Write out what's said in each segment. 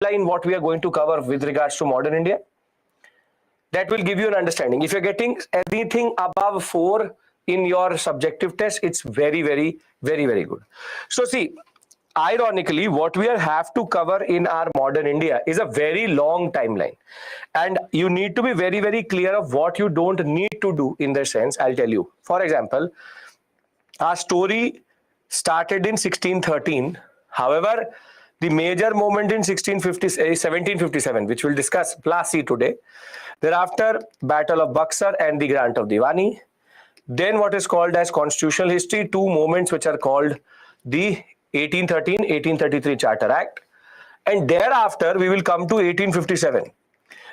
timeline what we are going to cover with regards to modern India. That will give you an understanding. If you're getting anything above 4 in your subjective test, it's very, very, very, very good. So see, ironically, what we have to cover in our modern India is a very long timeline. And you need to be very, very clear of what you don't need to do in that sense. I'll tell you. For example, our story started in 1613. However, the major moment in 1757, which we'll discuss Plassey today. Thereafter, Battle of Buxar and the Grant of Diwani. Then what is called as constitutional history, 2 moments which are called the 1813-1833 Charter Act. And thereafter, we will come to 1857.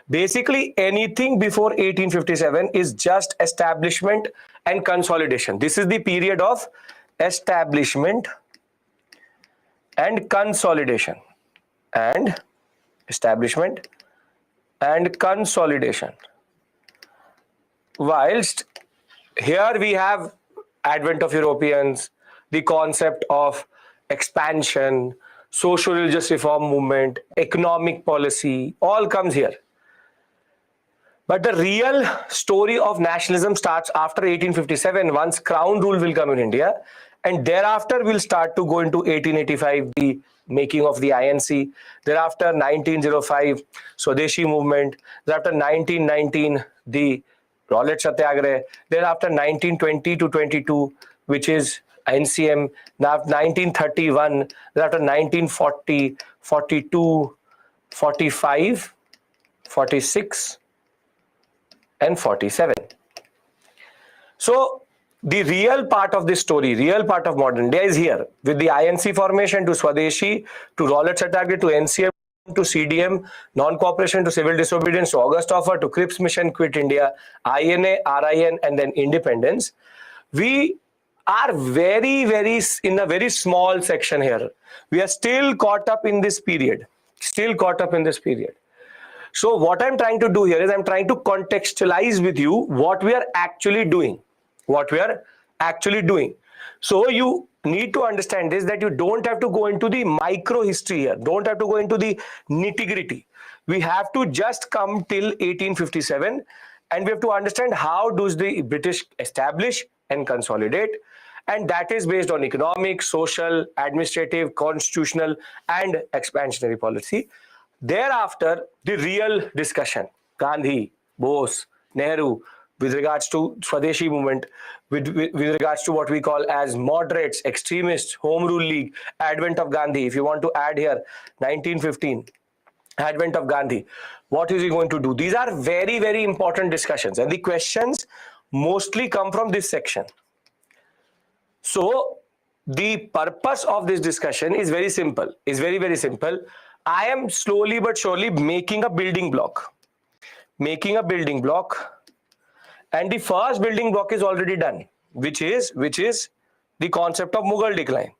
Basically, anything before 1857 is just establishment and consolidation. This is the period of establishment and consolidation. And establishment and consolidation. Whilst here we have advent of Europeans, the concept of expansion, social religious reform movement, economic policy, all comes here. But the real story of nationalism starts after 1857, once crown rule will come in India, and thereafter we'll start to go into 1885, the making of the INC, thereafter 1905, Swadeshi movement, thereafter 1919, the Rowlatt Satyagraha, thereafter 1920 to 22, which is NCM, now 1931, thereafter 1940, 42, 45, 46, and 47. So the real part of this story, real part of modern India is here with the INC formation to Swadeshi, to Rowlatt Satyagraha, to NCM, to CDM, non-cooperation to civil disobedience, to August Offer, to Cripps Mission, Quit India, INA, RIN, and then independence. We are very, very in a very small section here. We are still caught up in this period, So what I'm trying to do here is I'm trying to contextualize with you what we are actually doing. So you need to understand this, that you don't have to go into the micro history here, don't have to go into the nitty-gritty. We have to just come till 1857 and we have to understand how does the British establish and consolidate, and that is based on economic, social, administrative, constitutional and expansionary policy. Thereafter, the real discussion, Gandhi, Bose, Nehru, with regards to Swadeshi movement, with regards to what we call as moderates, extremists, Home Rule League, advent of Gandhi. If you want to add here, 1915, advent of Gandhi. What is he going to do? These are very, very important discussions, and the questions mostly come from this section. So the purpose of this discussion is very simple, very, very simple. I am slowly but surely making a building block, and the first building block is already done, which is the concept of Mughal decline,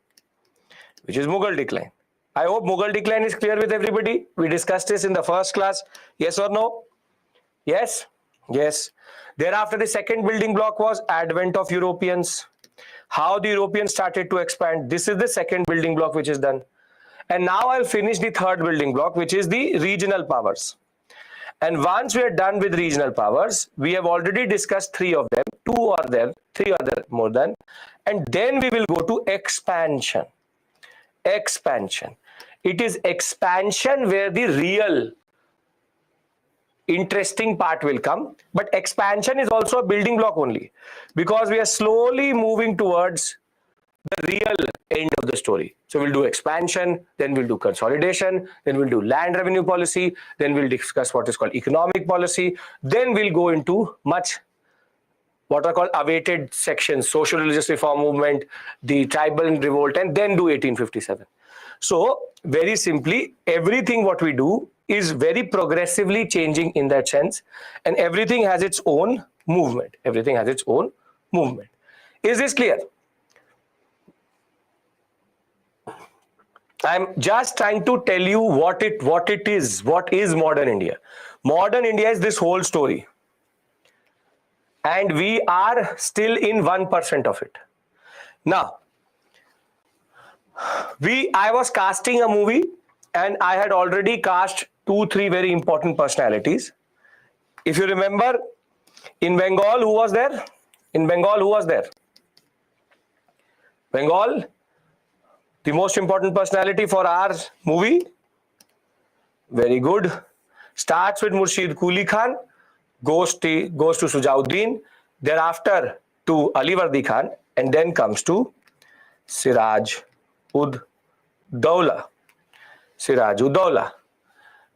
I hope Mughal decline is clear with everybody. We discussed this in the first class. Yes or no? Yes. Thereafter, the second building block was advent of Europeans, how the Europeans started to expand. This is the second building block which is done. And now I'll finish the third building block, which is the regional powers. And once we are done with regional powers, we have already discussed 3 of them, 2 are there, 3 are there more than, and then we will go to expansion. It is expansion where the real interesting part will come, but expansion is also a building block only, because we are slowly moving towards the real end of the story. So we'll do expansion, then we'll do consolidation, then we'll do land revenue policy, then we'll discuss what is called economic policy, then we'll go into much what are called awaited sections, social religious reform movement, the tribal revolt, and then do 1857. So very simply, everything what we do is very progressively changing in that sense, and everything has its own movement. Is this clear? I'm just trying to tell you what is modern India. Modern India is this whole story, and we are still in 1% of it. Now, I was casting a movie, and I had already cast 2-3 very important personalities. If you remember, in Bengal, who was there? In Bengal, who was there? Bengal, the most important personality for our movie. Very good. Starts with Murshid Quli Khan, goes to Sujauddin, thereafter to Ali Vardi Khan, and then comes to Siraj ud Dawla. Siraj ud Dawla.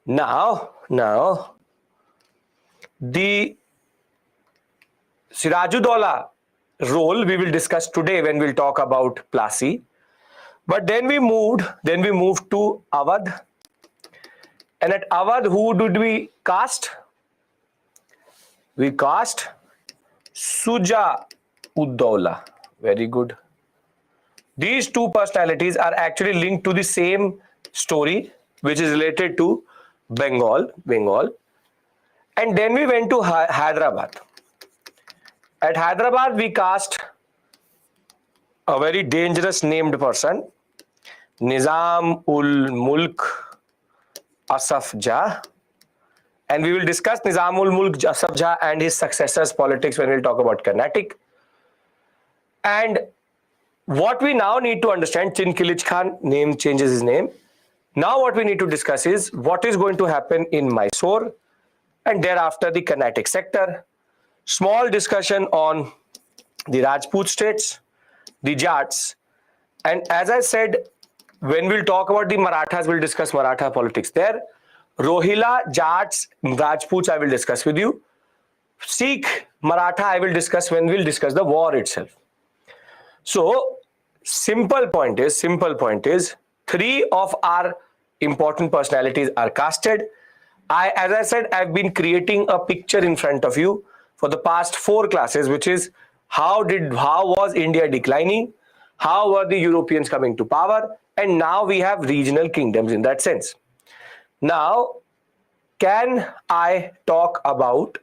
Now, the Siraj ud Dawla role we will discuss today when we'll talk about Plassey. But then we moved to Awadh. And at Awadh, who did we cast? We cast Suja ud Dawla. Very good. These two personalities are actually linked to the same story, which is related to Bengal. And then we went to Hyderabad. At Hyderabad, we cast a very dangerous named person, Nizam-ul-Mulk Asaf Jah. And we will discuss Nizam-ul-Mulk Asaf Jah and his successors' politics when we'll talk about Carnatic. And what we now need to understand, Chin Kilich Khan name changes his name. Now what we need to discuss is what is going to happen in Mysore and thereafter the Carnatic sector. Small discussion on the Rajput states, the Jats, and as I said, when we'll talk about the Marathas, we'll discuss Maratha politics there. Rohilla, Jats, Rajputs, I will discuss with you. Sikh, Maratha, I will discuss when we'll discuss the war itself. So, simple point is, three of our important personalities are casted. As I said, I've been creating a picture in front of you for the past 4 classes, which is how was India declining, how were the Europeans coming to power, and now we have regional kingdoms in that sense. Now, can I talk about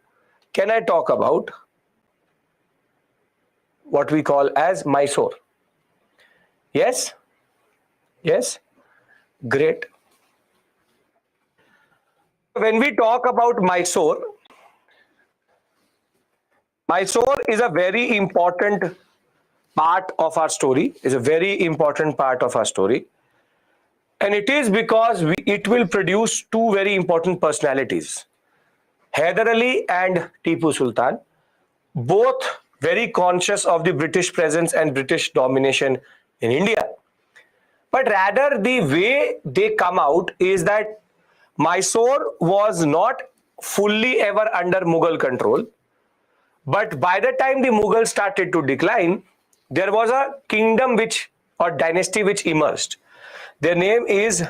what we call as Mysore? Yes? Yes? Great. When we talk about Mysore is a very important part of our story, and it is because it will produce 2 very important personalities, Hyder Ali and Tipu Sultan, both very conscious of the British presence and British domination in India. But rather the way they come out is that Mysore was not fully ever under Mughal control. But by the time the Mughals started to decline, there was a kingdom or dynasty which emerged. Their name is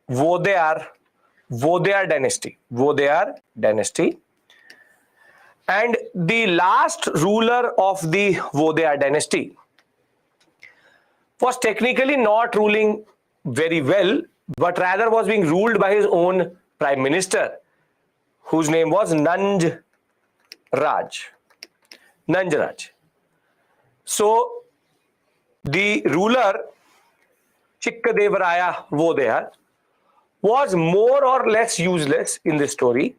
Vodeyar dynasty. And the last ruler of the Vodeyar dynasty was technically not ruling very well, but rather was being ruled by his own prime minister, whose name was Nanj Raj. So the ruler Chikkadevaraya Vodeyar was more or less useless in this story,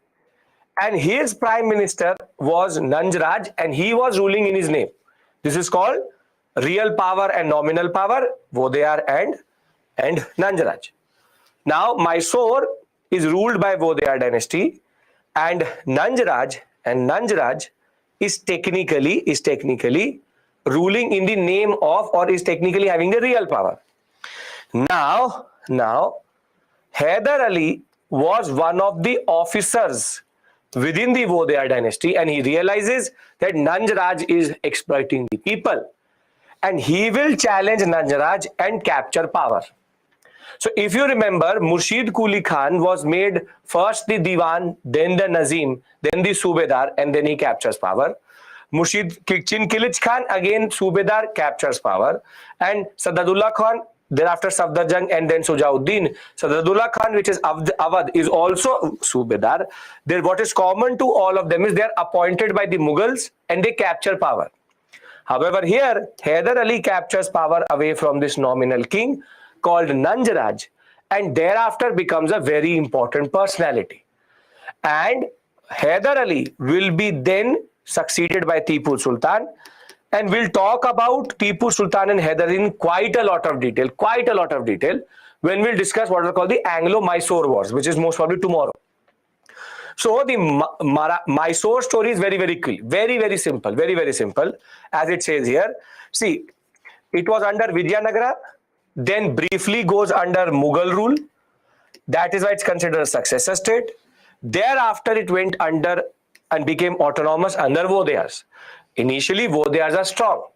and his prime minister was Nanj Raj, and he was ruling in his name. This is called real power and nominal power, Vodeyar and Nanj Raj. Now Mysore is ruled by Vodeyar dynasty, and Nanj Raj is technically ruling in the name of, or is technically having the real power. Now Hyder Ali was one of the officers within the Vodeyar dynasty, and he realizes that Nanj Raj is exploiting the people, and he will challenge Nanj Raj and capture power. So if you remember, Murshid Quli Khan was made first the Diwan, then the Nazim, then the Subedar, and then he captures power. Chin Kilich Khan, again Subedar, captures power. And Sadadullah Khan, thereafter Safdarjung, and then Sujauddin. Sadadullah Khan, which is Awadh, is also Subedar. What is common to all of them is they are appointed by the Mughals and they capture power. However, here Hyder Ali captures power away from this nominal king called Nanj Raj, and thereafter becomes a very important personality. And Hyder Ali will be then succeeded by Tipu Sultan, and we'll talk about Tipu Sultan and Hyder in quite a lot of detail, when we'll discuss what are called the Anglo-Mysore Wars, which is most probably tomorrow. So the Mysore story is very, very clear, very simple, very simple, as it says here. See, it was under Vijayanagara, then briefly goes under Mughal rule. That is why it's considered a successor state. Thereafter, it went under and became autonomous under Vodeyars. Initially, Vodeyars are strong,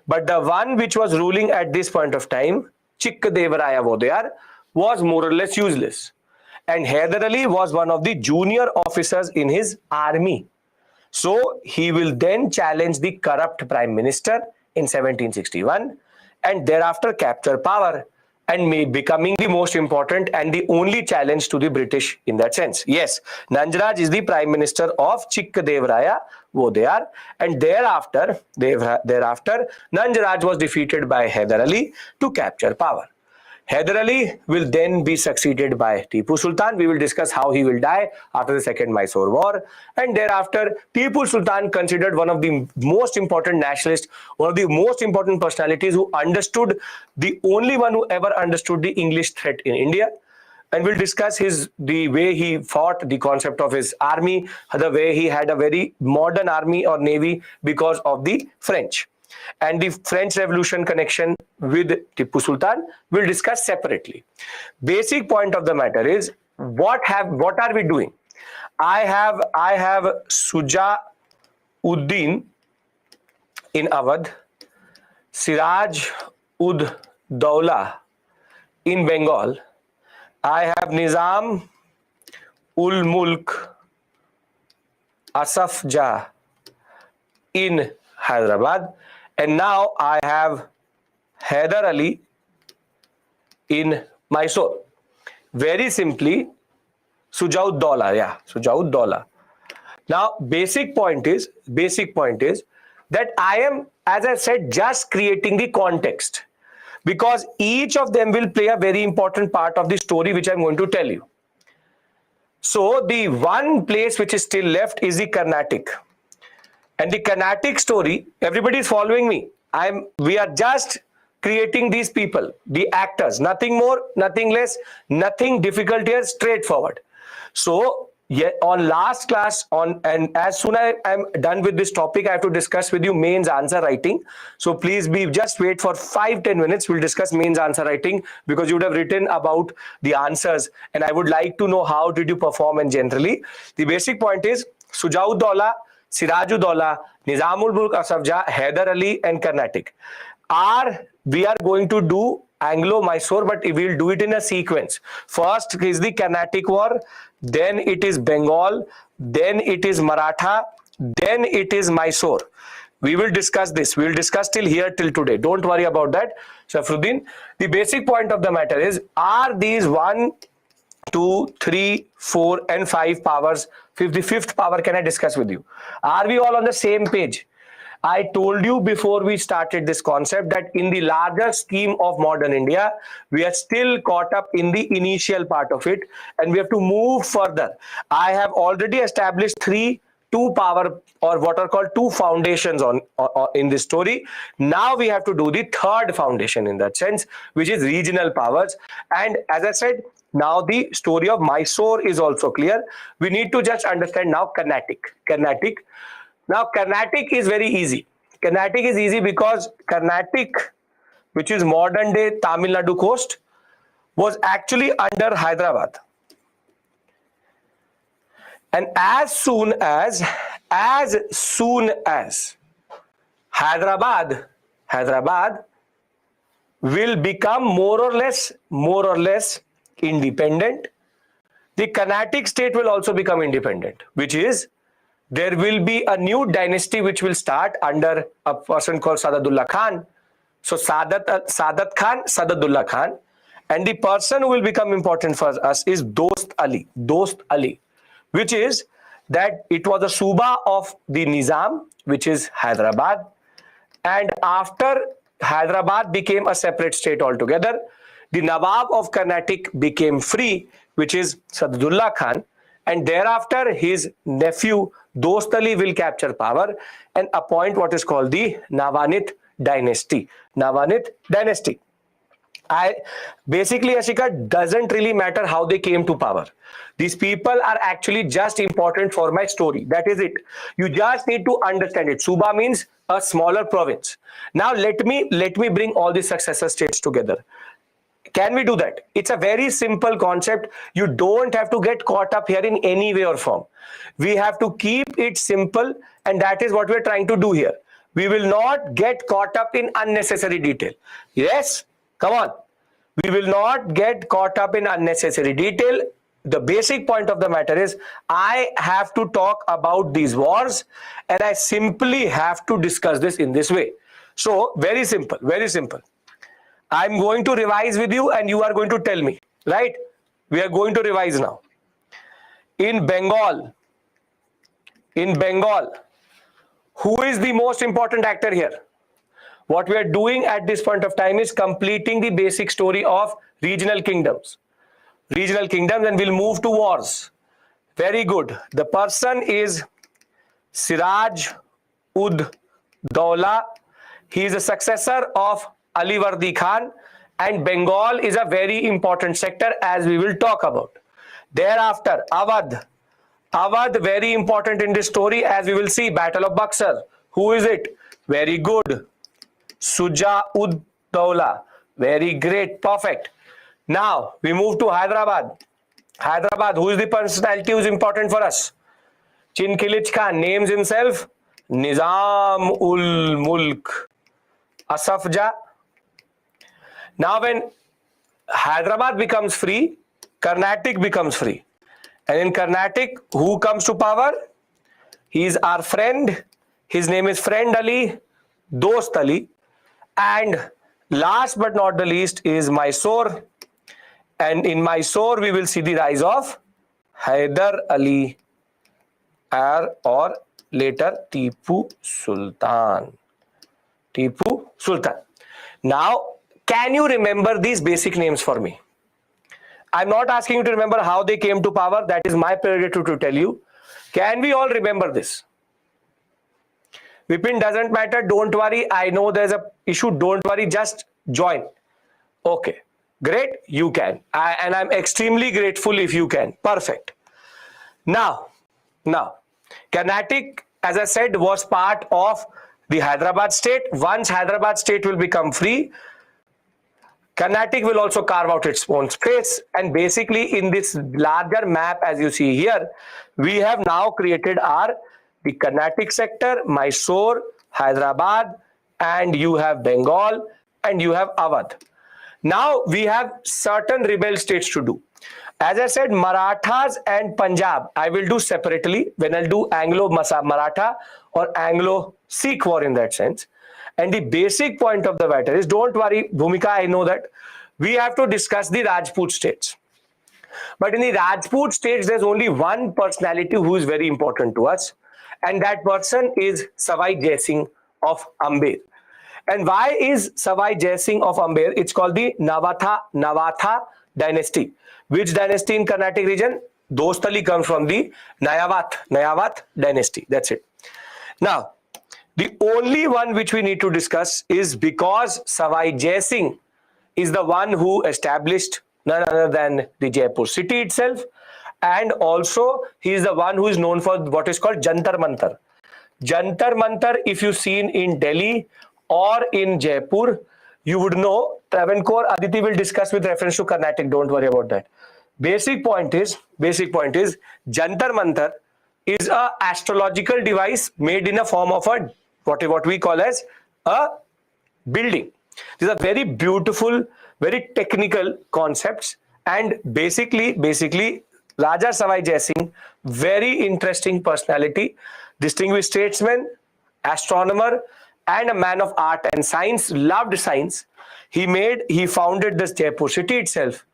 but the one which was ruling at this point of time, Chikkadevaraya Vodeyar, was more or less useless. And Hyder Ali was one of the junior officers in his army. So he will then challenge the corrupt prime minister in 1761 and thereafter capture power and becoming the most important and the only challenge to the British in that sense. Yes, Nanjaraj is the prime minister of Chikkadevaraya Vodeyar, and thereafter Nanjaraj was defeated by Hyder Ali to capture power. Hyder Ali will then be succeeded by Tipu Sultan. We will discuss how he will die after the Second Mysore War. And thereafter, Tipu Sultan, considered one of the most important nationalists, one of the most important personalities who understood, the only one who ever understood the English threat in India. And we'll discuss the way he fought, the concept of his army, the way he had a very modern army or navy because of the French. And the French Revolution connection with Tipu Sultan we'll discuss separately. Basic point of the matter is what are we doing? I have Suja Uddin in Awadh, Siraj ud Dawla in Bengal. I have Nizam ul Mulk Asaf Jah in Hyderabad. And now I have Hyder Ali in Mysore. Very simply, Sujaud Dawla. Now, basic point is that I am, as I said, just creating the context, because each of them will play a very important part of the story which I'm going to tell you. So the one place which is still left is the Carnatic. And the Carnatic story, everybody is following me. We are just creating these people, the actors, nothing more, nothing less, nothing difficult here, straightforward. So on last class, and as soon as I'm done with this topic, I have to discuss with you mains answer writing. So please just wait for 5-10 minutes. We'll discuss mains answer writing, because you would have written about the answers, and I would like to know how did you perform. And generally, the basic point is Sujaud Dawla, Siraju Dawla, Nizamul Mulk Asaf Jah, Hyder Ali, and Carnatic. We are going to do Anglo-Mysore, but we will do it in a sequence. First is the Carnatic War, then it is Bengal, then it is Maratha, then it is Mysore. We will discuss this. We will discuss till today. Don't worry about that, Shafruddin. The basic point of the matter is, are these 1, 2, 3, 4, and 5 powers? The fifth power can I discuss with you? Are we all on the same page? I told you before we started this concept that in the larger scheme of modern India, we are still caught up in the initial part of it, and we have to move further. I have already established two power, or what are called 2 foundations in this story. Now we have to do the third foundation in that sense, which is regional powers. And as I said, now the story of Mysore is also clear. We need to just understand now Carnatic. Now Carnatic is very easy. Carnatic is easy because Carnatic, which is modern day Tamil Nadu coast, was actually under Hyderabad. And as soon as Hyderabad will become more or less independent, the Carnatic state will also become independent, which is there will be a new dynasty which will start under a person called Sadadullah Khan. So Sadat Khan, Sadadullah Khan, and the person who will become important for us is Dost Ali, which is that it was a Suba of the Nizam, which is Hyderabad, and after Hyderabad became a separate state altogether, The Nawab of Carnatic became free, which is Sadullah Khan, and thereafter his nephew Dost Ali will capture power and appoint what is called the Navanith dynasty. Navanith dynasty. Basically, Ashika, doesn't really matter how they came to power. These people are actually just important for my story. That is it. You just need to understand it. Suba means a smaller province. Now let me bring all the successor states together. Can we do that? It's a very simple concept. You don't have to get caught up here in any way or form. We have to keep it simple, and that is what we're trying to do here. We will not get caught up in unnecessary detail. Yes, come on. We will not get caught up in unnecessary detail. The basic point of the matter is I have to talk about these wars, and I simply have to discuss this in this way. So very simple, very simple. I'm going to revise with you and you are going to tell me, right? We are going to revise now. In Bengal, who is the most important actor here? What we are doing at this point of time is completing the basic story of regional kingdoms. Regional kingdoms, and we'll move to wars. Very good. The person is Siraj ud Daula. He is a successor of Alivardi Khan, and Bengal is a very important sector as we will talk about. Thereafter, Awadh. Awadh, very important in this story as we will see. Battle of Buxar. Who is it? Very good. Suja ud Daula. Very great. Perfect. Now, we move to Hyderabad. Hyderabad, who is the personality who is important for us? Chin Kilich Khan names himself Nizam ul Mulk Asafja. Now, when Hyderabad becomes free, Carnatic becomes free. And in Carnatic, who comes to power? He is our friend. His name is Friend Ali, Dost Ali. And last but not the least is Mysore. And in Mysore, we will see the rise of Hyder Ali or later Tipu Sultan. Tipu Sultan. Now, can you remember these basic names for me? I'm not asking you to remember how they came to power. That is my prerogative to tell you. Can we all remember this? Vipin, doesn't matter. Don't worry. I know there's a issue. Don't worry. Just join. Okay. Great. You can. And I'm extremely grateful if you can. Perfect. Now, Carnatic, as I said, was part of the Hyderabad state. Once Hyderabad state will become free, Carnatic will also carve out its own space, and basically in this larger map as you see here, we have now created the Carnatic sector, Mysore, Hyderabad, and you have Bengal, and you have Awadh. Now we have certain rebel states to do. As I said, Marathas and Punjab, I will do separately when I'll do Anglo-Maratha or Anglo-Sikh war in that sense. And the basic point of the matter is, don't worry, Bhumika, I know that we have to discuss the Rajput states. But in the Rajput states, there's only one personality who is very important to us. And that person is Savai Jai Singh of Amber. And why is Savai Jai Singh of Amber? It's called the Navatha dynasty. Which dynasty in Carnatic region? Dost Ali comes from the Nayavath dynasty. That's it. Now, the only one which we need to discuss is because Savai Jai Singh is the one who established none other than the Jaipur city itself, and also he is the one who is known for what is called Jantar Mantar. Jantar Mantar, if you've seen in Delhi or in Jaipur, you would know. Travancore, Aditi will discuss with reference to Carnatic. Don't worry about that. Basic point is Jantar Mantar is a astrological device made in a form of a what we call as a building. These are very beautiful, very technical concepts, and basically Raja Savai Jai Singh, very interesting personality, distinguished statesman, astronomer, and a man of art and science, loved science. He founded this Jaipur city itself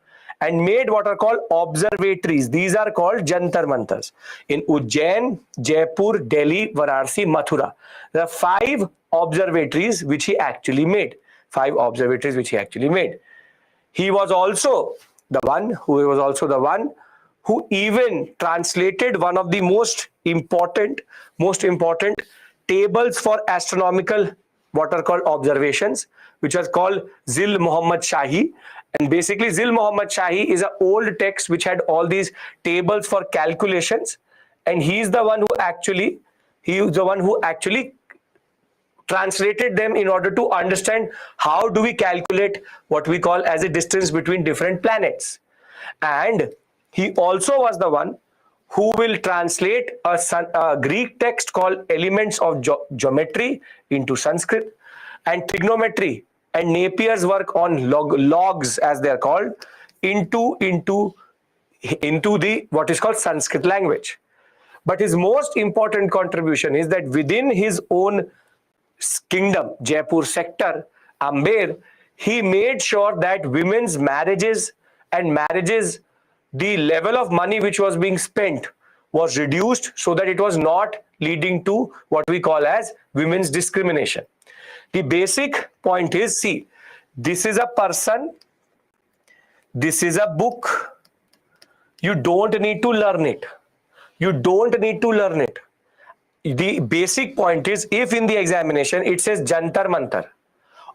and made what are called observatories. These are called Jantar Mantars in Ujjain, Jaipur, Delhi, Varanasi, Mathura. There are 5 observatories which he actually made. 5 observatories which he actually made. He was also the one who even translated one of the most important tables for astronomical what are called observations, which was called Zil Muhammad Shahi. And basically Zil Muhammad Shahi is an old text which had all these tables for calculations, and he is the one who actually translated them in order to understand how do we calculate what we call as a distance between different planets. And he also was the one who will translate a Greek text called Elements of Geometry into Sanskrit, and trigonometry and Napier's work on logs, as they are called, into the what is called Sanskrit language. But his most important contribution is that within his own kingdom, Jaipur sector, Amber, he made sure that women's marriages, the level of money which was being spent was reduced so that it was not leading to what we call as women's discrimination. The basic point is, see, this is a person, this is a book. You don't need to learn it. The basic point is, if in the examination it says Jantar Mantar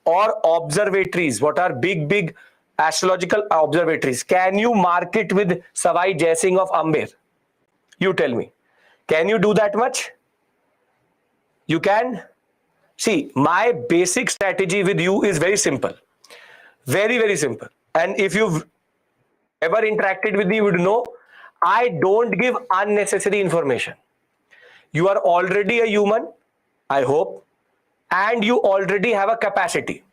or observatories, what are big astrological observatories, can you mark it with Savai Jai Singh of Amber? You tell me. Can you do that much? You can? See, my basic strategy with you is very simple. Very, very simple. And if you've ever interacted with me, you would know I don't give unnecessary information. You are already a human, I hope, and you already have a capacity.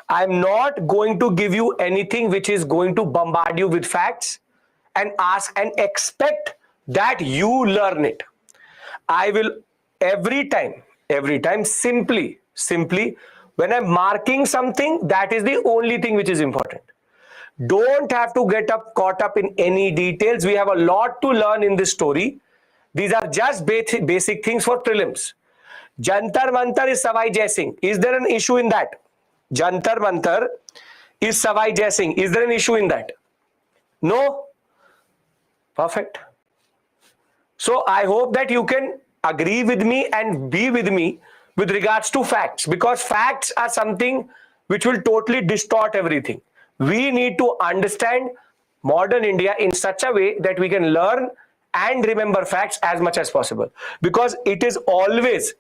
I'm not going to give you anything which is going to bombard you with facts and ask and expect that you learn it. I will every time simply when I'm marking something, that is the only thing which is important. Don't have to get caught up in any details. We have a lot to learn in this story. These are just basic things for prelims. Jantar Mantar is Savai Jai Singh. Is there an issue in that? Jantar Mantar is Savai Jai Singh. Is there an issue in that? No? Perfect. So I hope that you can agree with me and be with me with regards to facts, because facts are something which will totally distort everything. We need to understand modern India in such a way that we can learn and remember facts as much as possible, because it is always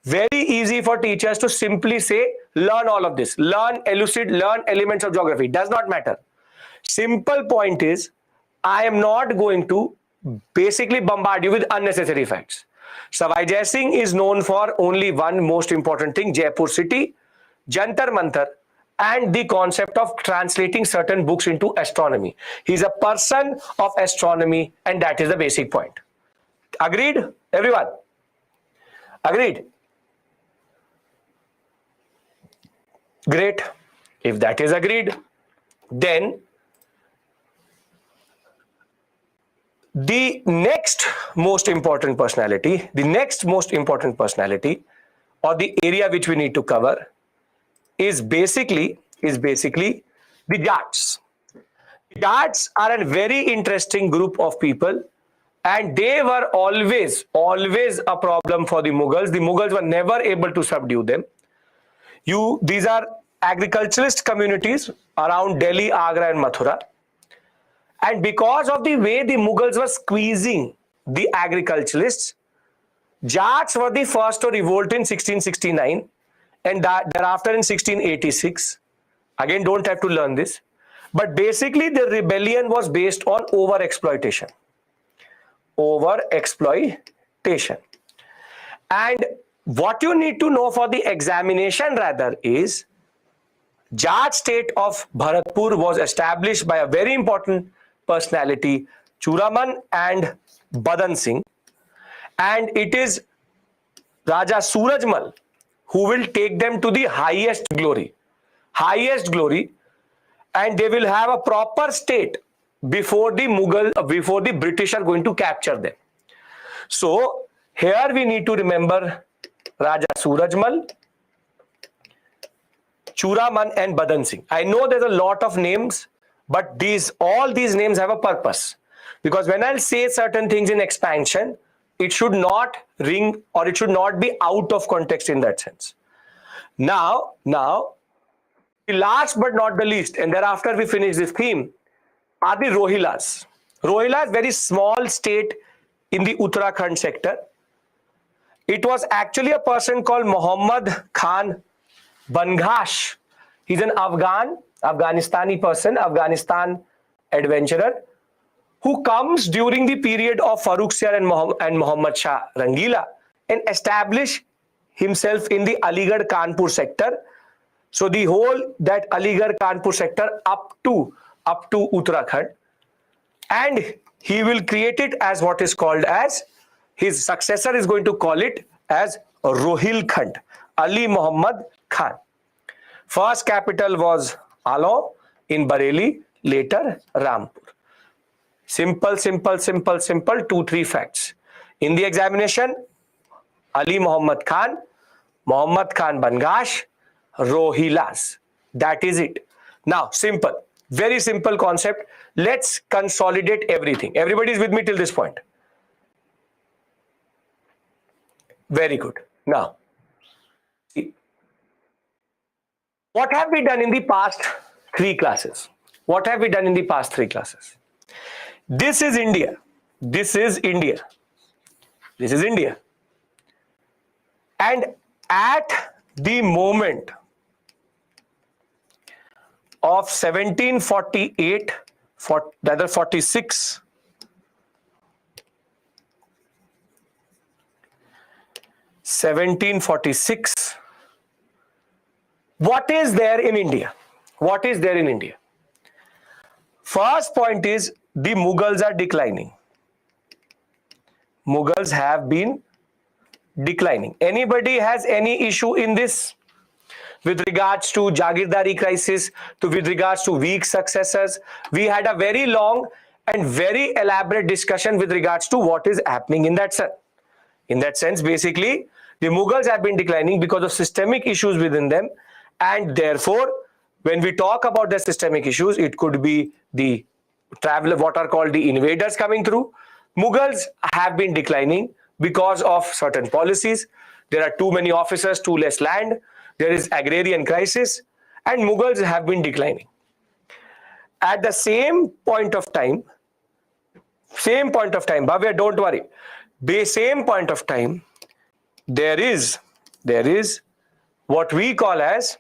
very easy for teachers to simply say, learn all of this, learn elements of geography. Does not matter. Simple point is, I am not going to basically bombard you with unnecessary facts. Savai Jai Singh is known for only one most important thing: Jaipur city, Jantar Mantar, and the concept of translating certain books into astronomy. He's a person of astronomy, and that is the basic point. Agreed, everyone? Agreed? Great. If that is agreed, then the next most important personality, or the area which we need to cover is basically the Jats. The Jats are a very interesting group of people, and they were always a problem for the Mughals. The Mughals were never able to subdue them. These are agriculturalist communities around Delhi, Agra, and Mathura. And because of the way the Mughals were squeezing the agriculturalists, Jats were the first to revolt in 1669, and thereafter in 1686. Again, don't have to learn this. But basically, the rebellion was based on overexploitation. And what you need to know for the examination rather is, Jat state of Bharatpur was established by a very important personality, Churaman and Badan Singh, and it is Raja Surajmal who will take them to the highest glory, and they will have a proper state before the British are going to capture them. So here we need to remember Raja Surajmal, Churaman and Badan Singh. I know there's a lot of names, but all these names have a purpose. Because when I'll say certain things in expansion, it should not ring or it should not be out of context in that sense. Now, the last but not the least, and thereafter we finish this theme, are the Rohilas. Rohila is very small state in the Uttarakhand sector. It was actually a person called Muhammad Khan Banghash. He's an Afghanistani person, Afghanistan adventurer, who comes during the period of Farrukhsiyar and Muhammad Shah Rangila and establish himself in the Aligarh Kanpur sector. So the whole that Aligarh Kanpur sector up to Uttarakhand, and he will create it as what is called as, his successor is going to call it as Rohilkhand, Ali Muhammad Khan. First capital was Alon in Bareilly, later Rampur. Simple, 2-3 facts. In the examination, Ali Muhammad Khan Banghash, Rohilas. That is it. Now, simple, very simple concept. Let's consolidate everything. Everybody is with me till this point. Very good. Now, what have we done in the past 3 classes? What have we done in the past 3 classes? This is India. This is India. This is India. And at the moment of 1746, 1746, what is there in India? What is there in India? First point is the Mughals are declining. Mughals have been declining. Anybody has any issue in this with regards to Jagirdari crisis, with regards to weak successors? We had a very long and very elaborate discussion with regards to what is happening in that sense. In that sense, basically, the Mughals have been declining because of systemic issues within them, and therefore, when we talk about the systemic issues, it could be the what are called the invaders coming through. Mughals have been declining because of certain policies. There are too many officers, too less land. There is agrarian crisis, and Mughals have been declining. At the same point of time, Bhavya, don't worry. Same point of time, there is what we call as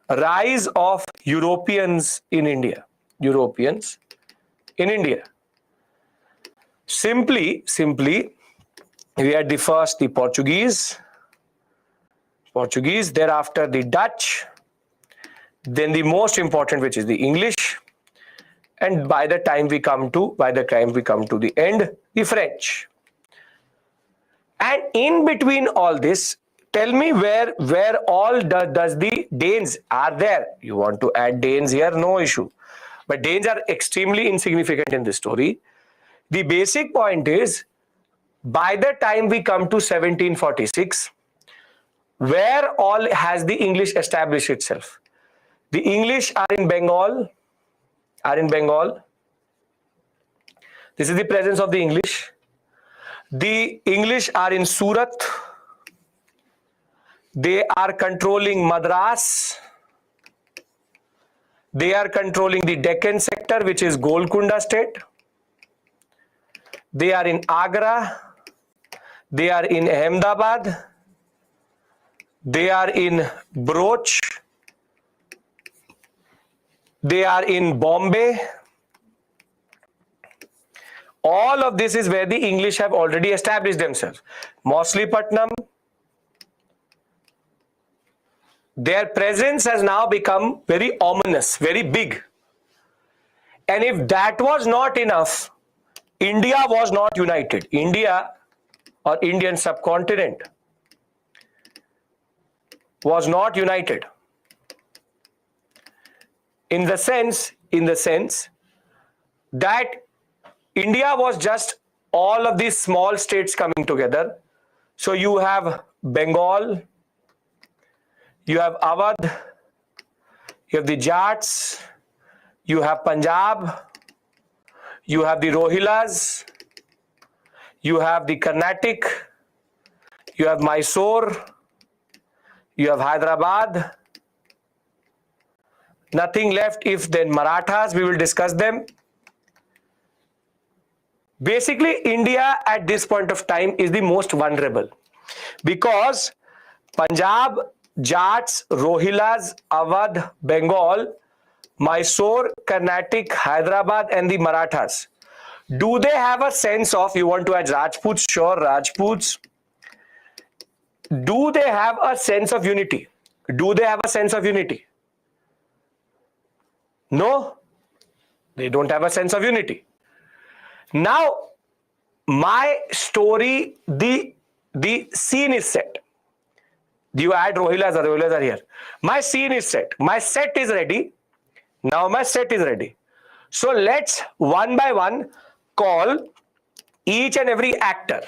rise of Europeans in India. Europeans in India. Simply, we had the first the Portuguese, thereafter the Dutch, then the most important, which is the English, and by the time we come to the end, the French. And in between all this, tell me where all does the Danes are there? You want to add Danes here, no issue. But Danes are extremely insignificant in this story. The basic point is, by the time we come to 1746, where all has the English established itself? The English are in Bengal. This is the presence of the English. The English are in Surat. They are controlling Madras. They are controlling the Deccan sector, which is Golconda state. They are in Agra. They are in Ahmedabad. They are in Broch. They are in Bombay. All of this is where the English have already established themselves. Mauchlypatnam. Their presence has now become very ominous, very big. And if that was not enough, India was not united. India or Indian subcontinent was not united. In the sense that India was just all of these small states coming together. So you have Bengal, you have Awadh, You have the Jats, you have Punjab, you have the Rohilas, you have the Carnatic, you have Mysore, you have Hyderabad. Nothing left if then Marathas, we will discuss them. Basically, India at this point of time is the most vulnerable because Punjab, Jats, Rohilas, Awadh, Bengal, Mysore, Carnatic, Hyderabad and the Marathas. Do they have a sense of, you want to add Rajputs? Sure, Rajputs. Do they have a sense of unity? Do they have a sense of unity? No, they don't have a sense of unity. Now, my story, the scene is set. You add Rohilas are here. My scene is set. My set is ready. Now my set is ready. So let's one by one call each and every actor.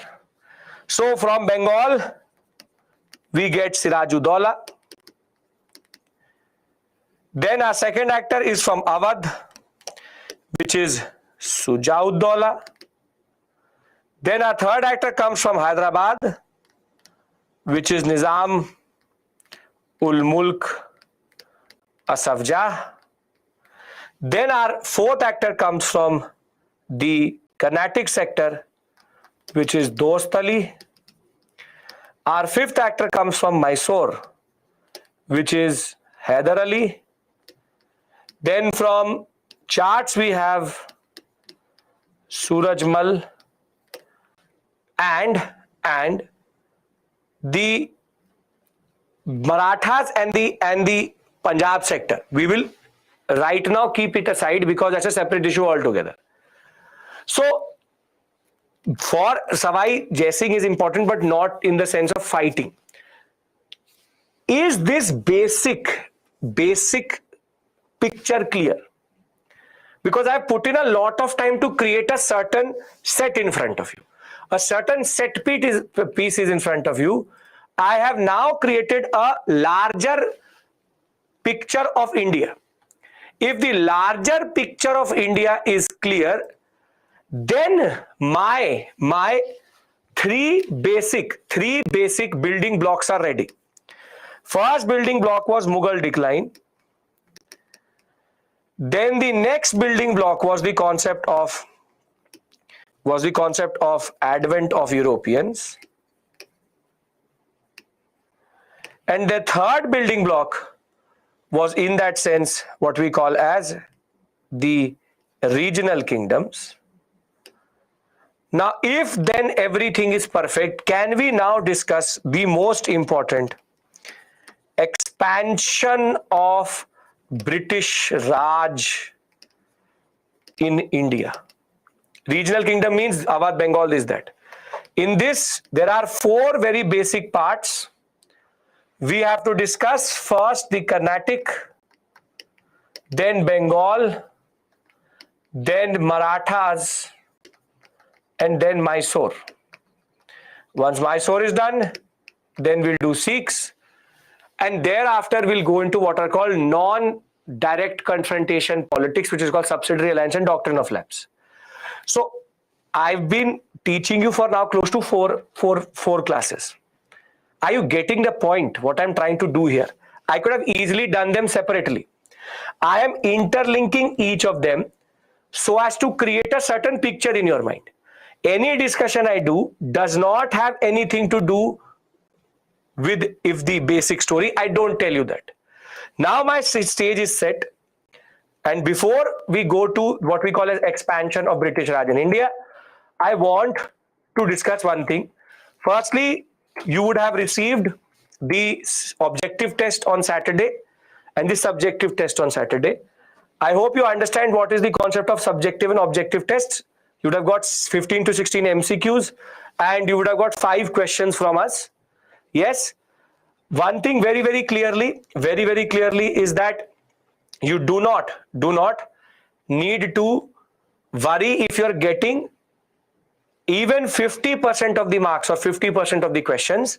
So from Bengal, we get Sirajuddaulah. Then our second actor is from Awadh, which is Sujauddaulah. Then our third actor comes from Hyderabad, which is Nizam ul Mulk Asaf Jah. Then our fourth actor comes from the Carnatic sector, which is Dost Ali. Our fifth actor comes from Mysore, which is Haider Ali. Then from Charts we have Surajmal and the Marathas and the Punjab sector. We will right now keep it aside because that's a separate issue altogether. So for Savai, Jaising is important, but not in the sense of fighting. Is this basic picture clear? Because I put in a lot of time to create a certain set in front of you. A certain set piece is in front of you. I have now created a larger picture of India. If the larger picture of India is clear, then my three basic building blocks are ready. First building block was Mughal decline. Then the next building block was the concept of advent of Europeans. And the third building block was, in that sense, what we call as the regional kingdoms. Now, if then everything is perfect, can we now discuss the most important expansion of British Raj in India? Regional kingdom means Awadh, Bengal is that. In this, there are four very basic parts. We have to discuss first the Carnatic, then Bengal, then Marathas, and then Mysore. Once Mysore is done, then we'll do Sikhs, and thereafter we'll go into what are called non-direct confrontation politics, which is called subsidiary alliance and doctrine of lapse. So I've been teaching you for now close to four classes. Are you getting the point, what I'm trying to do here? I could have easily done them separately. I am interlinking each of them so as to create a certain picture in your mind. Any discussion I do does not have anything to do with if the basic story. I don't tell you that. Now my stage is set. And before we go to what we call as expansion of British Raj in India, I want to discuss one thing. Firstly, you would have received the objective test on Saturday and the subjective test on Saturday. I hope you understand what is the concept of subjective and objective tests. You would have got 15 to 16 MCQs and you would have got 5 questions from us. Yes. One thing very clearly is that you do not need to worry if you're getting even 50% of the marks or 50% of the questions.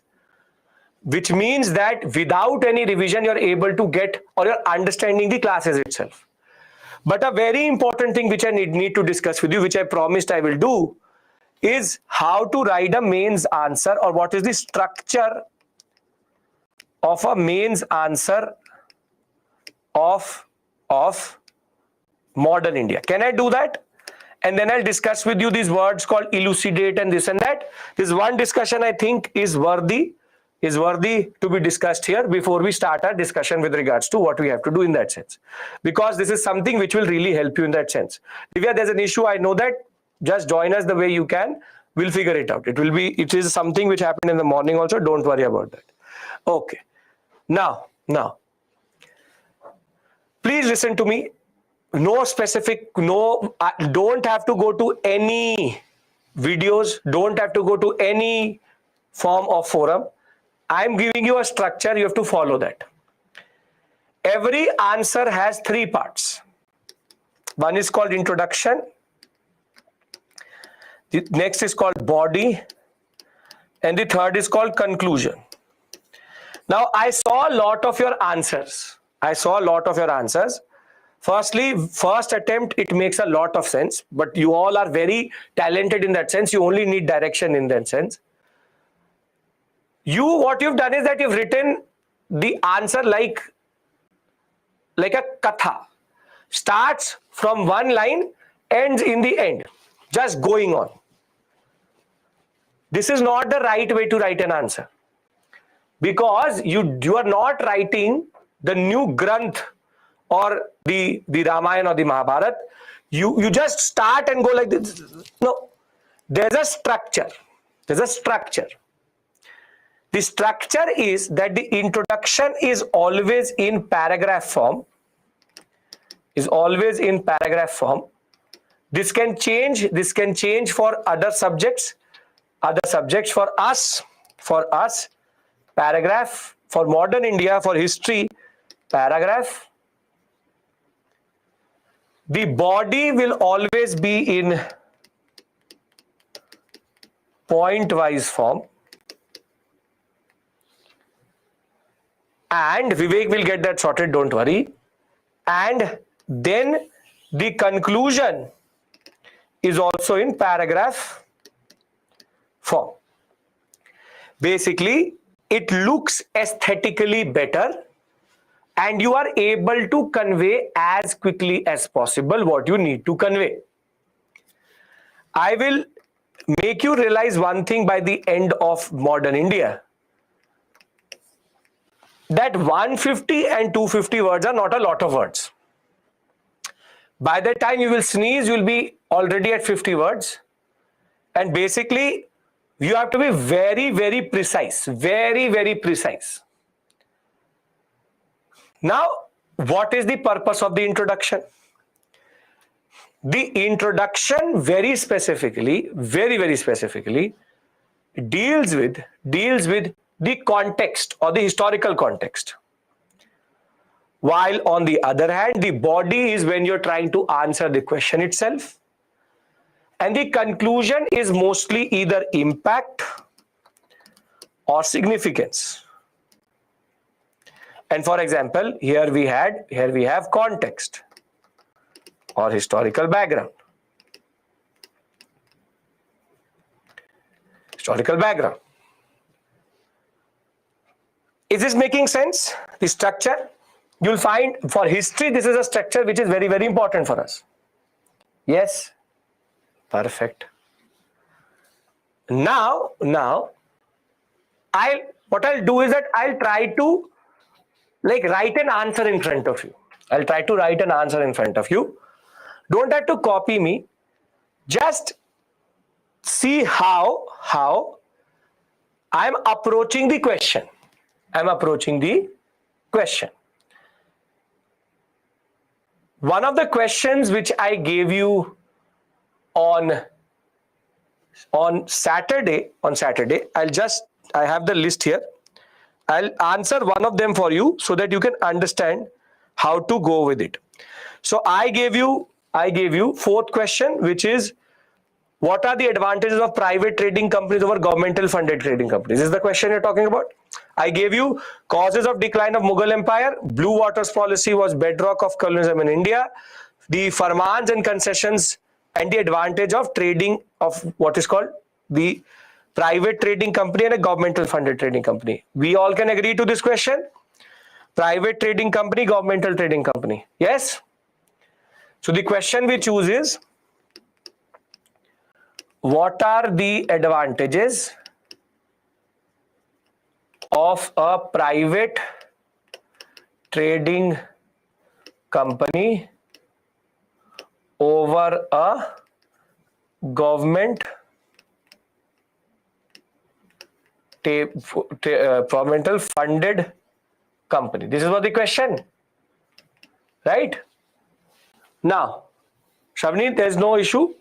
which means that without any revision, you're able to get, or you're understanding the classes itself. But a very important thing which I need to discuss with you, which I promised I will do, is how to write a mains answer, or what is the structure of a mains answer of modern India. Can I do that? And then I'll discuss with you these words called elucidate and this and that. This one discussion I think is worthy to be discussed here before we start our discussion with regards to what we have to do in that sense. Because this is something which will really help you in that sense. Divya, there's an issue, I know that. Just join us the way you can. We'll figure it out. It is something which happened in the morning also. Don't worry about that. Okay. Now, please listen to me. Don't have to go to any videos. Don't have to go to any form of forum. I'm giving you a structure. You have to follow that. Every answer has 3 parts. One is called introduction. The next is called body. And the third is called conclusion. Now, I saw a lot of your answers. Firstly, first attempt, it makes a lot of sense. But you all are very talented in that sense. You only need direction in that sense. What you've done is that you've written the answer like a katha. Starts from one line, ends in the end. Just going on. This is not the right way to write an answer. Because you are not writing the new Granth or the Ramayana or the Mahabharata. You just start and go like this. No. There's a structure. The structure is that the introduction is always in paragraph form. This can change for other subjects. For us, paragraph. For modern India, for history, paragraph. The body will always be in point-wise form. And Vivek will get that sorted, don't worry. And then the conclusion is also in paragraph form. Basically, it looks aesthetically better and you are able to convey as quickly as possible what you need to convey. I will make you realize one thing by the end of modern India, that 150 and 250 words are not a lot of words. By the time you will sneeze, you will be already at 50 words. And basically, you have to be very, very precise. Very, very precise. Now, what is the purpose of the introduction? The introduction very specifically, very, very specifically, deals with the context or the historical context. While on the other hand, the body is when you're trying to answer the question itself. And the conclusion is mostly either impact or significance. And for example, here we have context or historical background. Historical background. Is this making sense? The structure? You'll find for history, this is a structure which is very, very important for us. Yes? Perfect. Now, what I'll do is that I'll try to write an answer in front of you. Don't have to copy me. Just see how I'm approaching the question. One of the questions which I gave you on Saturday, I have the list here. I'll answer one of them for you so that you can understand how to go with it. So I gave you 4th question, which is, what are the advantages of private trading companies over governmental funded trading companies? Is the question you're talking about? I gave you causes of decline of Mughal Empire. Blue waters policy was bedrock of colonialism in India. The farmans and concessions and the advantage of trading of what is called the private trading company and a governmental funded trading company. We all can agree to this question. Private trading company, governmental trading company. Yes? So the question we choose is, what are the advantages of a private trading company over a governmental funded company? This is what the question, right? Now, Shavni, there's no issue.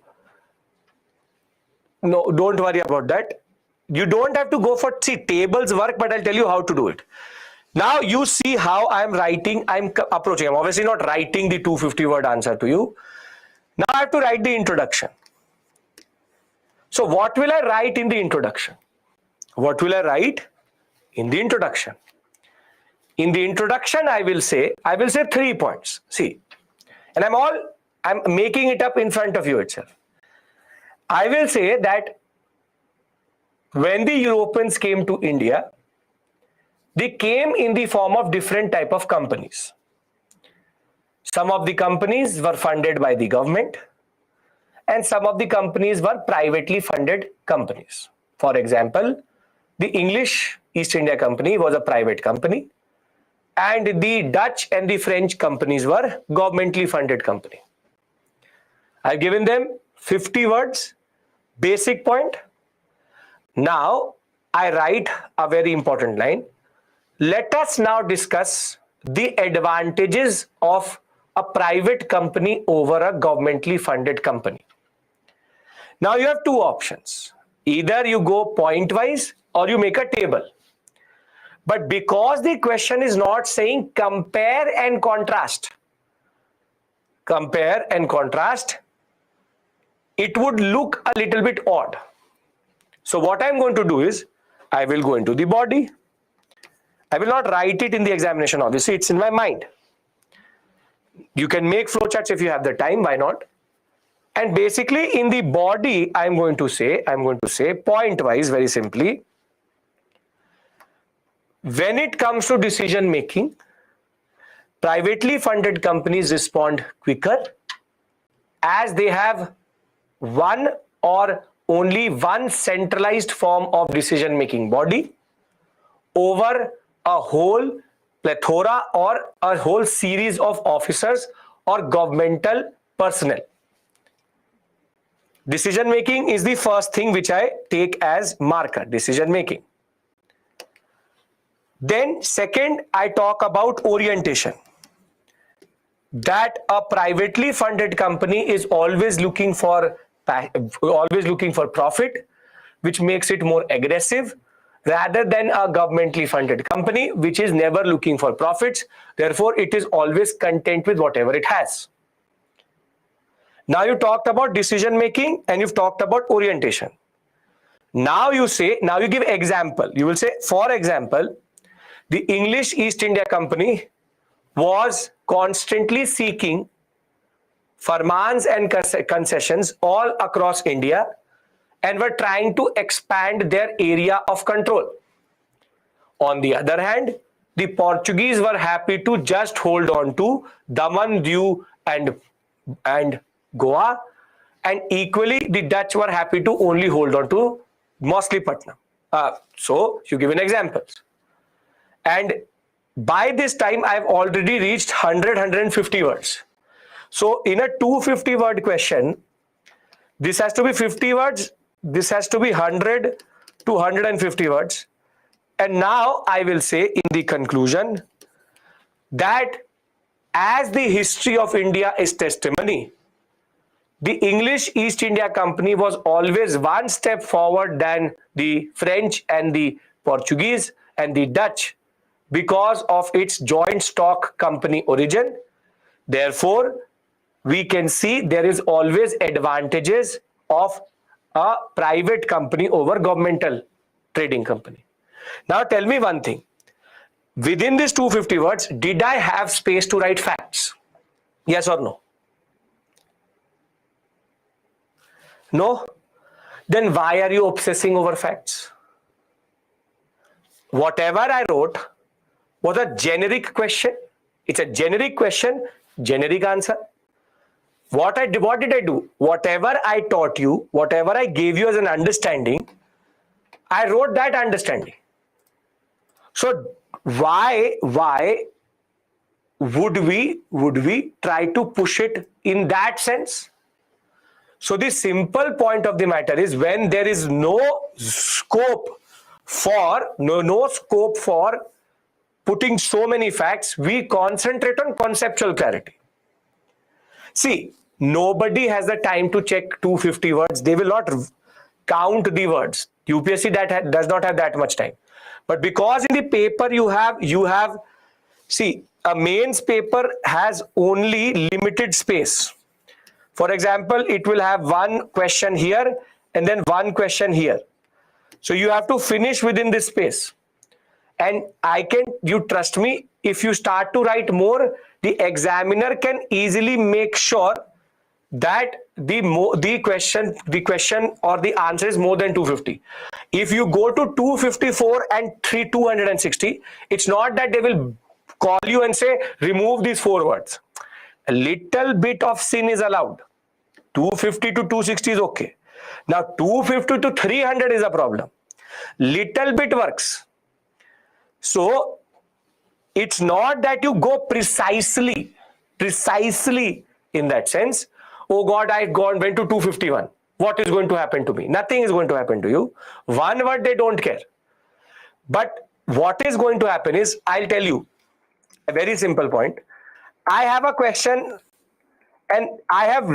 No, don't worry about that. You don't have to go for, see, tables work, but I'll tell you how to do it. Now you see how I'm writing, I'm approaching. I'm obviously not writing the 250 word answer to you. Now I have to write the introduction. So what will I write in the introduction? What will I write in the introduction? In the introduction, I will say 3 points. See, and I'm making it up in front of you itself. I will say that when the Europeans came to India, they came in the form of different type of companies. Some of the companies were funded by the government and some of the companies were privately funded companies. For example, the English East India Company was a private company and the Dutch and the French companies were governmentally funded company. I've given them 50 words, basic point. Now I write a very important line. Let us now discuss the advantages of a private company over a governmentally funded company. Now you have two options. Either you go point wise or you make a table. But because the question is not saying compare and contrast, it would look a little bit odd. So what I'm going to do is, I will go into the body. I will not write it in the examination, obviously, it's in my mind. You can make flowcharts if you have the time, why not? And basically in the body, I'm going to say point wise, very simply, when it comes to decision making, privately funded companies respond quicker as they have one or only one centralized form of decision making body over a whole plethora or a whole series of officers or governmental personnel. Decision making is the first thing which I take as marker, decision making. Then second, I talk about orientation. That a privately funded company is always looking for profit, which makes it more aggressive, rather than a governmentally funded company, which is never looking for profits. Therefore, it is always content with whatever it has. Now you talked about decision making and you've talked about orientation. Now you give example. You will say, for example, the English East India Company was constantly seeking farmans and concessions all across India and were trying to expand their area of control. On the other hand, the Portuguese were happy to just hold on to Daman, Diu and Goa, and equally the Dutch were happy to only hold on to Mauchlypatnam. So you give an examples. And by this time, I've already reached 150 words. So in a 250 word question, this has to be 50 words, this has to be 100 to 150 words. And now I will say in the conclusion that as the history of India is testimony, the English East India Company was always one step forward than the French and the Portuguese and the Dutch because of its joint stock company origin. Therefore, we can see there is always advantages of a private company over governmental trading company. Now tell me one thing. Within these 250 words, did I have space to write facts? Yes or no? No? Then why are you obsessing over facts? Whatever I wrote was a generic question. It's a generic question, generic answer. What did I do? Whatever I taught you, whatever I gave you as an understanding, I wrote that understanding. So why would we try to push it in that sense? So the simple point of the matter is, when there is no scope for putting so many facts, we concentrate on conceptual clarity. See, nobody has the time to check 250 words. They will not count the words. UPSC does not have that much time. But because in the paper you have, see, a mains paper has only limited space. For example, it will have one question here and then one question here. So you have to finish within this space. And you trust me, if you start to write more, the examiner can easily make sure that the question or the answer is more than 250. If you go to 254 and 260, it's not that they will call you and say, remove these 4 words. A little bit of sin is allowed. 250 to 260 is okay. Now 250 to 300 is a problem. Little bit works. So it's not that you go precisely in that sense. Oh God, went to 251. What is going to happen to me? Nothing is going to happen to you. One word, they don't care. But what is going to happen is, I'll tell you a very simple point. I have a question and I have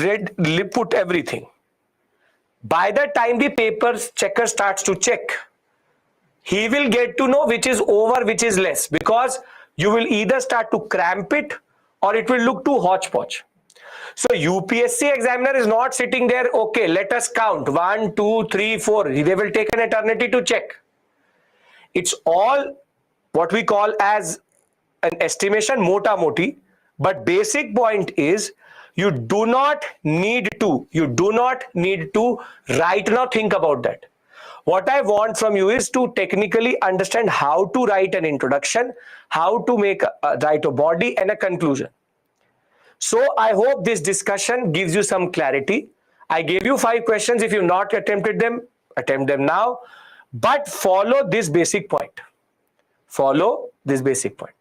put everything. By the time the paper checker starts to check, he will get to know which is over, which is less, because you will either start to cramp it or it will look too hodgepodge. So UPSC examiner is not sitting there, okay, let us count 1, 2, 3, 4. They will take an eternity to check. It's all what we call as an estimation, mota moti. But basic point is, you do not need to right now think about that. What I want from you is to technically understand how to write an introduction, how to write a body and a conclusion. So I hope this discussion gives you some clarity. I gave you 5 questions. If you've not attempted them, attempt them now. But follow this basic point. Follow this basic point.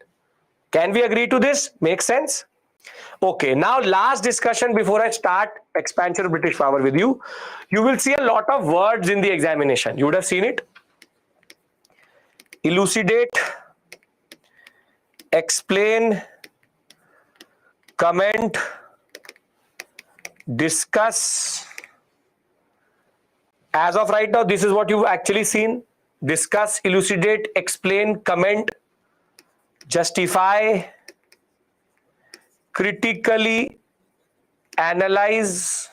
Can we agree to this? Make sense? Okay, now last discussion before I start expansion of British power with you. You will see a lot of words in the examination. You would have seen it. Elucidate, explain, comment, discuss. As of right now, this is what you've actually seen. Discuss, elucidate, explain, comment, justify, critically analyze,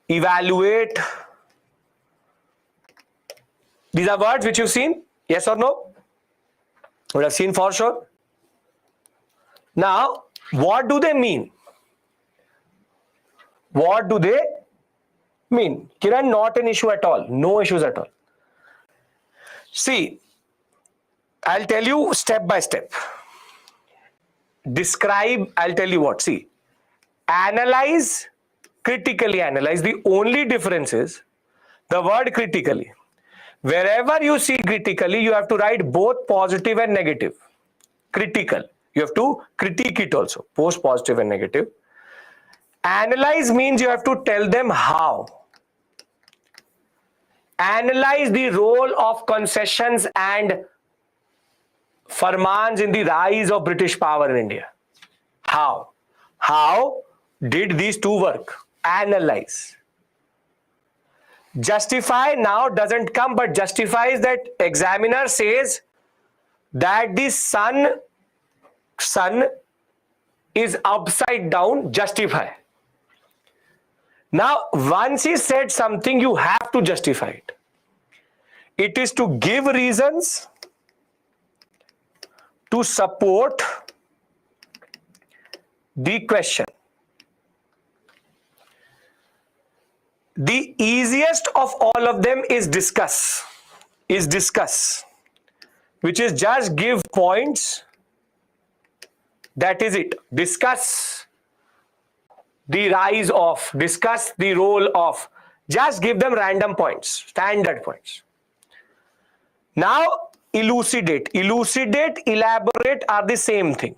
evaluate. These are words which you've seen. Yes or no? Would have seen for sure. Now, what do they mean? What do they mean? Kiran, not an issue at all. No issues at all. See, I'll tell you step by step. Describe, I'll tell you what. See, analyze, critically analyze. The only difference is the word critically. Wherever you see critically, you have to write both positive and negative. Critical. You have to critique it also, both positive and negative. Analyze means you have to tell them how. Analyze the role of concessions and farmans in the rise of British power in India. How? How did these two work? Analyze. Justify now doesn't come, but justifies that examiner says that the sun is upside down. Justify. Now, once he said something, you have to justify it. It is to give reasons to support the question. The easiest of all of them is discuss, which is just give points. That is it. Discuss the rise of, discuss the role of, just give them random points, standard points. Now, elucidate, elaborate are the same thing,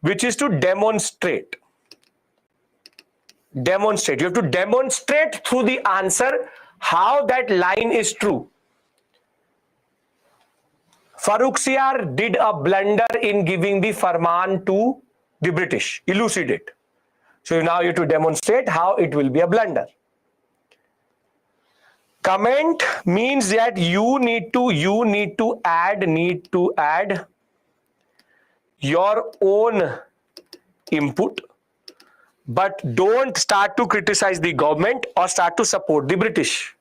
which is to demonstrate. You have to demonstrate through the answer how that line is true. Farrukhsiyar did a blunder in giving the Farman to the British. Elucidate. So now you have to demonstrate how it will be a blunder. Comment means that you need to add your own input, but don't start to criticize the government or start to support the British.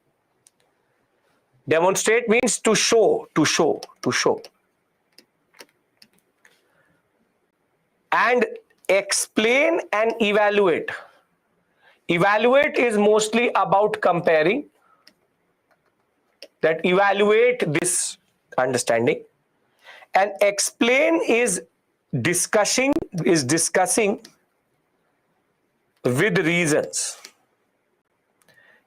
Demonstrate means to show. And explain and evaluate. Evaluate is mostly about comparing. That evaluate this understanding. And explain is discussing with reasons.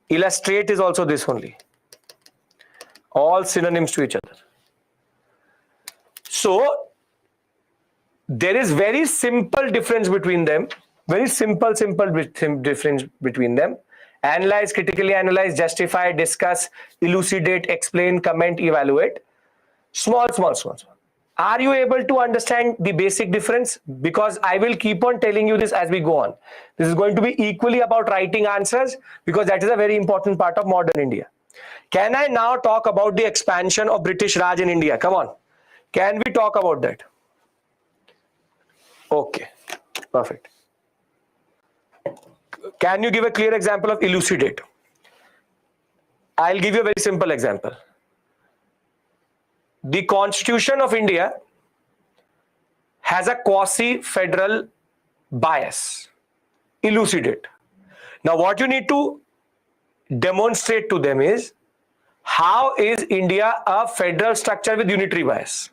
Illustrate is also this only. All synonyms to each other. So there is very simple difference between them. Very simple difference between them. Analyze, critically analyze, justify, discuss, elucidate, explain, comment, evaluate. Small. Are you able to understand the basic difference? Because I will keep on telling you this as we go on. This is going to be equally about writing answers, because that is a very important part of modern India. Can I now talk about the expansion of British Raj in India? Come on. Can we talk about that? Okay, perfect. Can you give a clear example of elucidate? I'll give you a very simple example. The Constitution of India has a quasi-federal bias. Elucidate. Now, what you need to demonstrate to them is, how is India a federal structure with unitary bias?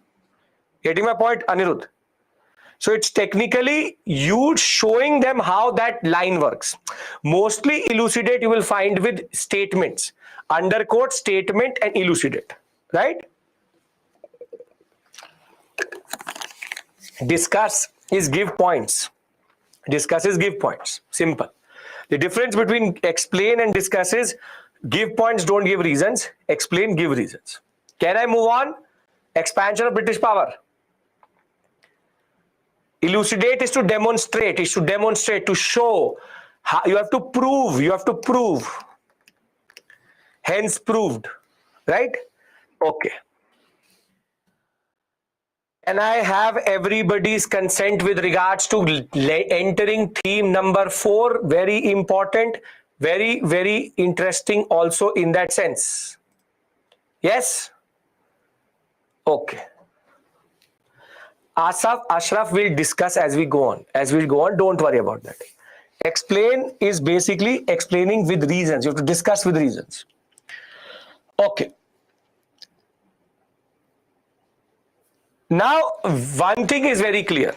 Getting my point, Anirudh? So it's technically you showing them how that line works. Mostly elucidate you will find with statements. Underquote, statement and elucidate. Right? Discuss is give points. Discuss is give points. Simple. The difference between explain and discuss is give points, don't give reasons. Explain, give reasons. Can I move on? Expansion of British power. Elucidate is to demonstrate, to show. You have to prove. Hence proved. Right? Okay. And I have everybody's consent with regards to entering theme number 4. Very important, very, very interesting also in that sense. Yes? Okay. Ashraf will discuss as we go on. Don't worry about that. Explain is basically explaining with reasons. You have to discuss with reasons. Okay. Now, one thing is very clear.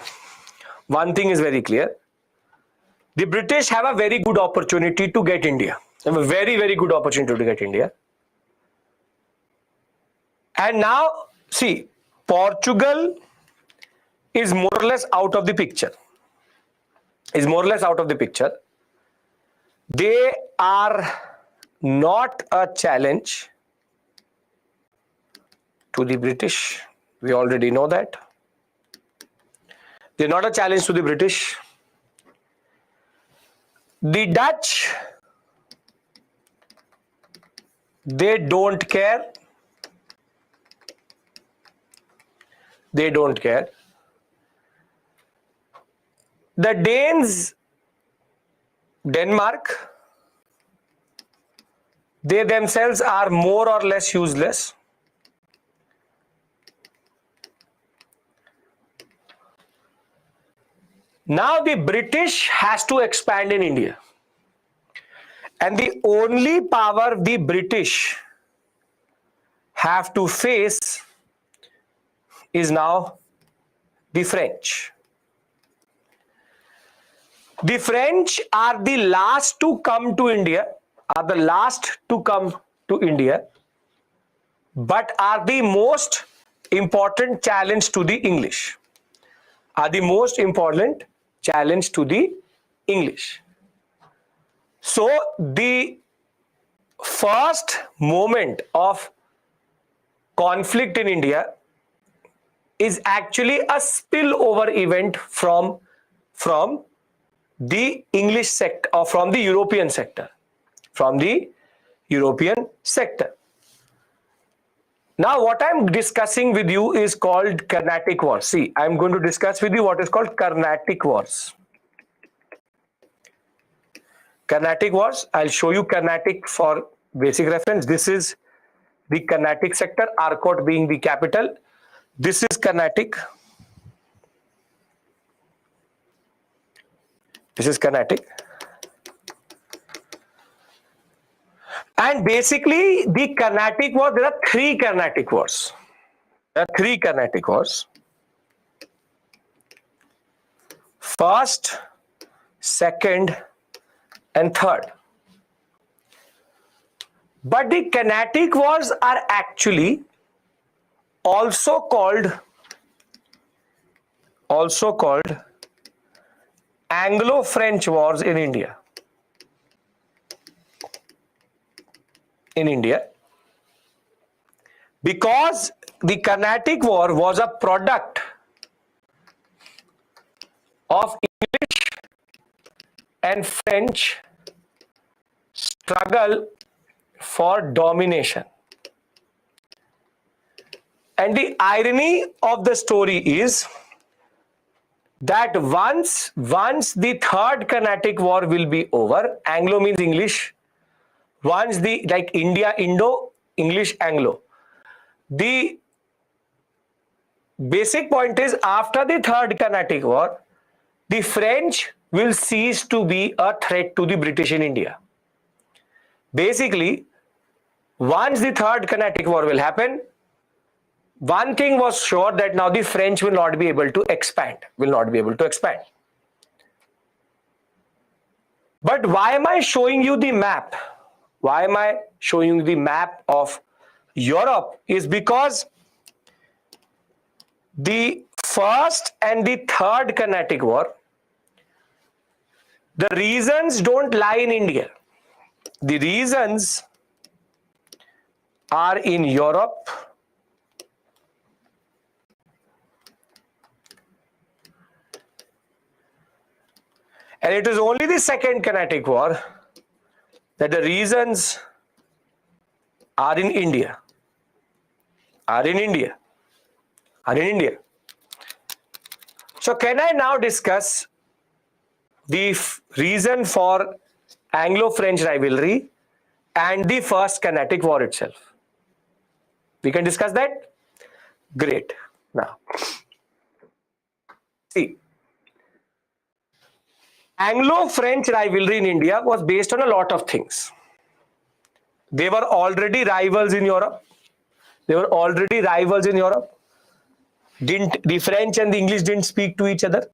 The British have a very good opportunity to get India. Have a very, very good opportunity to get India. And now, see, Portugal is more or less out of the picture. They are not a challenge to the British. We already know that. They're not a challenge to the British. The Dutch, they don't care. The Danes, Denmark, they themselves are more or less useless. Now the British has to expand in India. And the only power the British have to face is now the French. The French are the last to come to India, but are the most important challenge to the English. So the first moment of conflict in India is actually a spillover event from the English sector or from the European sector. Now what I'm discussing with you is called Carnatic Wars. See, I'm going to discuss with you what is called Carnatic Wars. Carnatic Wars, I'll show you Carnatic for basic reference. This is the Carnatic sector, Arcot being the capital. This is Carnatic. And basically the Carnatic War, there are three Carnatic Wars. First, second, and third. But the Carnatic Wars are actually also called Anglo-French Wars in India. Because the Carnatic War was a product of English and French struggle for domination. And the irony of the story is that once the third Carnatic War will be over, Anglo means English, once the like India, Indo, English, Anglo. The basic point is after the third Carnatic War, the French will cease to be a threat to the British in India. Basically, once the third Carnatic War will happen, one thing was sure, that now the French will not be able to expand. But why am I showing you the map? Why am I showing you the map of Europe? Is because the first and the third Carnatic War, the reasons don't lie in India. The reasons are in Europe and it is only the second Carnatic War that the reasons are in India. So can I now discuss the reason for Anglo-French rivalry and the first Carnatic War itself? We can discuss that? Great. Now, see, Anglo-French rivalry in India was based on a lot of things. They were already rivals in Europe. The French and the English didn't speak to each other.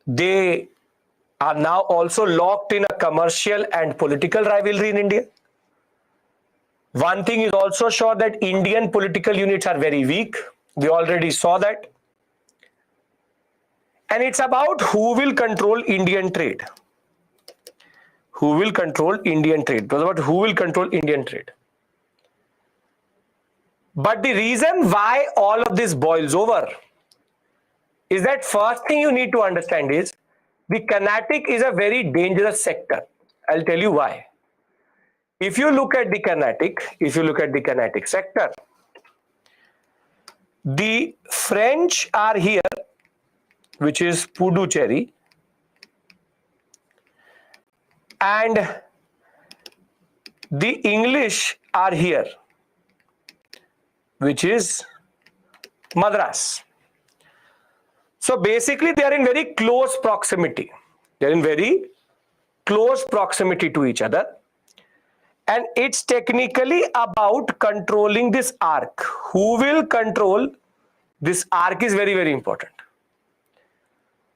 They are now also locked in a commercial and political rivalry in India. One thing is also sure, that Indian political units are very weak. We already saw that. And it's about who will control Indian trade. It was about who will control Indian trade. But the reason why all of this boils over is that first thing you need to understand is the Carnatic is a very dangerous sector. I'll tell you why. If you look at the Carnatic sector, the French are here, which is Puducherry, and the English are here, which is Madras. So basically they are in very close proximity. They are in very close proximity to each other. And it's technically about controlling this arc. Who will control this arc is very, very important.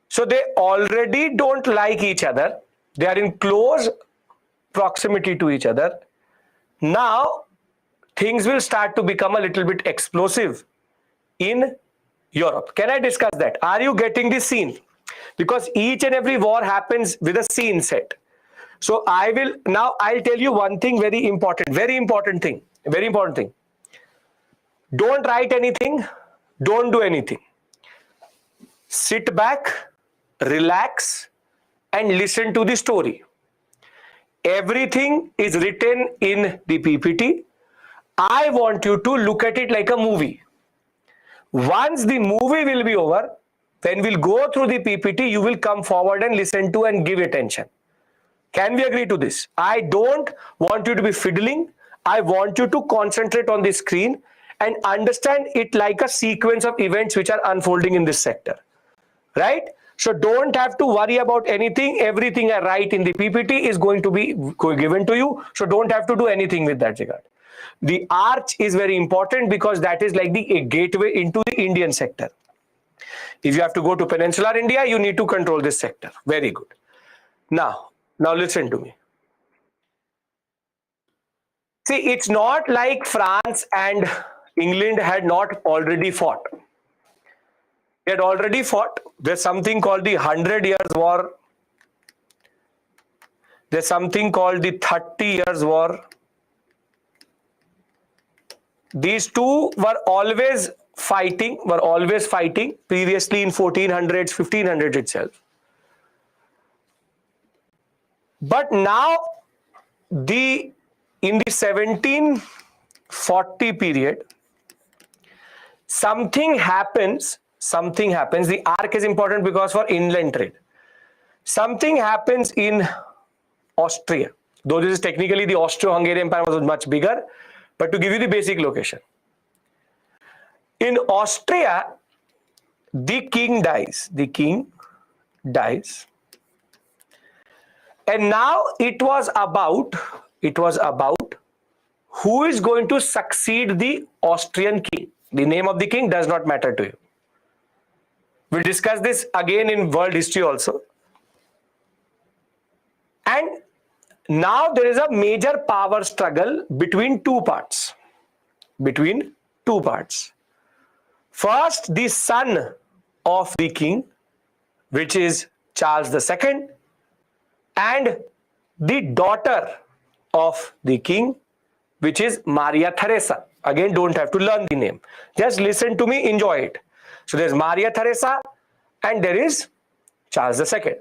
So they already don't like each other. They are in close proximity to each other. Now things will start to become a little bit explosive in Europe. Can I discuss that? Are you getting this scene? Because each and every war happens with a scene set. So I'll tell you one thing, very important thing. Don't write anything. Don't do anything. Sit back, relax, and listen to the story. Everything is written in the PPT. I want you to look at it like a movie. Once the movie will be over, when we'll go through the PPT, you will come forward and listen to and give attention. Can we agree to this? I don't want you to be fiddling. I want you to concentrate on the screen and understand it like a sequence of events which are unfolding in this sector. Right? So don't have to worry about anything. Everything I write in the PPT is going to be given to you. So don't have to do anything with that regard. The arch is very important because that is like the gateway into the Indian sector. If you have to go to peninsular India, you need to control this sector. Very good. Now listen to me. See, it's not like France and England had not already fought. They had already fought. There's something called the 100 Years' War. There's something called the 30 Years' War. These two were always fighting previously in 1400s, 1500s itself. But now in the 1740 period, something happens. The arc is important because for inland trade. Something happens in Austria. Though this is technically the Austro-Hungarian Empire was much bigger, but to give you the basic location. In Austria, the king dies. And now it was about who is going to succeed the Austrian king. The name of the king does not matter to you. We'll discuss this again in world history also. And now there is a major power struggle between two parts. First, the son of the king, which is Charles II, and the daughter of the king, which is Maria Theresa. Again, don't have to learn the name. Just listen to me, enjoy it. So there's Maria Theresa and there is Charles II.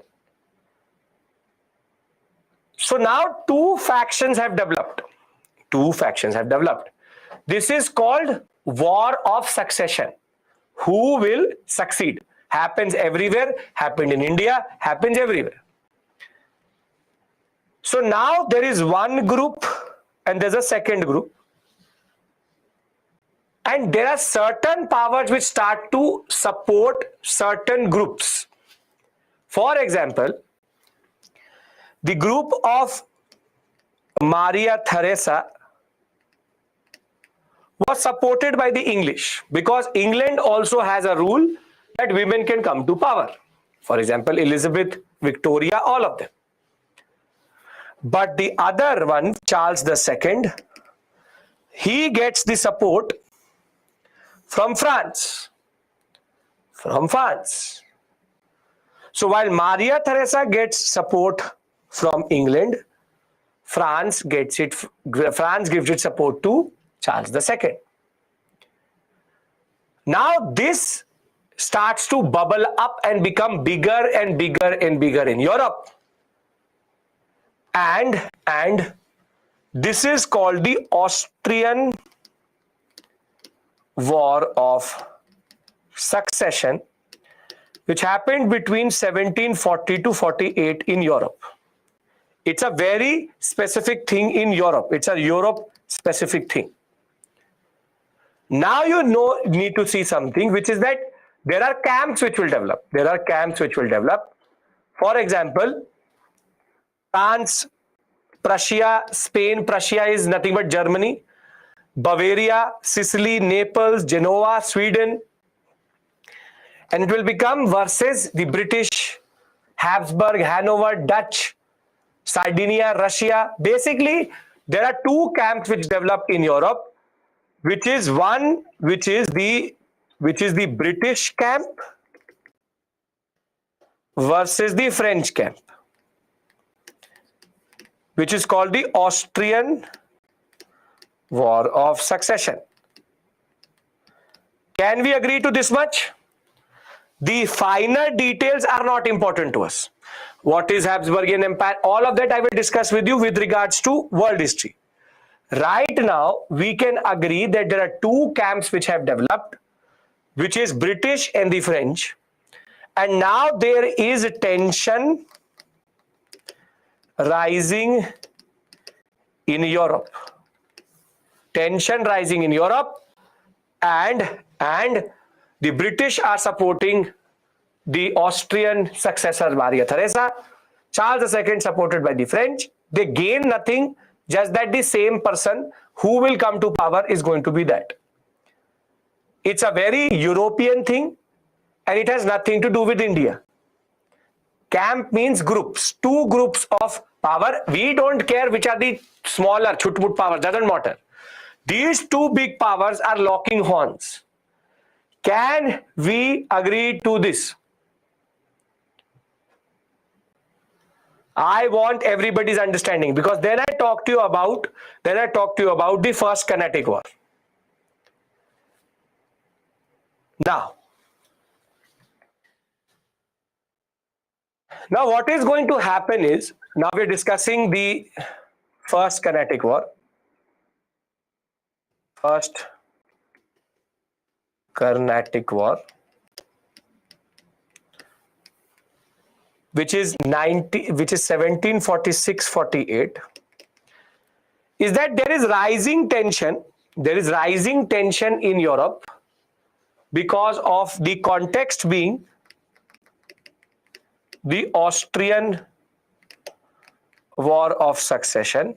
So now two factions have developed. This is called War of Succession. Who will succeed? Happens everywhere, happened in India, happens everywhere. So now there is one group and there's a second group. And there are certain powers which start to support certain groups. For example, the group of Maria Theresa was supported by the English because England also has a rule that women can come to power. For example, Elizabeth, Victoria, all of them. But the other one, Charles II, he gets the support from France. So while Maria Theresa gets support from England, France gives its support to Charles II. Now this starts to bubble up and become bigger and bigger and bigger in Europe. And this is called the Austrian War of Succession, which happened between 1740 to 48 in Europe. It's a very specific thing in Europe. It's a Europe specific thing. Now you need to see something, which is that there are camps which will develop. There are camps which will develop. For example, France, Prussia, Spain. Prussia is nothing but Germany. Bavaria, Sicily, Naples, Genoa, Sweden. And it will become versus the British, Habsburg, Hanover, Dutch, Sardinia, Russia. Basically, there are two camps which develop in Europe, which is the British camp versus the French camp, which is called the Austrian War of Succession. Can we agree to this much? The finer details are not important to us. What is Habsburgian Empire? All of that I will discuss with you with regards to world history. Right now, we can agree that there are two camps which have developed, which is British and the French. And now there is tension rising in Europe. Tension rising in Europe, and the British are supporting the Austrian successor Maria Theresa. Charles II supported by the French. They gain nothing, just that the same person who will come to power is going to be that. It's a very European thing, and it has nothing to do with India. Camp means groups, two groups of power. We don't care which are the smaller chutmut powers, doesn't matter. These two big powers are locking horns. Can we agree to this? I want everybody's understanding, because then I talk to you about the First Carnatic War. Now what is going to happen is, now we're discussing the First Carnatic War. First Carnatic War, which is 1746-48, is that there is rising tension. There is rising tension in Europe because of the context being the Austrian War of Succession.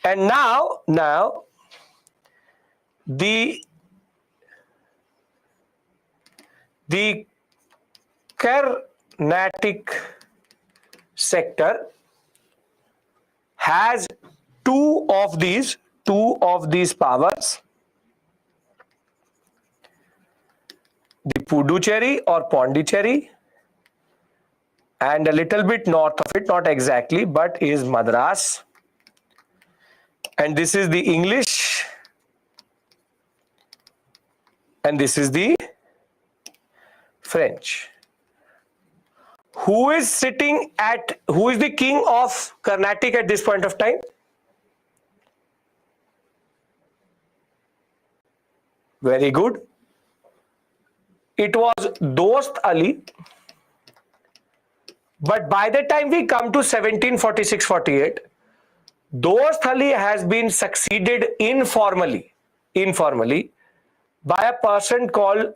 And now the Carnatic sector has two of these powers, the Puducherry or Pondicherry, and a little bit north of it, not exactly, but is Madras. And this is the English, and this is the French. Who is the king of Carnatic at this point of time? Very good. It was Dost Ali. But by the time we come to 1746-48, Dost Ali has been succeeded informally by a person called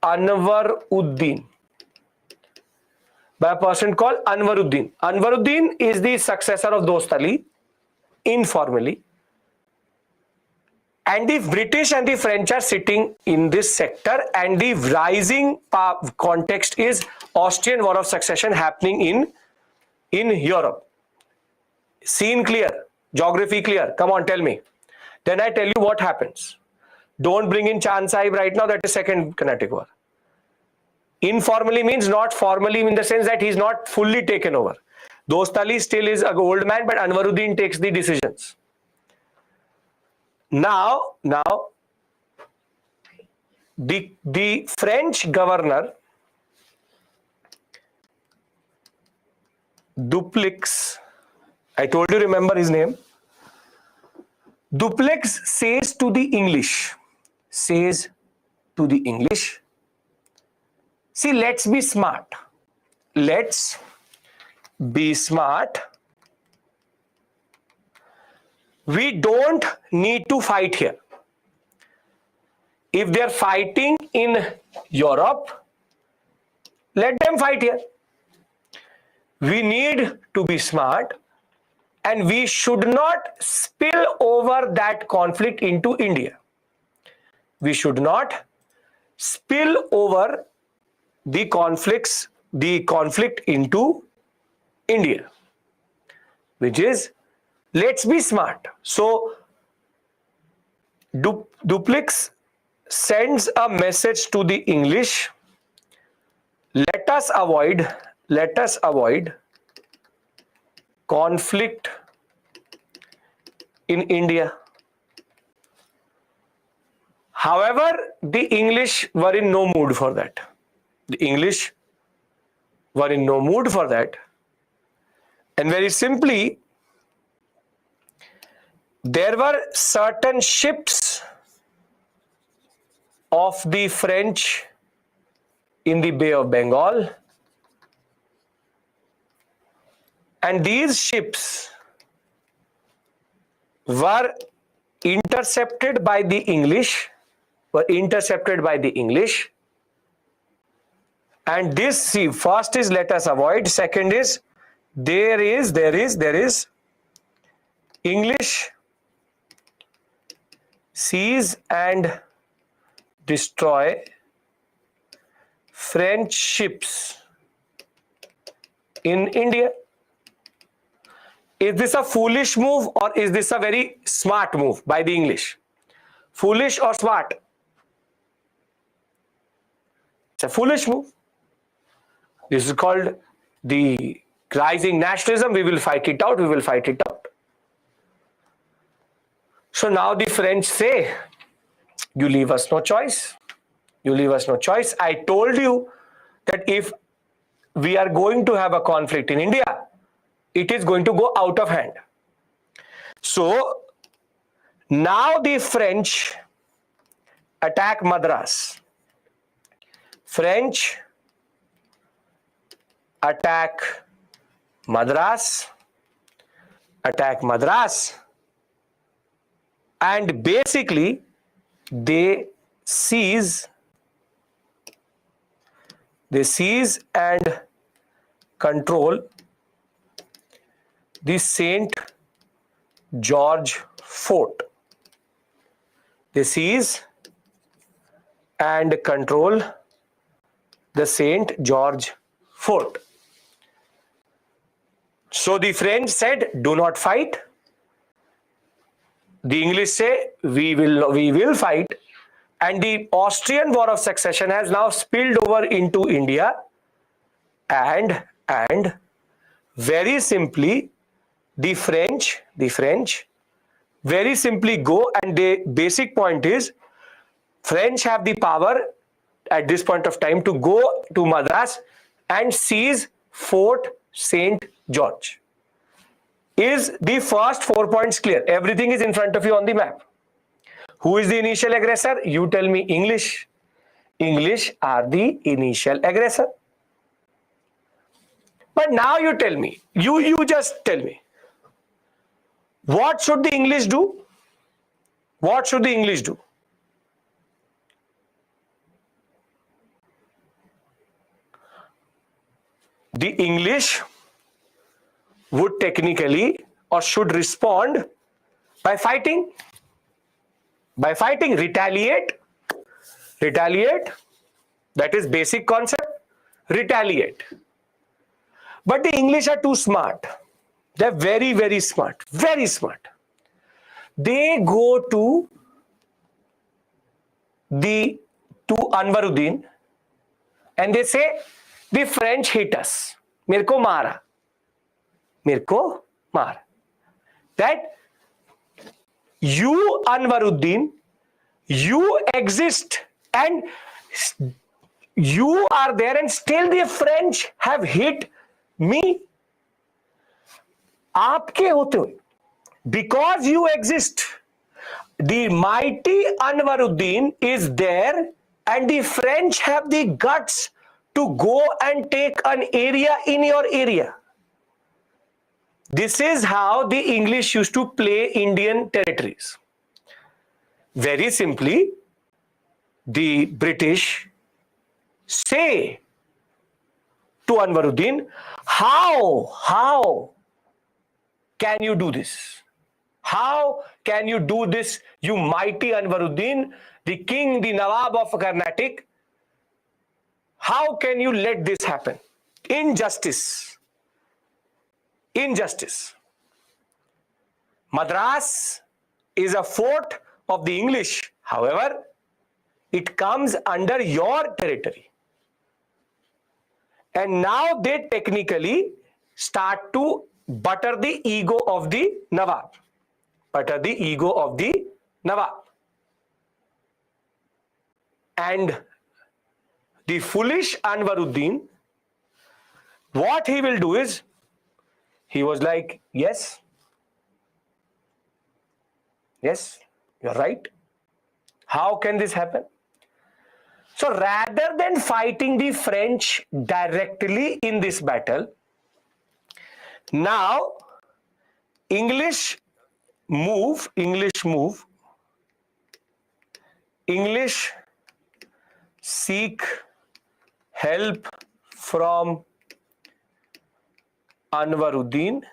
Anwaruddin. Anwaruddin is the successor of Dost Ali informally. And the British and the French are sitting in this sector, and the rising context is Austrian War of Succession happening in Europe. Scene clear? Geography clear? Come on, tell me. Then I tell you what happens. Don't bring in Chand Sahib right now, that is Second Carnatic War. Informally means not formally, in the sense that he's not fully taken over. Dost Ali still is an old man, but Anwaruddin takes the decisions. Now the French governor Dupleix, I told you, remember his name. Dupleix says to the English, see, let's be smart. Let's be smart. We don't need to fight here. If they're fighting in Europe, let them fight here. We need to be smart, and we should not spill over that conflict into India. We should not spill over the conflict into India, which is, let's be smart. So Dupleix sends a message to the English. Let us avoid conflict in India. However, the English were in no mood for that. The English were in no mood for that. And very simply, there were certain ships of the French in the Bay of Bengal, and these ships were intercepted by the English, and this, see, first is let us avoid, second is there is English seize and destroy French ships in India. Is this a foolish move or is this a very smart move by the English? Foolish or smart? It's a foolish move. This is called the rising nationalism. We will fight it out. So now the French say, you leave us no choice. I told you that if we are going to have a conflict in India, it is going to go out of hand. So now the French attack Madras. Attack Madras, and basically they seize and control the St. George Fort. They seize and control the St. George Fort. So the French said, do not fight. The English say, we will fight. And the Austrian War of Succession has now spilled over into India, and very simply the French very simply go, and the basic point is, French have the power at this point of time to go to Madras and seize Fort St. George. Is the first 4 points clear? Everything is in front of you on the map. Who is the initial aggressor? You tell me. English. English are the initial aggressor. But now you tell me. You just tell me. What should the English do? What should the English do? The English would technically or should respond by fighting. Retaliate. That is basic concept. Retaliate. But the English are too smart. They're very, very smart. Very smart. They go to Anwaruddin and they say, the French hit us. मेरे को मारा. That you, Anwaruddin, you exist and you are there, and still the French have hit me. आपके होते हुए, because you exist, the mighty Anwaruddin is there, and the French have the guts to go and take an area in your area. This is how the English used to play Indian territories. Very simply, the British say to Anwaruddin, how can you do this? How can you do this, you mighty Anwaruddin, the king, the Nawab of Carnatic? How can you let this happen? Injustice. Injustice. Madras is a fort of the English. However, it comes under your territory. And now they technically start to butter the ego of the Nawab. Butter the ego of the Nawab. And the foolish Anwaruddin, what he will do is, he was like, yes, you're right. How can this happen? So rather than fighting the French directly in this battle, now English seek help from Anwaruddin,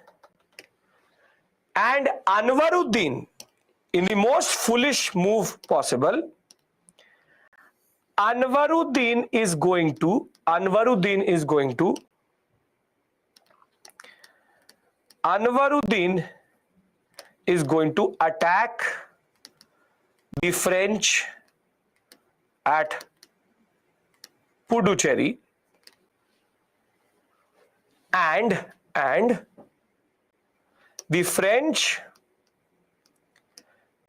and Anwaruddin, in the most foolish move possible, Anwaruddin is going to attack the French at Puducherry, and the French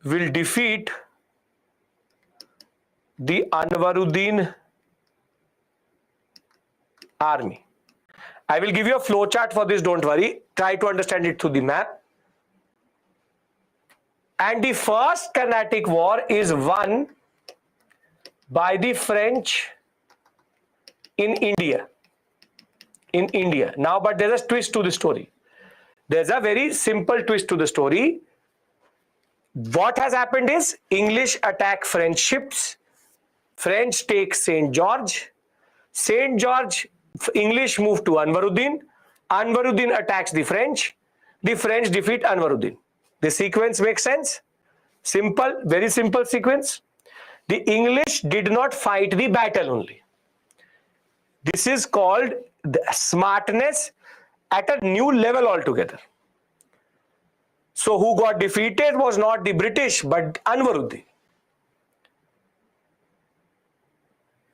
will defeat the Anwaruddin army. I will give you a flow chart for this, don't worry. Try to understand it through the map. And the first Carnatic War is won by the French in India. Now, but there's a twist to the story. There's a very simple twist to the story. What has happened is English attack French ships. French take St. George. St. George, English move to Anwaruddin. Anwaruddin attacks the French. The French defeat Anwaruddin. The sequence makes sense? Simple, very simple sequence. The English did not fight the battle only. This is called the smartness at a new level altogether. So who got defeated was not the British, but Anwaruddin.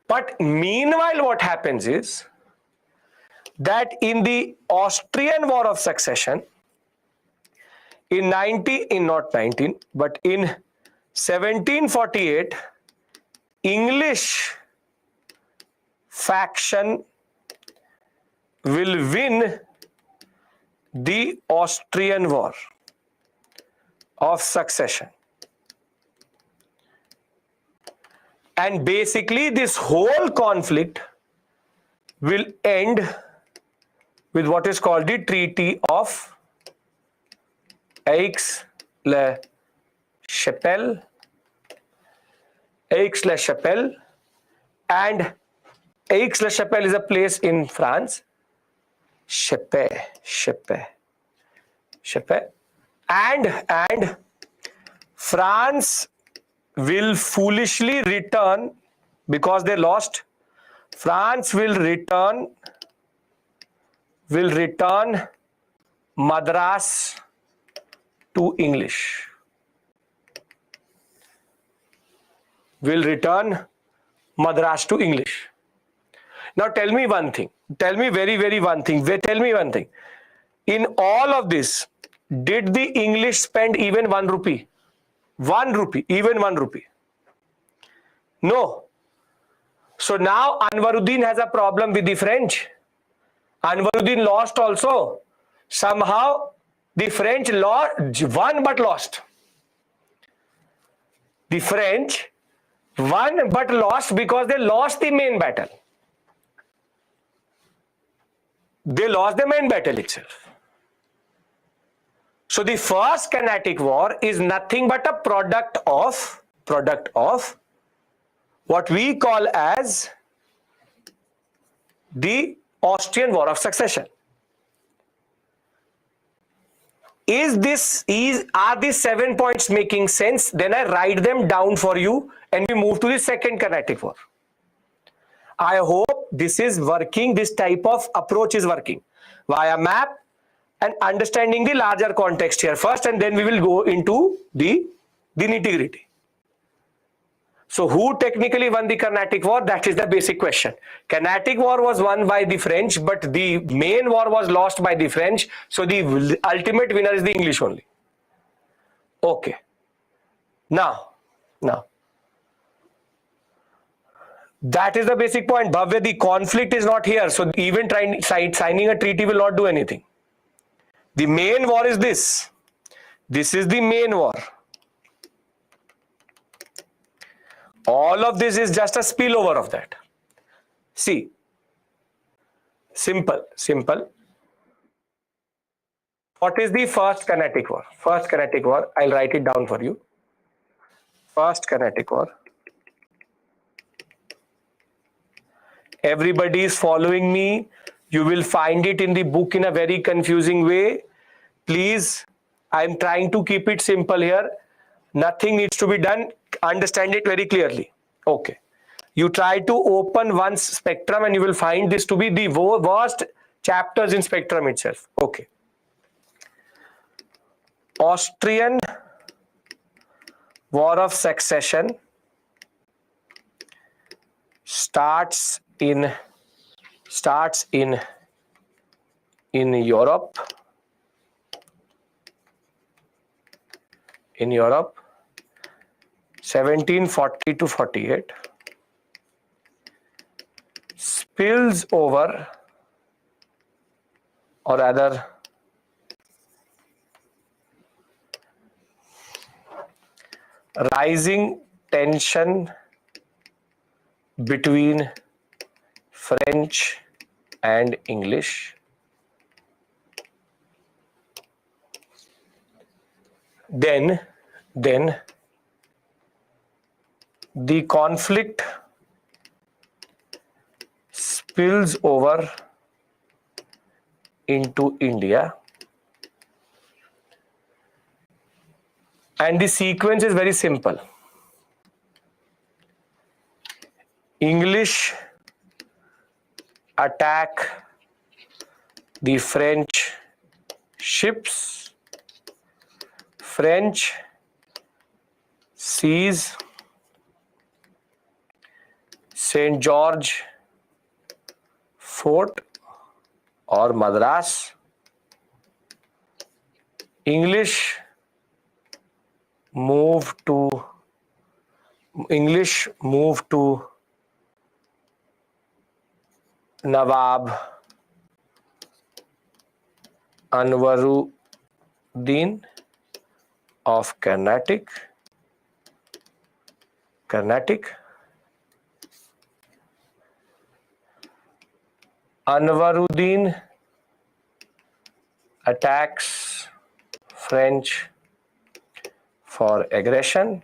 But meanwhile, what happens is that in the Austrian War of Succession, in 1748, English faction will win the Austrian War of Succession. And basically this whole conflict will end with what is called the Treaty of Aix-la-Chapelle. Aix-la-Chapelle, and Aix-la-Chapelle is a place in France. Chapelle. And France will foolishly return, because they lost. France will return Madras to English. Now tell me one thing. Tell me one thing. In all of this, did the English spend even 1 rupee? 1 rupee, even 1 rupee? No. So now Anwaruddin has a problem with the French. Anwaruddin lost also. Somehow the French won but lost. The French won but lost because they lost the main battle. They lost the main battle itself. So the first Carnatic War is nothing but a product of what we call as the Austrian War of Succession. Are these 7 points making sense? Then I write them down for you and we move to the second Carnatic War. I hope this is working, this type of approach is working via map and understanding the larger context here first, and then we will go into the nitty-gritty. So who technically won the Carnatic War? That is the basic question. Carnatic War was won by the French, but the main war was lost by the French. So the ultimate winner is the English only. Okay. Now. That is the basic point. Bhavya, the conflict is not here. So even signing a treaty will not do anything. The main war is this. This is the main war. All of this is just a spillover of that. See, simple. What is the first Carnatic War? First Carnatic War, I'll write it down for you. First Carnatic War. Everybody is following me. You will find it in the book in a very confusing way. Please, I'm trying to keep it simple here. Nothing needs to be done. Understand it very clearly. Okay. You try to open one spectrum and you will find this to be the worst chapters in spectrum itself. Okay. Austrian War of Succession starts in Europe. In Europe, 1740 to 48, spills over, or rather rising tension between French and English. Then the conflict spills over into India, and the sequence is very simple. English attack the French ships. French seize St. George Fort or Madras. English move to Nawab Anwaruddin of Carnatic. Anwaruddin attacks French for aggression.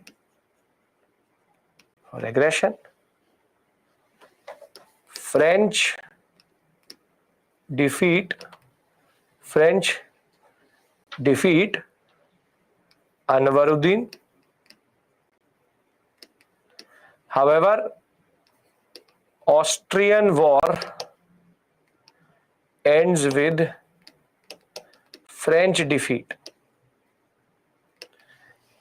French defeat Anwaruddin. However, Austrian war ends with French defeat.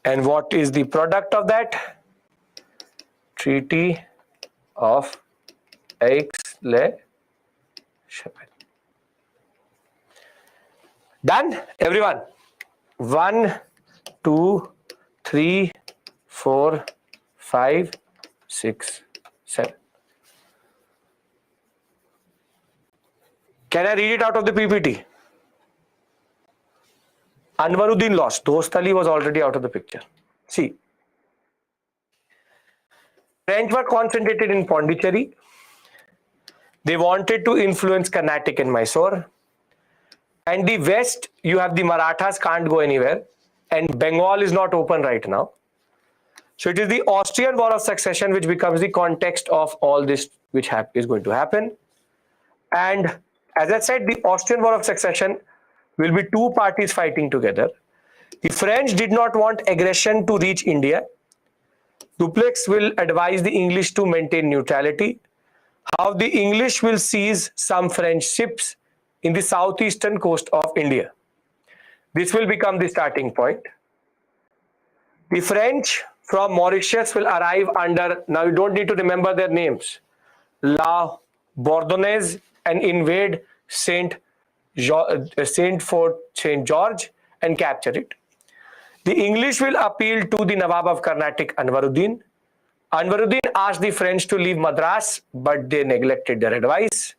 And what is the product of that? Treaty of Aix-la-Chapelle. Done, everyone? 1, 2, 3, 4, 5, 6, 7. Can I read it out of the PPT? Anwaruddin lost. Dost Ali was already out of the picture. See, French were concentrated in Pondicherry. They wanted to influence Carnatic and Mysore. And the west, you have the Marathas can't go anywhere, and Bengal is not open right now. So it is the Austrian War of Succession which becomes the context of all this which is going to happen. And as I said, the Austrian War of Succession will be two parties fighting together. The French did not want aggression to reach India. Dupleix will advise the English to maintain neutrality. How the English will seize some French ships in the southeastern coast of India. This will become the starting point. The French from Mauritius will arrive under, now you don't need to remember their names, La Bourdonnaise, and invade Saint Fort St. George and capture it. The English will appeal to the Nawab of Carnatic, Anwaruddin. Anwaruddin asked the French to leave Madras, but they neglected their advice.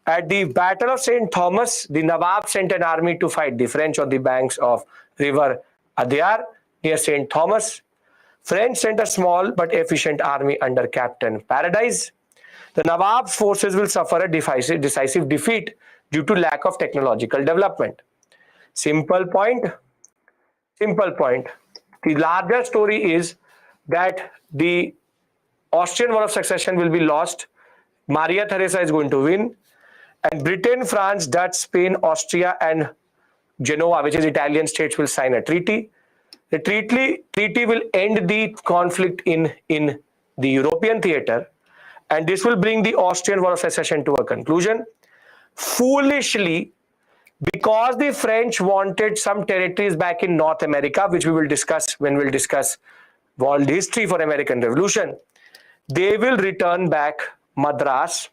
At the Battle of St. Thomas, the Nawab sent an army to fight the French on the banks of River Adyar near St. Thomas. French sent a small but efficient army under Captain Paradise. The Nawab's forces will suffer a decisive defeat due to lack of technological development. Simple point. The larger story is that the Austrian War of Succession will be lost. Maria Theresa is going to win. And Britain, France, Dutch, Spain, Austria, and Genoa, which is Italian states, will sign a treaty. The treaty will end the conflict in the European theater, and this will bring the Austrian War of Succession to a conclusion. Foolishly, because the French wanted some territories back in North America, which we will discuss when we'll discuss world history for American Revolution, they will return back Madras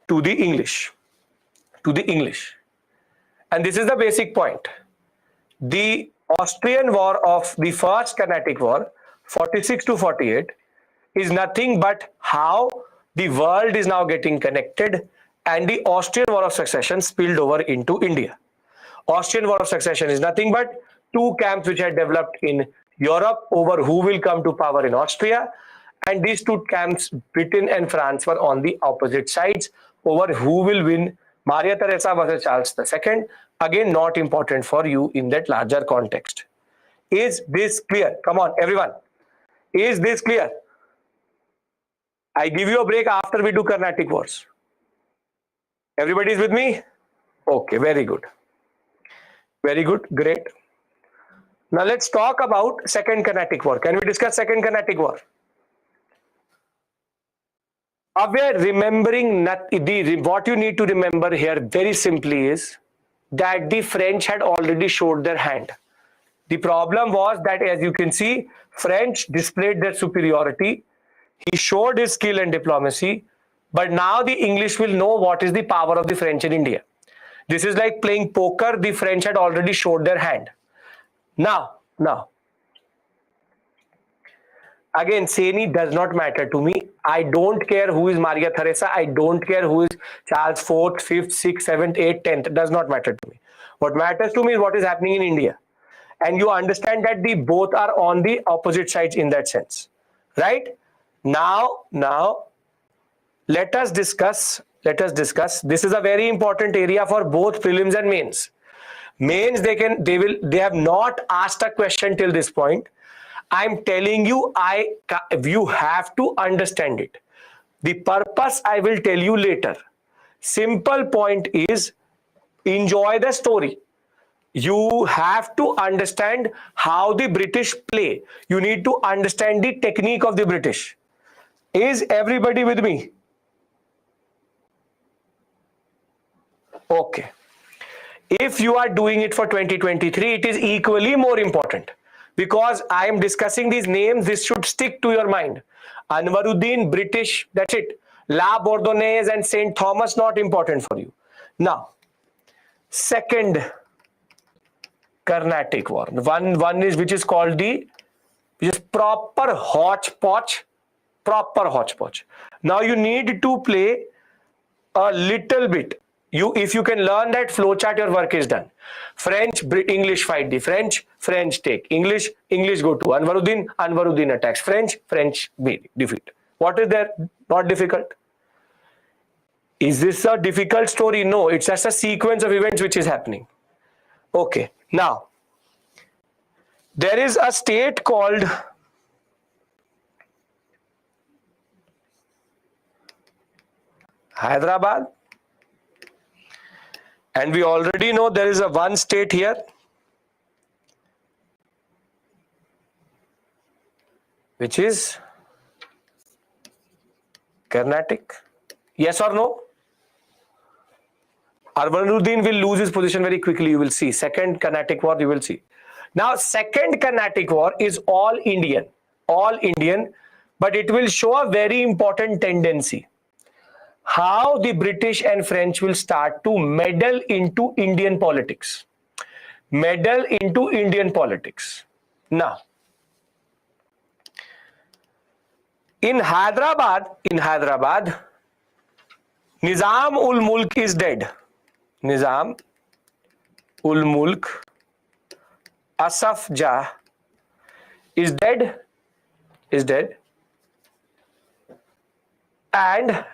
to the English. And this is the basic point. The Austrian War of the First Carnatic War, 46 to 48, is nothing but how the world is now getting connected, and the Austrian War of Succession spilled over into India. Austrian War of Succession is nothing but two camps which had developed in Europe over who will come to power in Austria, and these two camps, Britain and France, were on the opposite sides over who will win, Maria Theresa versus Charles II. Again, not important for you in that larger context. Is this clear? Come on, everyone. Is this clear? I give you a break after we do Carnatic Wars. Everybody is with me? Okay, very good. Very good, great. Now let's talk about Second Carnatic War. Can we discuss Second Carnatic War? Remembering what you need to remember here very simply is that the French had already showed their hand. The problem was that, as you can see, French displayed their superiority. He showed his skill and diplomacy, but now the English will know what is the power of the French in India. This is like playing poker. The French had already showed their hand. Now, again, Seni does not matter to me. I don't care who is Maria Theresa. I don't care who is Charles IV, 5th, 6th, 7th, 8th, 10th. It does not matter to me. What matters to me is what is happening in India. And you understand that the both are on the opposite sides in that sense. Right? Now, let us discuss. This is a very important area for both prelims and mains. Mains, they have not asked a question till this point. I'm telling you, you have to understand it. The purpose I will tell you later. Simple point is, enjoy the story. You have to understand how the British play. You need to understand the technique of the British. Is everybody with me? Okay. If you are doing it for 2023, it is equally more important. Because I am discussing these names, this should stick to your mind. Anwaruddin, British, that's it. La Bourdonnaise and St. Thomas, not important for you. Now, Second Carnatic War. One is which is called which is proper hodgepodge. Now you need to play a little bit. If you can learn that flowchart, your work is done. French, English fight the French, French take. English go to Anwaruddin attacks French, defeat. What is there? Not difficult. Is this a difficult story? No, it's just a sequence of events which is happening. Okay, now there is a state called Hyderabad, and we already know there is a one state here, which is Carnatic. Yes or no? Arvanuddin will lose his position very quickly. You will see. Second Carnatic War, you will see. Now, Second Carnatic War is all Indian, but it will show a very important tendency. How the British and French will start to meddle into Indian politics. Meddle into Indian politics. Now, in Hyderabad, Nizam ul Mulk is dead. Nizam ul Mulk Asaf Jah is dead. And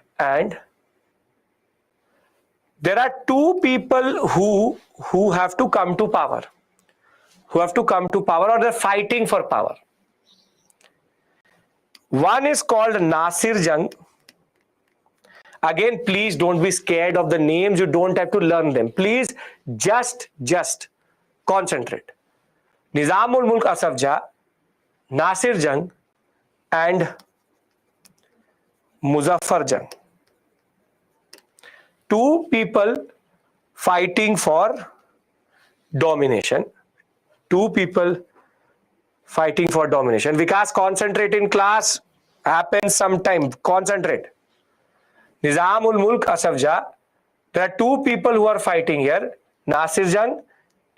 there are two people who have to come to power. Or they're fighting for power. One is called Nasir Jung. Again, please don't be scared of the names. You don't have to learn them. Please just concentrate. Nizamul Mulk Asaf Jah, Nasir Jung, and Muzaffar Jung. Two people fighting for domination. Vikas, concentrate in class. Happens sometime. Concentrate. Nizamul Mulk Asaf Jah. There are two people who are fighting here. Nasir Jung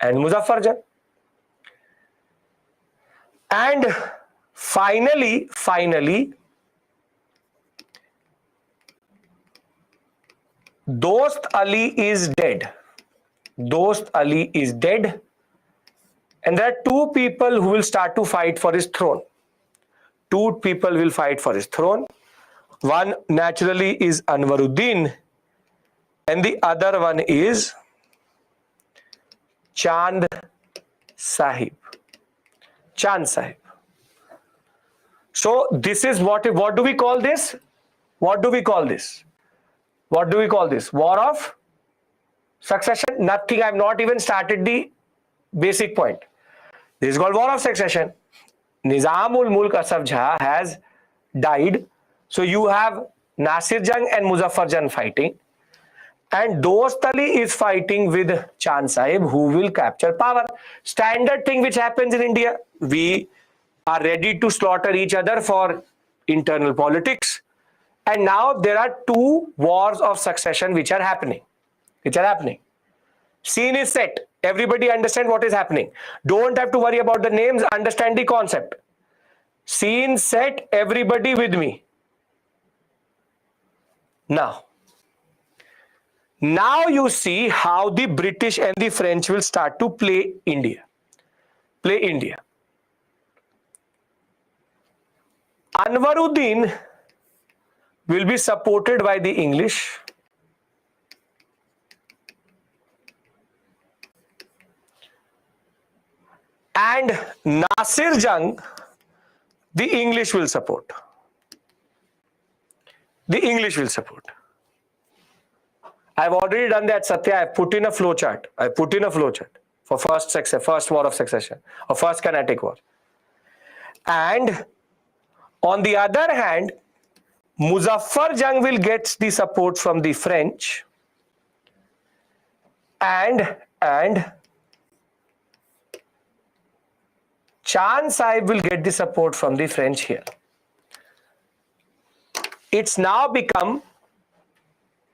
and Muzaffar Jung. And finally, Dost Ali is dead. And there are two people who will start to fight for his throne. One naturally is Anwaruddin, and the other one is Chand Sahib. So this is what do we call this? War of succession? Nothing. I have not even started the basic point. This is called War of Succession. Nizamul Mulk Asaf Jah has died. So you have Nasir Jung and Muzaffar Jung fighting. And Dost Ali is fighting with Chand Sahib, who will capture power. Standard thing which happens in India. We are ready to slaughter each other for internal politics. And now there are two wars of succession which are happening. Scene is set. Everybody understand what is happening. Don't have to worry about the names. Understand the concept. Scene set. Everybody with me. Now you see how the British and the French will start to play India. Anwaruddin will be supported by the English. And Nasir Jung, the English will support. I've already done that, Satya. I put in a flow chart. For first war of succession, or first Carnatic War. And on the other hand, Muzaffar Jung will get the support from the French, and Chand Sahib will get the support from the French here. It's now become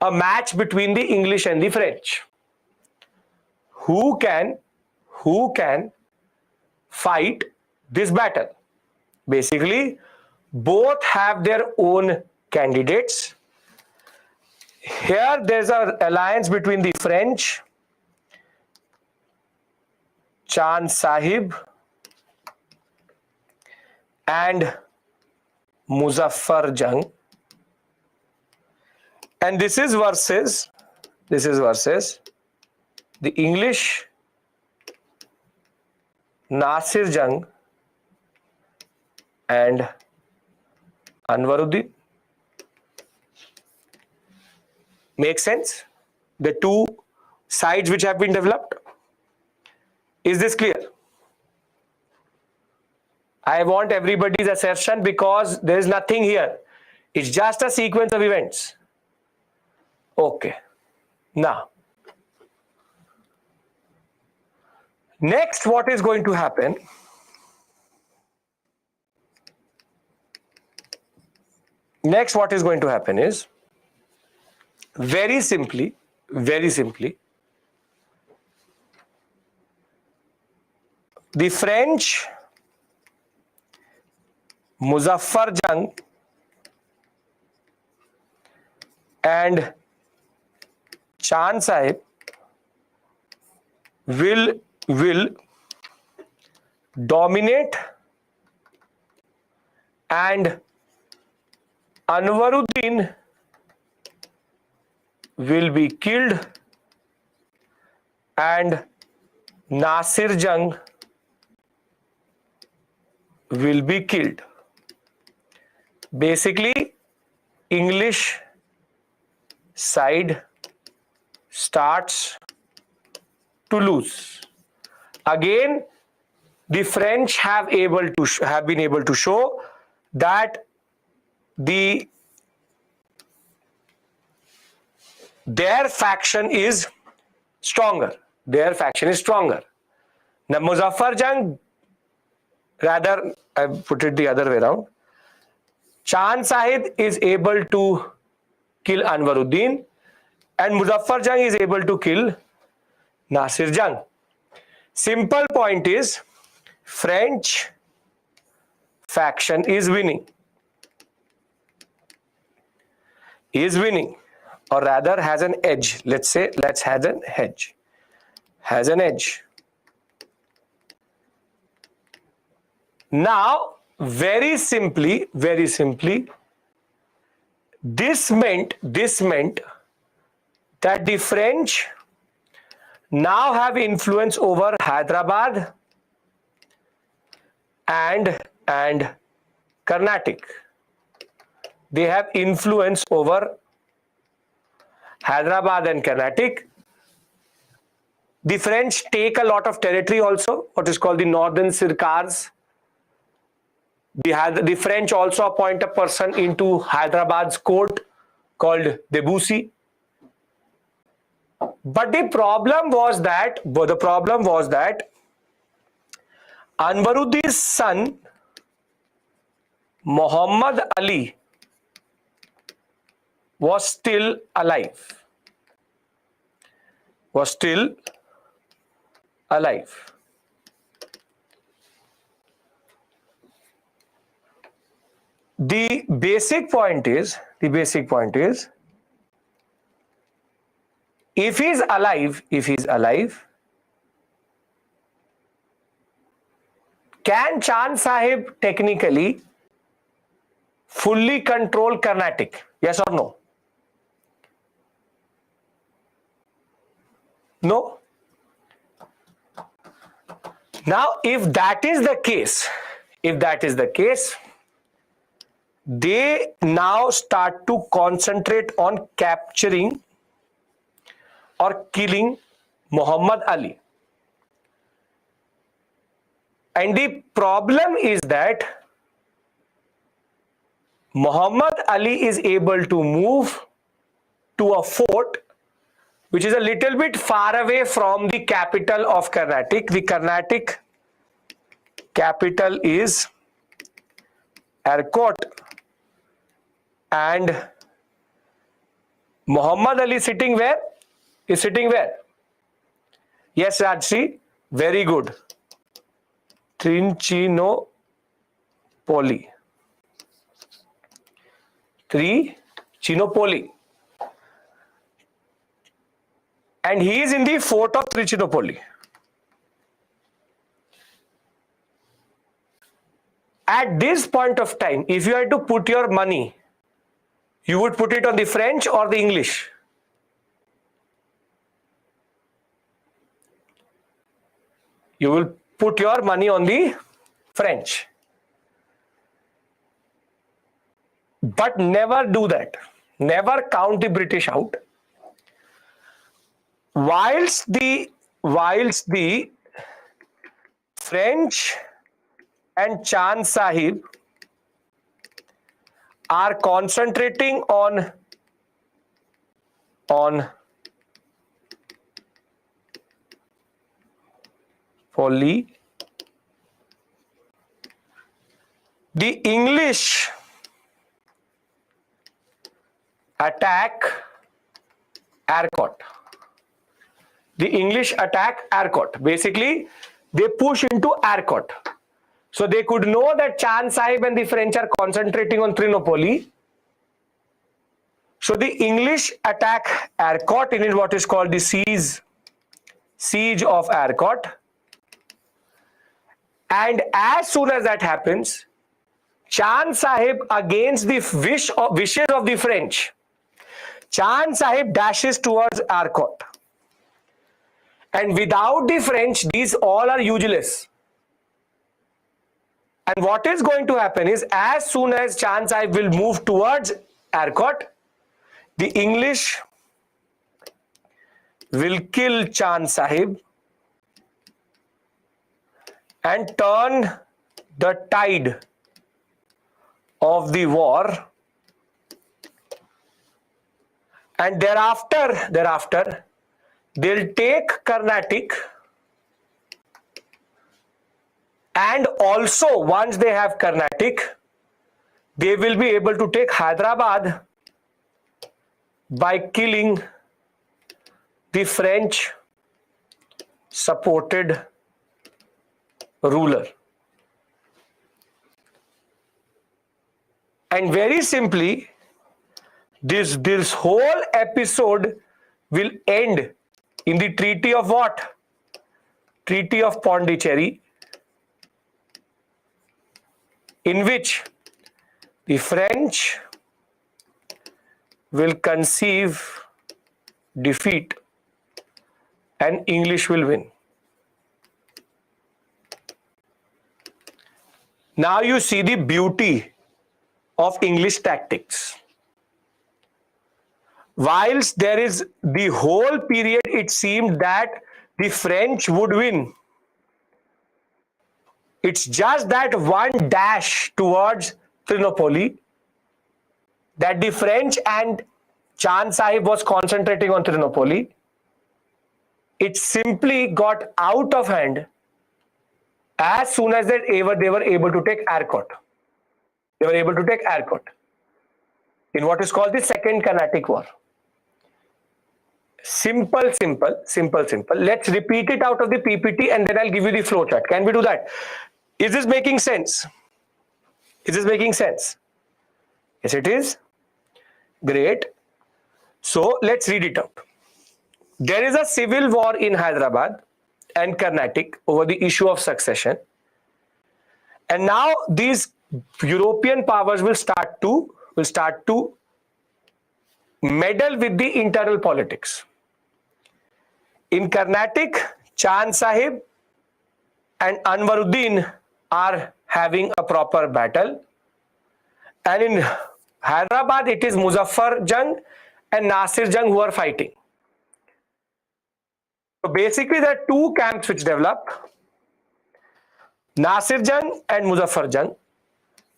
a match between the English and the French. Who can fight this battle? Basically, both have their own candidates. Here there's an alliance between the French, Chand Sahib, and Muzaffar Jung. And this is versus the English Nasir Jung and Anwaruddin. Make sense? The two sides which have been developed. Is this clear? I want everybody's assertion because there is nothing here. It's just a sequence of events. Okay. Now, next what is going to happen? Next what is going to happen is very simply, the French Muzaffar Jung and Chand Sahib will dominate, and Anwaruddin will be killed, and Nasir Jung will be killed. Basically, English side starts to lose. Again, the French have been able to show that their faction is stronger. Now, Muzaffar Jung, rather, I put it the other way around. Chand Sahib is able to kill Anwaruddin, and Muzaffar Jung is able to kill Nasir Jung. Simple point is, French faction is winning. Or rather has an edge. Has an edge. Now, very simply, this meant that the French now have influence over Hyderabad and Carnatic. They have influence over Hyderabad and Carnatic. The French take a lot of territory also, what is called the Northern Sirkars. The French also appoint a person into Hyderabad's court called Debussy. But the problem was that Anwaruddin's son Muhammad Ali was still alive. The basic point is, if he's alive, can Chand Sahib technically fully control Carnatic? Yes or no? No? Now, if that is the case, they now start to concentrate on capturing or killing Muhammad Ali. And the problem is that Muhammad Ali is able to move to a fort which is a little bit far away from the capital of Carnatic. The Carnatic capital is Erkot, and Muhammad Ali is sitting where? Yes, Rajshri, very good. Trichinopoly. And he is in the fort of Trichinopoly. At this point of time, if you had to put your money You would put it on the French or the English? You will put your money on the French. But never do that. Never count the British out. Whilst the French and Chand Sahib are concentrating on Polly, the English attack Arcot. The English attack Arcot. Basically, they push into Arcot. So they could know that Chand Sahib and the French are concentrating on Trinopoli. So the English attack Arcot in what is called the siege of Arcot. And as soon as that happens, Chand Sahib, against the wishes of the French, Chand Sahib dashes towards Arcot. And without the French, these all are useless. And what is going to happen is, as soon as Chand Sahib will move towards Arcot, the English will kill Chand Sahib and turn the tide of the war. And thereafter, they'll take Carnatic, and also once they have Carnatic, they will be able to take Hyderabad by killing the French supported ruler. And very simply, this whole episode will end in the Treaty of what? Treaty of Pondicherry, in which the French will conceive defeat and English will win. Now you see the beauty of English tactics. Whilst there is the whole period, it seemed that the French would win. It's just that one dash towards Trinopoli, that the French and Chand Sahib was concentrating on Trinopoli. It simply got out of hand as soon as they were able to take Arcot. They were able to take Arcot in what is called the Second Carnatic War. Simple. Let's repeat it out of the PPT and then I'll give you the flowchart. Can we do that? Is this making sense? Is this making sense? Yes, it is. Great. So let's read it out. There is a civil war in Hyderabad and Carnatic over the issue of succession. And now these European powers will start to meddle with the internal politics. In Carnatic, Chand Sahib and Anwaruddin are having a proper battle. And in Hyderabad, it is Muzaffar Jung and Nasir Jung who are fighting. So basically, there are two camps which develop. Nasir Jung and Muzaffar Jung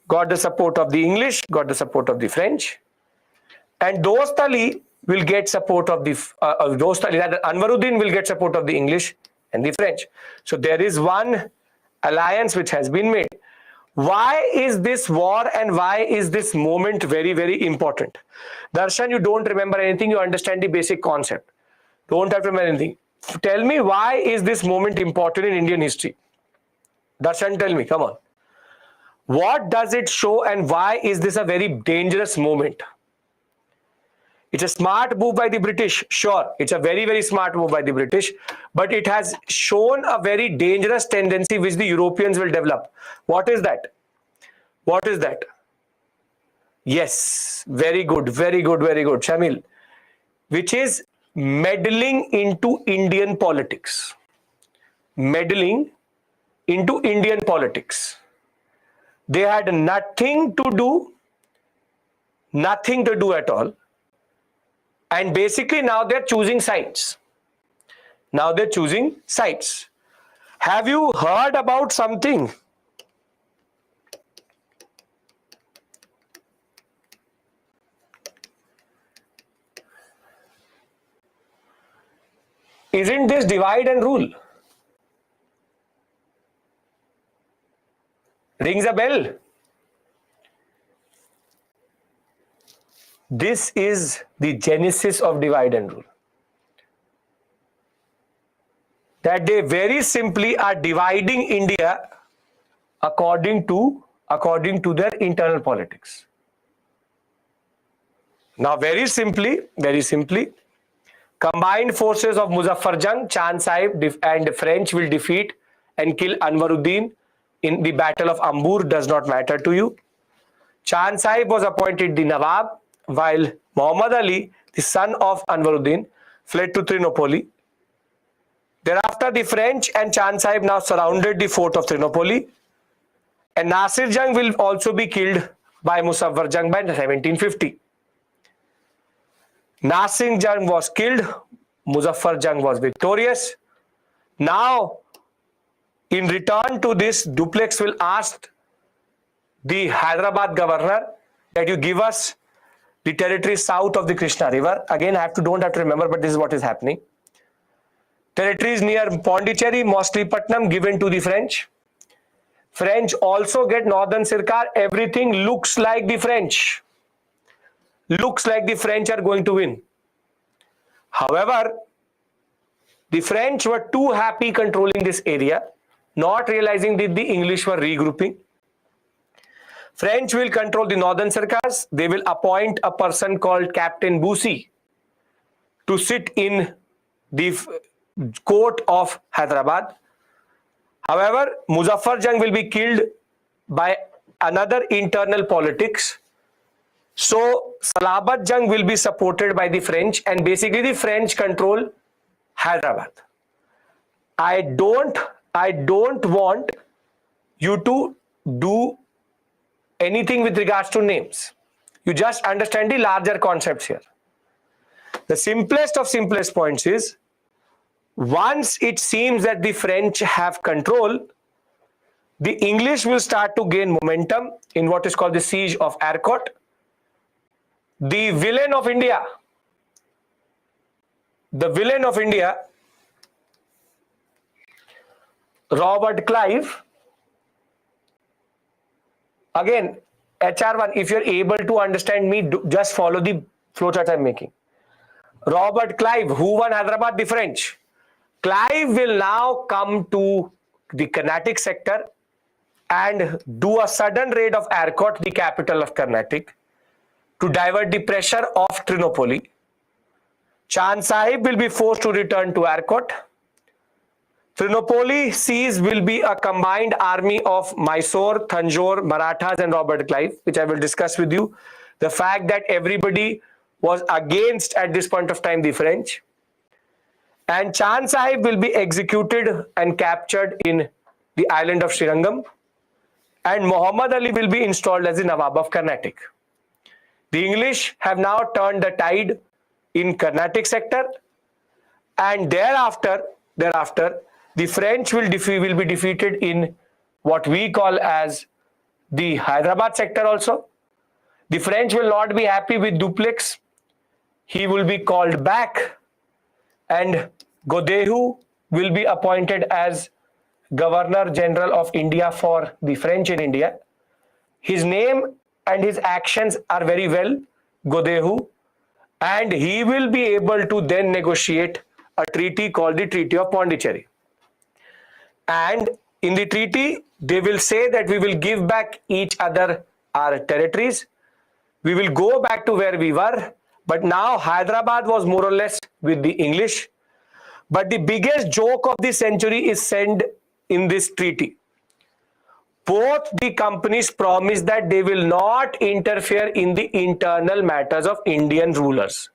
got the support of the English, got the support of the French. And Dost Ali will get support of the Anwaruddin will get support of the English and the French. So there is one alliance which has been made. Why is this war and why is this moment very, very important? Darshan, you don't remember anything, you understand the basic concept. Don't have to remember anything. Tell me, why is this moment important in Indian history? Darshan, tell me, come on. What does it show and why is this a very dangerous moment? It's a smart move by the British, sure. It's a very, very smart move by the British, but it has shown a very dangerous tendency which the Europeans will develop. What is that? What is that? Yes, very good, very good, very good, Shamil. Which is meddling into Indian politics. Meddling into Indian politics. They had nothing to do at all. And basically now they're choosing sides. Now they're choosing sides. Have you heard about something? Isn't this divide and rule? Rings a bell. This is the genesis of divide and rule. That they very simply are dividing India according to their internal politics. Now very simply, combined forces of Muzaffar Jung, Chand Sahib and the French will defeat and kill Anwaruddin in the Battle of Ambur. Does not matter to you. Chand Sahib was appointed the Nawab, while Muhammad Ali, the son of Anwaruddin, fled to Trinopoli. Thereafter, the French and Chand Sahib now surrounded the fort of Trinopoli, and Nasir Jung will also be killed by Muzaffar Jung by 1750. Nasir Jung was killed, Muzaffar Jung was victorious. Now, in return to this, Dupleix will ask the Hyderabad governor that you give us the territory south of the Krishna river. Again, don't have to remember, but this is what is happening. Territories near Pondicherry, Mosli given to the French. French also get northern Sirkar. Everything looks like the French. Looks like the French are going to win. However, the French were too happy controlling this area, not realizing that the English were regrouping. French will control the northern Sirkars. They will appoint a person called Captain Bussy to sit in the court of Hyderabad. However, Muzaffar Jung will be killed by another internal politics. So Salabat Jung will be supported by the French, and basically the French control Hyderabad. I don't want you to do anything with regards to names. You just understand the larger concepts here. The simplest of simplest points is, once it seems that the French have control, the English will start to gain momentum in what is called the siege of Arcot. The villain of India, Robert Clive, again, HR1, if you're able to understand me, just follow the flowchart I'm making. Robert Clive, who won Hyderabad? The French. Clive will now come to the Carnatic sector and do a sudden raid of Arcot, the capital of Carnatic, to divert the pressure of Trinopoli. Chand Sahib will be forced to return to Arcot. Trinopoli siege will be a combined army of Mysore, Tanjore, Marathas and Robert Clive, which I will discuss with you. The fact that everybody was against at this point of time the French. And Chand Sahib will be executed and captured in the island of Srirangam. And Muhammad Ali will be installed as the Nawab of Carnatic. The English have now turned the tide in Carnatic sector, and thereafter the French will be defeated in what we call as the Hyderabad sector also. The French will not be happy with Dupleix. He will be called back, and Godehu will be appointed as Governor General of India for the French in India. His name and his actions are very well Godehu, and he will be able to then negotiate a treaty called the Treaty of Pondicherry. And in the treaty, they will say that we will give back each other our territories. We will go back to where we were, but now Hyderabad was more or less with the English. But the biggest joke of the century is said in this treaty. both the companies promised that they will not interfere in the internal matters of Indian rulers.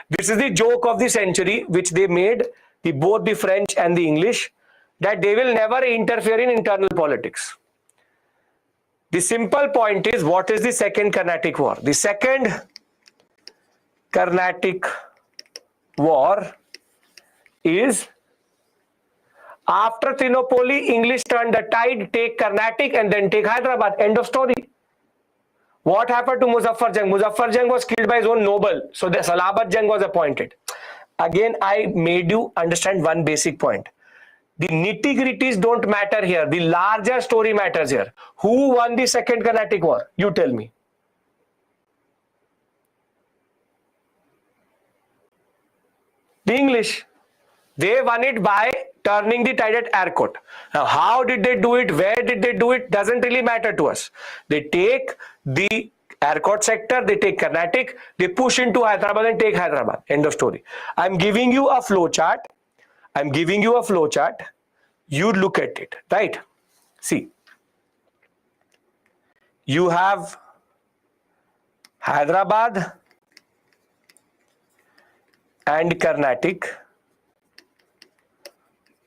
This is the joke of the century which they made, both the French and the English, that they will never interfere in internal politics. The simple point is, what is the Second Carnatic War? The Second Carnatic War is after Trinopoli, English turned the tide, take Carnatic and then take Hyderabad. End of story. What happened to Muzaffar Jang? Muzaffar Jang was killed by his own noble. So the Salabat Jang was appointed. Again, I made you understand one basic point. The nitty-gritties don't matter here. The larger story matters here. Who won the Second Carnatic War? You tell me. The English. They won it by turning the tide at Arcot. Now, how did they do it? Where did they do it? Doesn't really matter to us. They take the Arcot sector, they take Carnatic, they push into Hyderabad and take Hyderabad. End of story. I'm giving you a flow chart. You look at it, right? See, you have Hyderabad and Carnatic,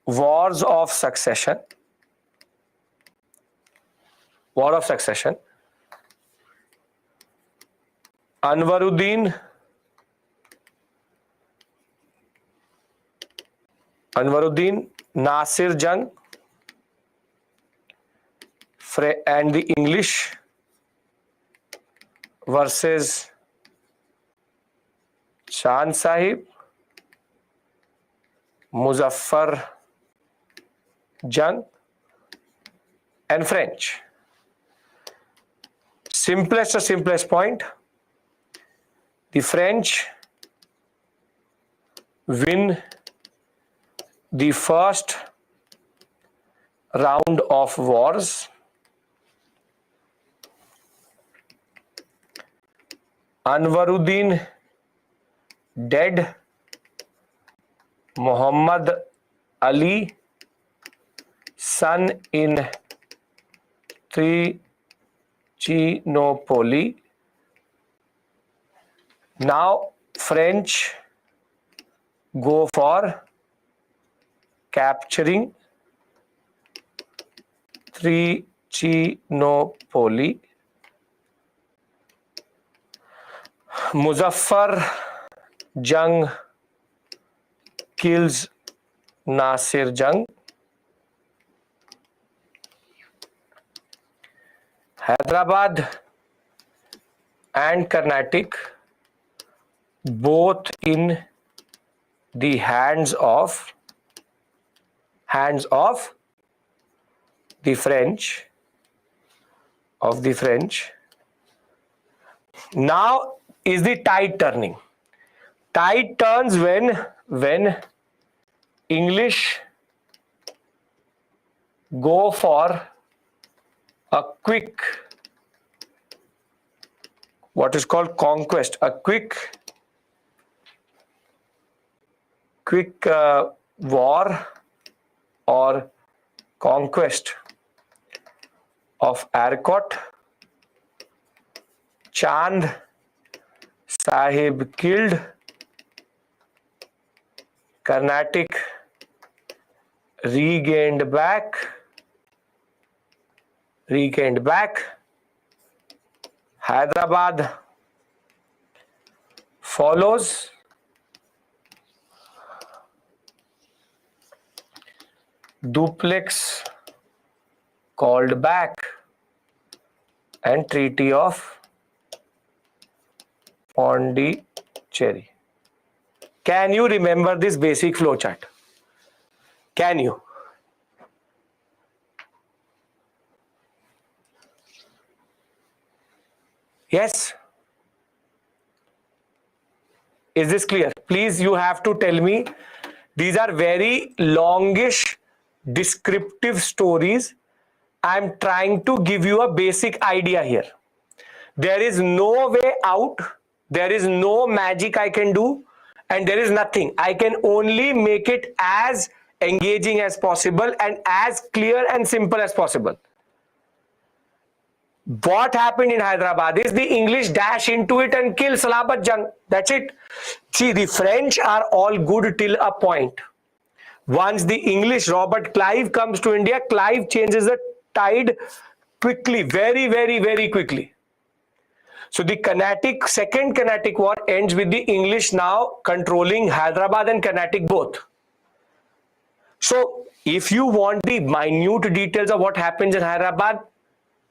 wars of succession. War of succession. Anwaruddin Nasir Jang and the English versus Chand Sahib, Muzaffar Jang and French. Simplest point. The French win the first round of wars. Anwaruddin dead. Muhammad Ali son in Trichinopoli. Now French go for capturing Trichinopoli. Muzaffar Jang kills Nasir Jang. Hyderabad and Carnatic both in the hands of the French. Now is the tide turning. Tide turns when English go for a quick, what is called conquest, a quick war or conquest of Arcot. Chand Sahib killed. Carnatic regained back. Hyderabad follows. Duplex called back and Treaty of Pondicherry. Can you remember this basic flowchart? Can you? Yes? Is this clear? Please, you have to tell me. These are very longish descriptive stories. I'm trying to give you a basic idea here. There is no way out. There is no magic I can do. And there is nothing. I can only make it as engaging as possible and as clear and simple as possible. What happened in Hyderabad is the English dash into it and kill Salabat Jung. That's it. See, the French are all good till a point. Once the English, Robert Clive comes to India, Clive changes the tide quickly, very, very, very quickly. So the Second Carnatic War ends with the English now controlling Hyderabad and Carnatic both. So if you want the minute details of what happens in Hyderabad,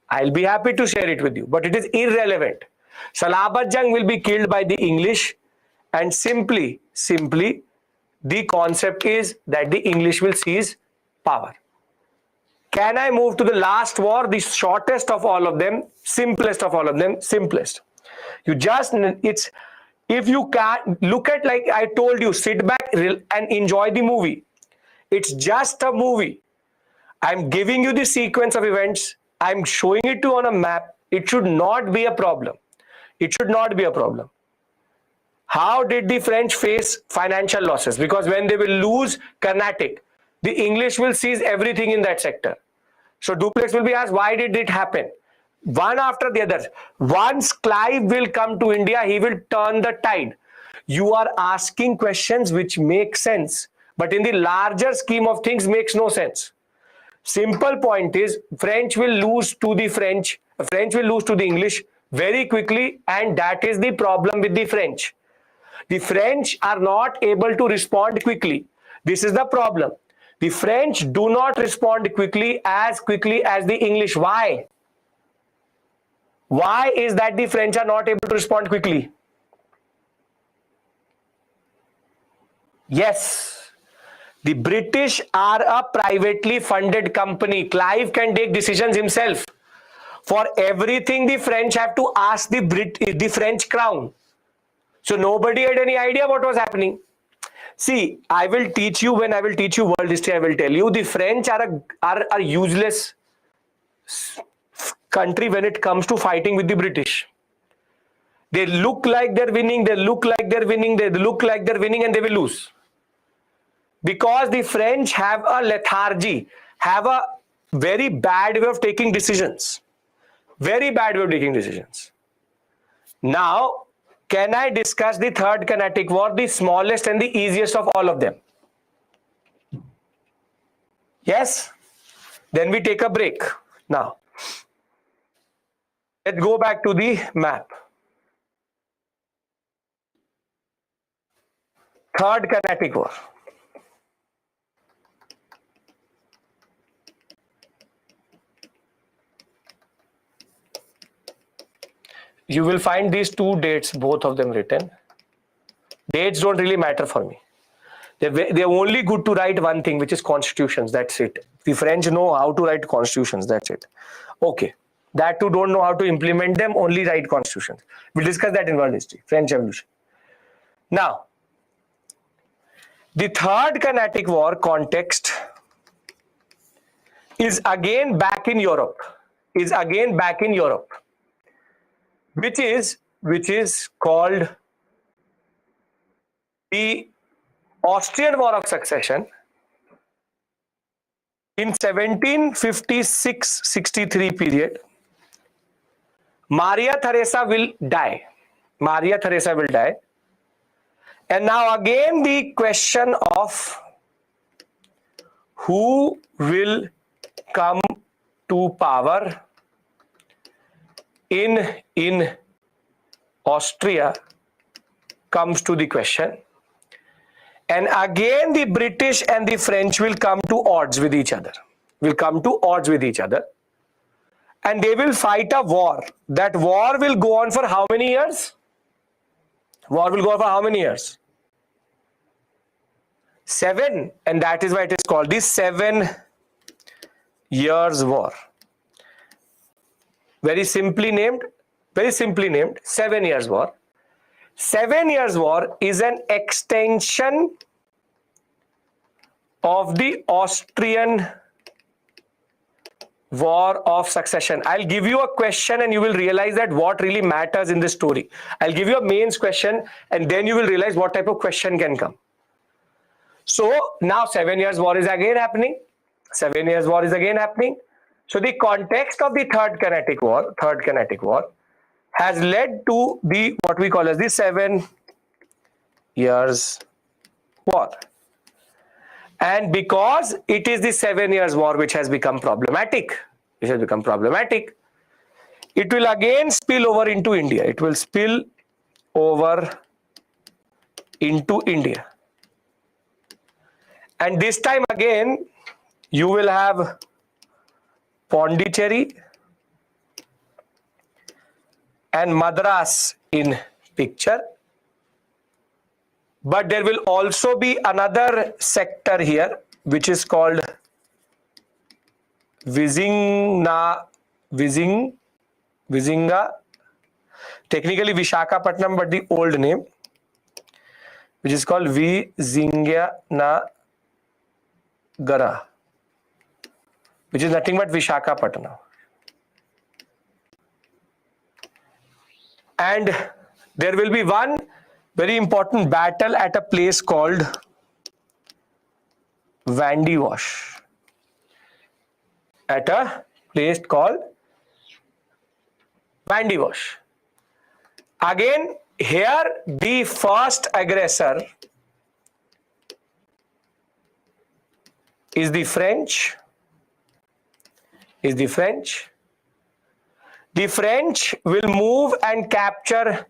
I'll be happy to share it with you, but it is irrelevant. Salabat Jung will be killed by the English, and simply, the concept is that the English will seize power. Can I move to the last war, the shortest of all of them, simplest of all of them, simplest. If you can't look at, like I told you, sit back and enjoy the movie. It's just a movie. I'm giving you the sequence of events. I'm showing it to you on a map. It should not be a problem. It should not be a problem. How did the French face financial losses? Because when they will lose Carnatic, the English will seize everything in that sector. So Duplex will be asked, why did it happen? One after the other. Once Clive will come to India, he will turn the tide. You are asking questions which make sense, but in the larger scheme of things makes no sense. Simple point is, French will lose to the English very quickly, and that is the problem with the French. The French are not able to respond quickly. This is the problem. The French do not respond quickly as the English. Why? Why is that the French are not able to respond quickly? Yes, the British are a privately funded company. Clive can take decisions himself. For everything, the French have to ask the French crown. So nobody had any idea what was happening. See, I will teach you, when I will teach you world history, I will tell you the French are a useless country when it comes to fighting with the British. They look like they're winning, they look like they're winning, and they will lose. Because the French have a lethargy, have a very bad way of taking decisions. Very bad way of taking decisions. Now, can I discuss the Third Carnatic War, the smallest and the easiest of all of them? Yes? Then we take a break. Now, let's go back to the map. Third Carnatic War. You will find these two dates, both of them written. Dates don't really matter for me. They're only good to write one thing, which is constitutions. That's it. The French know how to write constitutions. That's it. Okay. That too don't know how to implement them, only write constitutions. We'll discuss that in world history, French Revolution. Now, the Third Carnatic War context is again back in Europe. Which is called the Austrian War of Succession in 1756-63 period. Maria Theresa will die. And now again the question of who will come to power in Austria comes to the question, and again the British and the French will come to odds with each other, and they will fight a war. That war will go on for how many years? 7, and that is why it is called the 7 Years' War. Very simply named 7 Years' War. 7 Years' War is an extension of the Austrian War of Succession. I'll give you a question and you will realize that what really matters in this story. I'll give you a mains question and then you will realize what type of question can come. So now 7 Years' War is again happening. So the context of the third kinetic war has led to the what we call as the 7 years war. And because it is the 7 years war which has become problematic, it will again spill over into India. It will spill over into India. And this time again, you will have Pondicherry and Madras in picture. But there will also be another sector here, which is called Vizinga, technically Vishakhapatnam, but the old name, which is called Vizinganagara, which is nothing but Vishakhapatnam. And there will be one very important battle at a place called Vandivash. At a place called Vandivash. Again, here the first aggressor is the French. The French will move and capture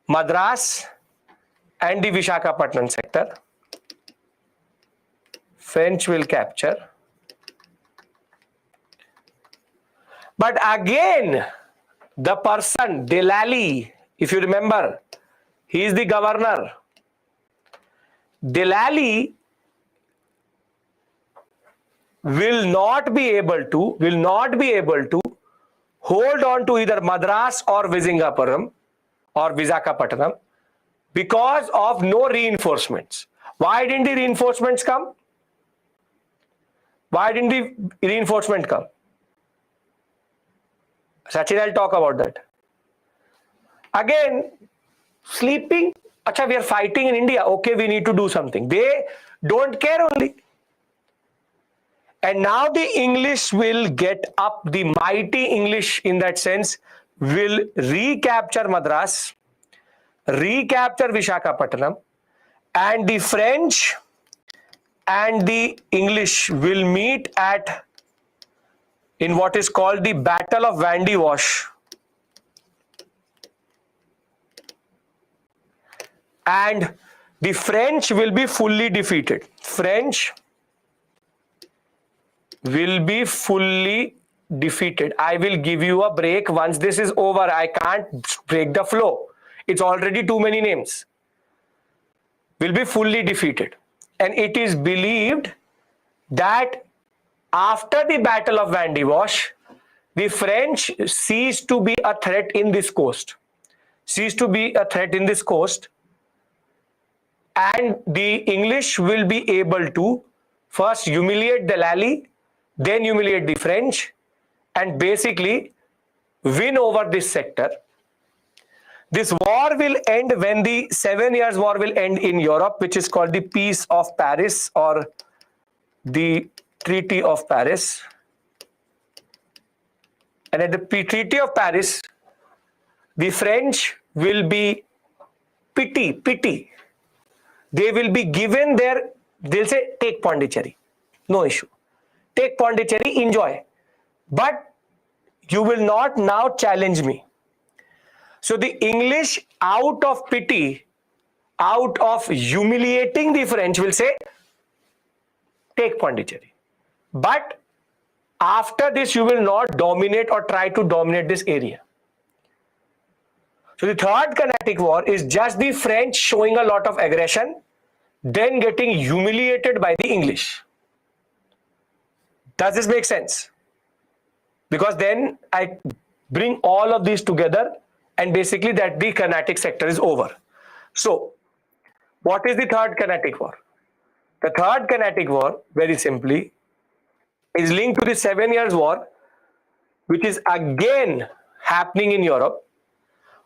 Madras and the Vishakhapatnam sector. French will capture. But again, the person, Delali, if you remember, he is the governor. Delali will not be able to hold on to either Madras or Vizigapuram or Visakhapatnam because of no reinforcements. Why didn't the reinforcements come? Sachin, I'll talk about that. Again, sleeping. Acha, we are fighting in India. Okay, we need to do something. They don't care only. And now the English will get up, the mighty English in that sense, will recapture Madras, recapture Vishakhapatnam, and the French and the English will meet in what is called the Battle of Vandivash. And the French will be fully defeated. French will be fully defeated. I will give you a break once this is over. I can't break the flow. It's already too many names. Will be fully defeated. And it is believed that after the Battle of Vandivash, the French cease to be a threat in this coast. And the English will be able to first humiliate Delali, then humiliate the French, and basically win over this sector. This war will end when the 7 years war will end in Europe, which is called the Peace of Paris or the Treaty of Paris. And at the Treaty of Paris, the French will be pity. They will be given they'll say, take Pondicherry, no issue. Take Pondicherry, enjoy. But you will not now challenge me. So the English, out of pity, out of humiliating the French, will say, take Pondicherry. But after this, you will not dominate or try to dominate this area. So the Third Carnatic War is just the French showing a lot of aggression, then getting humiliated by the English. Does this make sense? Because then I bring all of these together and basically that the Carnatic sector is over. So what is the Third Carnatic War? The Third Carnatic War, very simply, is linked to the 7 years war, which is again happening in Europe.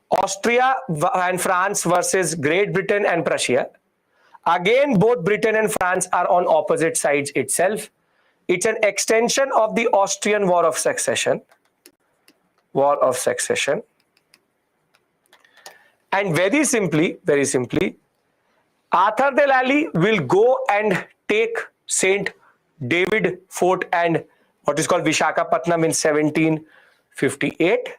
Austria and France versus Great Britain and Prussia. Again, both Britain and France are on opposite sides itself. It's an extension of the Austrian War of Succession. War of Succession. And very simply, Arthur Delali will go and take St. David Fort and what is called Vishakhapatnam in 1758.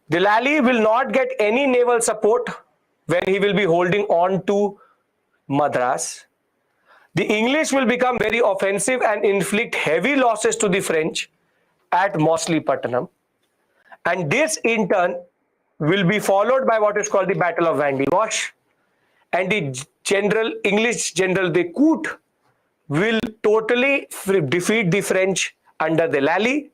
Delali will not get any naval support when he will be holding on to Madras. The English will become very offensive and inflict heavy losses to the French at Mauchlypatnam. And this in turn will be followed by what is called the Battle of Vandy Wash. And the English general de Coote will totally defeat the French under Delali.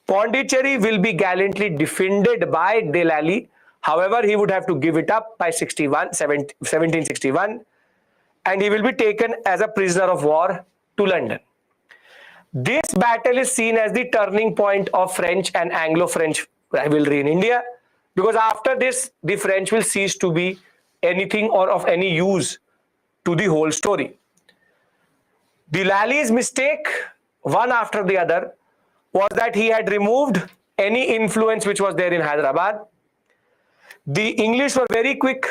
Pondicherry will be gallantly defended by Delali. However, he would have to give it up by 1761, and he will be taken as a prisoner of war to London. This battle is seen as the turning point of French and Anglo-French rivalry in India, because after this, the French will cease to be anything or of any use to the whole story. Delali's mistake, one after the other, was that he had removed any influence which was there in Hyderabad. The English were very quick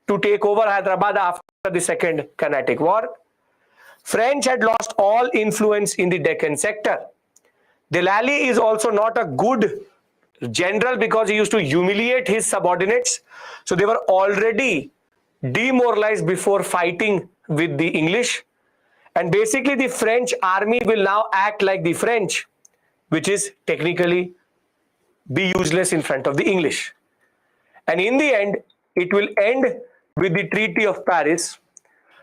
to take over Hyderabad after the Second Carnatic War. French had lost all influence in the Deccan sector. Delali is also not a good general because he used to humiliate his subordinates. So they were already demoralized before fighting with the English. And basically the French army will now act like the French, which is technically be useless in front of the English. And in the end, it will end with the Treaty of Paris.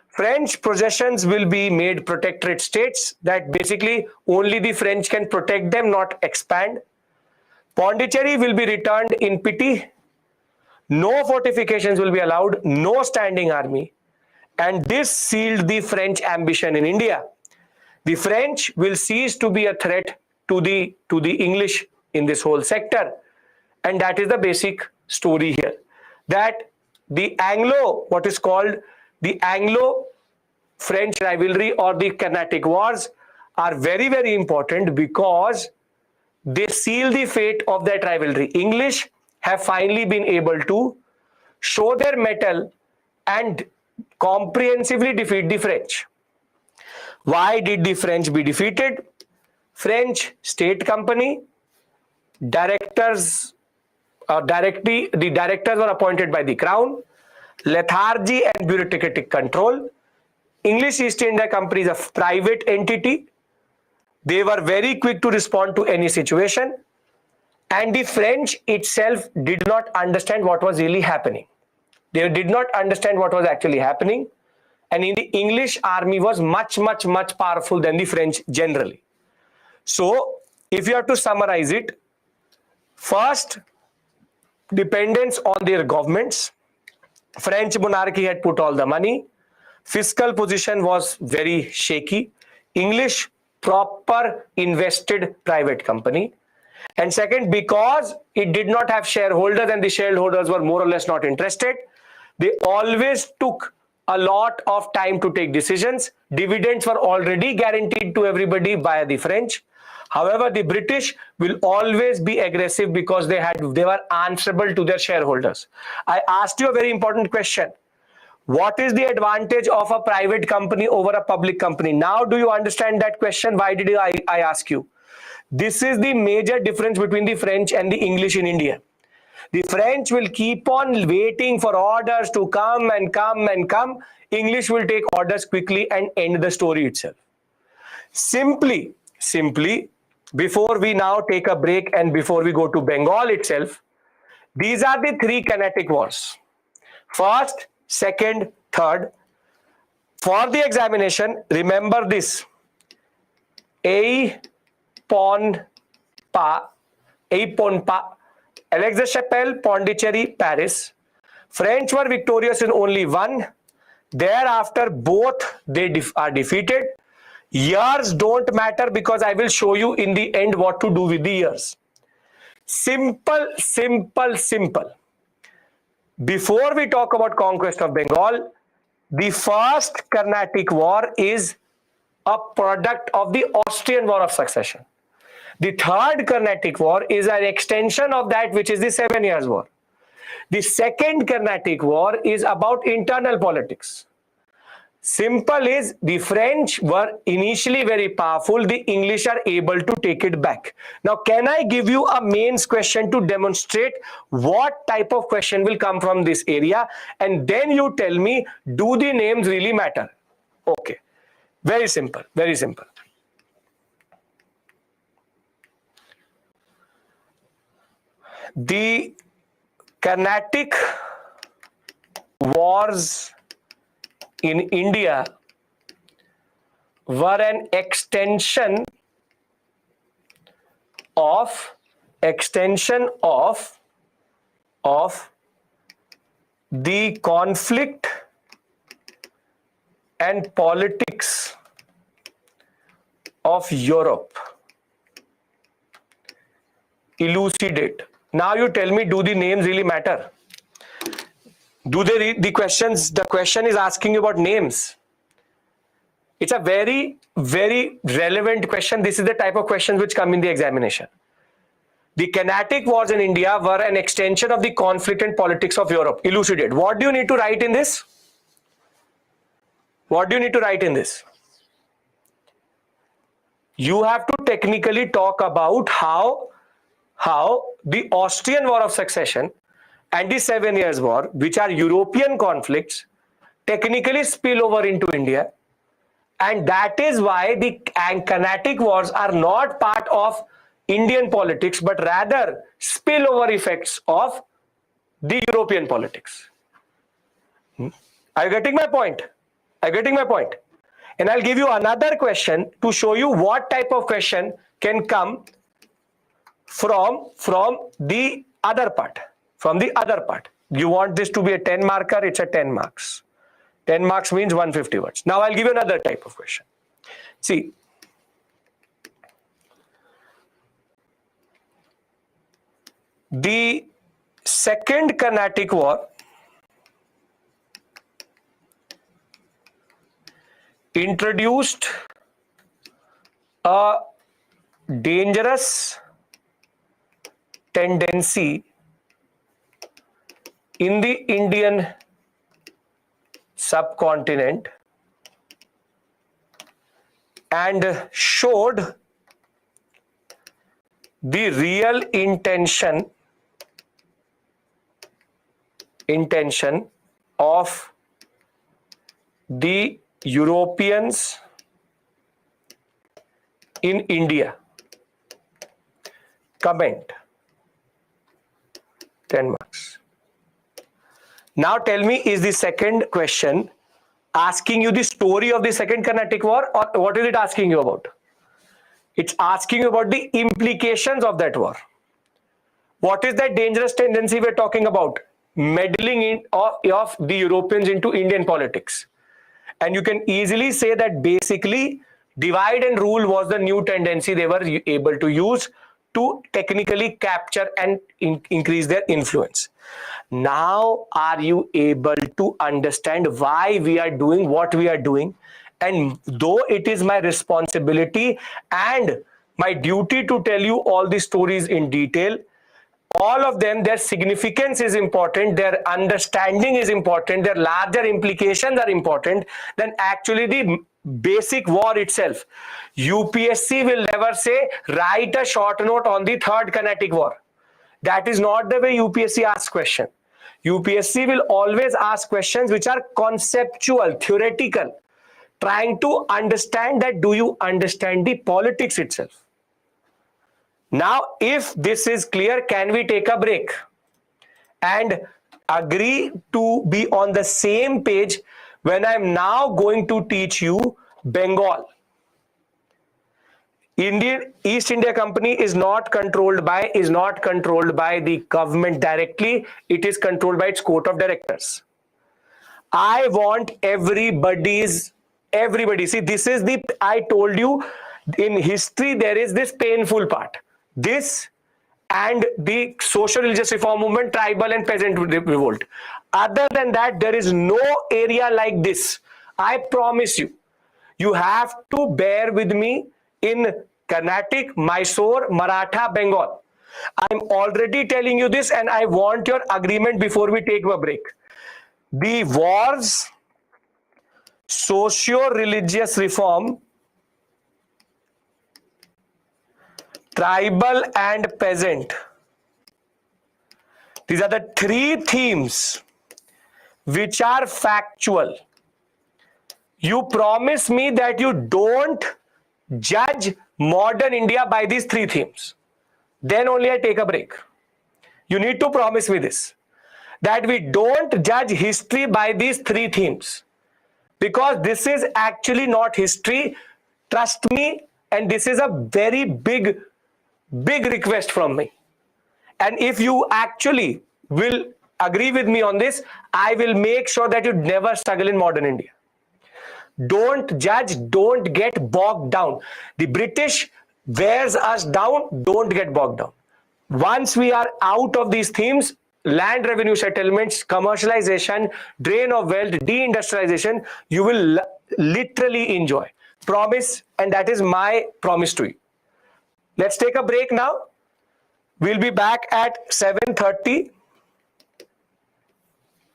French possessions will be made protectorate states, that basically only the French can protect them, not expand. Pondicherry will be returned in pity. No fortifications will be allowed, no standing army. And this sealed the French ambition in India. The French will cease to be a threat to the English in this whole sector. And that is the basic story here. That the what is called the Anglo-French rivalry or the Carnatic Wars are very, very important because they seal the fate of that rivalry. English have finally been able to show their mettle and comprehensively defeat the French. Why did the French be defeated? French State Company, directors the directors were appointed by the Crown, lethargy and bureaucratic control. English East India Company is a private entity. They were very quick to respond to any situation. And the French itself did not understand what was really happening. They did not understand what was actually happening. And in the English army was much, much, much powerful than the French generally. So, if you have to summarize it, first, dependence on their governments. French monarchy had put all the money. Fiscal position was very shaky. English, proper invested private company. And second, because it did not have shareholders and the shareholders were more or less not interested, they always took a lot of time to take decisions. Dividends were already guaranteed to everybody by the French. However, the British will always be aggressive because they were answerable to their shareholders. I asked you a very important question. What is the advantage of a private company over a public company? Now, do you understand that question? Why did I ask you? This is the major difference between the French and the English in India. The French will keep on waiting for orders to come and come and come. English will take orders quickly and end the story itself. Simply, before we now take a break and before we go to Bengal itself, these are the three Carnatic Wars. First, second, third. For the examination, remember this. Aix-Ponpa, Aix-la-Chapelle, Pondicherry, Paris. French were victorious in only one. Thereafter, both they are defeated. Years don't matter because I will show you in the end what to do with the years. Simple. Before we talk about conquest of Bengal, the first Carnatic War is a product of the Austrian War of Succession. The Third Carnatic War is an extension of that, which is the 7 Years' War. The Second Carnatic War is about internal politics. Simple is, the French were initially very powerful. The English are able to take it back. Now, can I give you a mains question to demonstrate what type of question will come from this area? And then you tell me, do the names really matter? Okay. Very simple. Very simple. The Carnatic Wars in India were an extension of the conflict and politics of Europe. Elucidate. Now you tell me, do the names really matter? Do they read the questions? The question is asking you about names. It's a very, very relevant question. This is the type of questions which come in the examination. The Carnatic Wars in India were an extension of the conflict and politics of Europe. Elucidate. What do you need to write in this? What do you need to write in this? You have to technically talk about how the Austrian War of Succession and the 7 Years' War, which are European conflicts, technically spill over into India. And that is why the Carnatic Wars are not part of Indian politics, but rather spillover effects of the European politics. Are you getting my point? Are you getting my point? And I'll give you another question to show you what type of question can come from the other part. From the other part. You want this to be a 10 marker, it's a 10 marks. 10 marks means 150 words. Now I'll give you another type of question. See, the Second Carnatic War introduced a dangerous tendency in the Indian subcontinent and showed the real intention of the Europeans in India. Comment. 10 marks. Now tell me, is the second question asking you the story of the Second Carnatic War, or what is it asking you about? It's asking you about the implications of that war. What is that dangerous tendency we're talking about? Meddling of the Europeans into Indian politics. And you can easily say that basically divide and rule was the new tendency they were able to use to technically capture and increase their influence. Now, are you able to understand why we are doing what we are doing? And though it is my responsibility and my duty to tell you all the stories in detail, all of them, their significance is important, their understanding is important, their larger implications are important than actually the basic war itself. UPSC will never say, write a short note on the Third Carnatic War. That is not the way UPSC asks questions. UPSC will always ask questions which are conceptual, theoretical, trying to understand that do you understand the politics itself. Now, if this is clear, can we take a break and agree to be on the same page when I'm now going to teach you Bengal? East India Company is not controlled by the government directly. It is controlled by its court of directors. I want everybody. See, this is I told you in history there is this painful part. This and the social religious reform movement, tribal and peasant revolt. Other than that, there is no area like this. I promise you. You have to bear with me in Carnatic, Mysore, Maratha, Bengal. I'm already telling you this and I want your agreement before we take a break. The wars, socio-religious reform, tribal and peasant. These are the three themes which are factual. You promise me that you don't judge modern India by these three themes. Then only I take a break. You need to promise me this, that we don't judge history by these three themes, because this is actually not history. Trust me, and this is a very big request from me. And if you actually will agree with me on this, I will make sure that you never struggle in modern India. Don't judge, don't get bogged down. The British wears us down, don't get bogged down. Once we are out of these themes, land revenue settlements, commercialization, drain of wealth, deindustrialization, you will literally enjoy. Promise, and that is my promise to you. Let's take a break now. We'll be back at 7:30.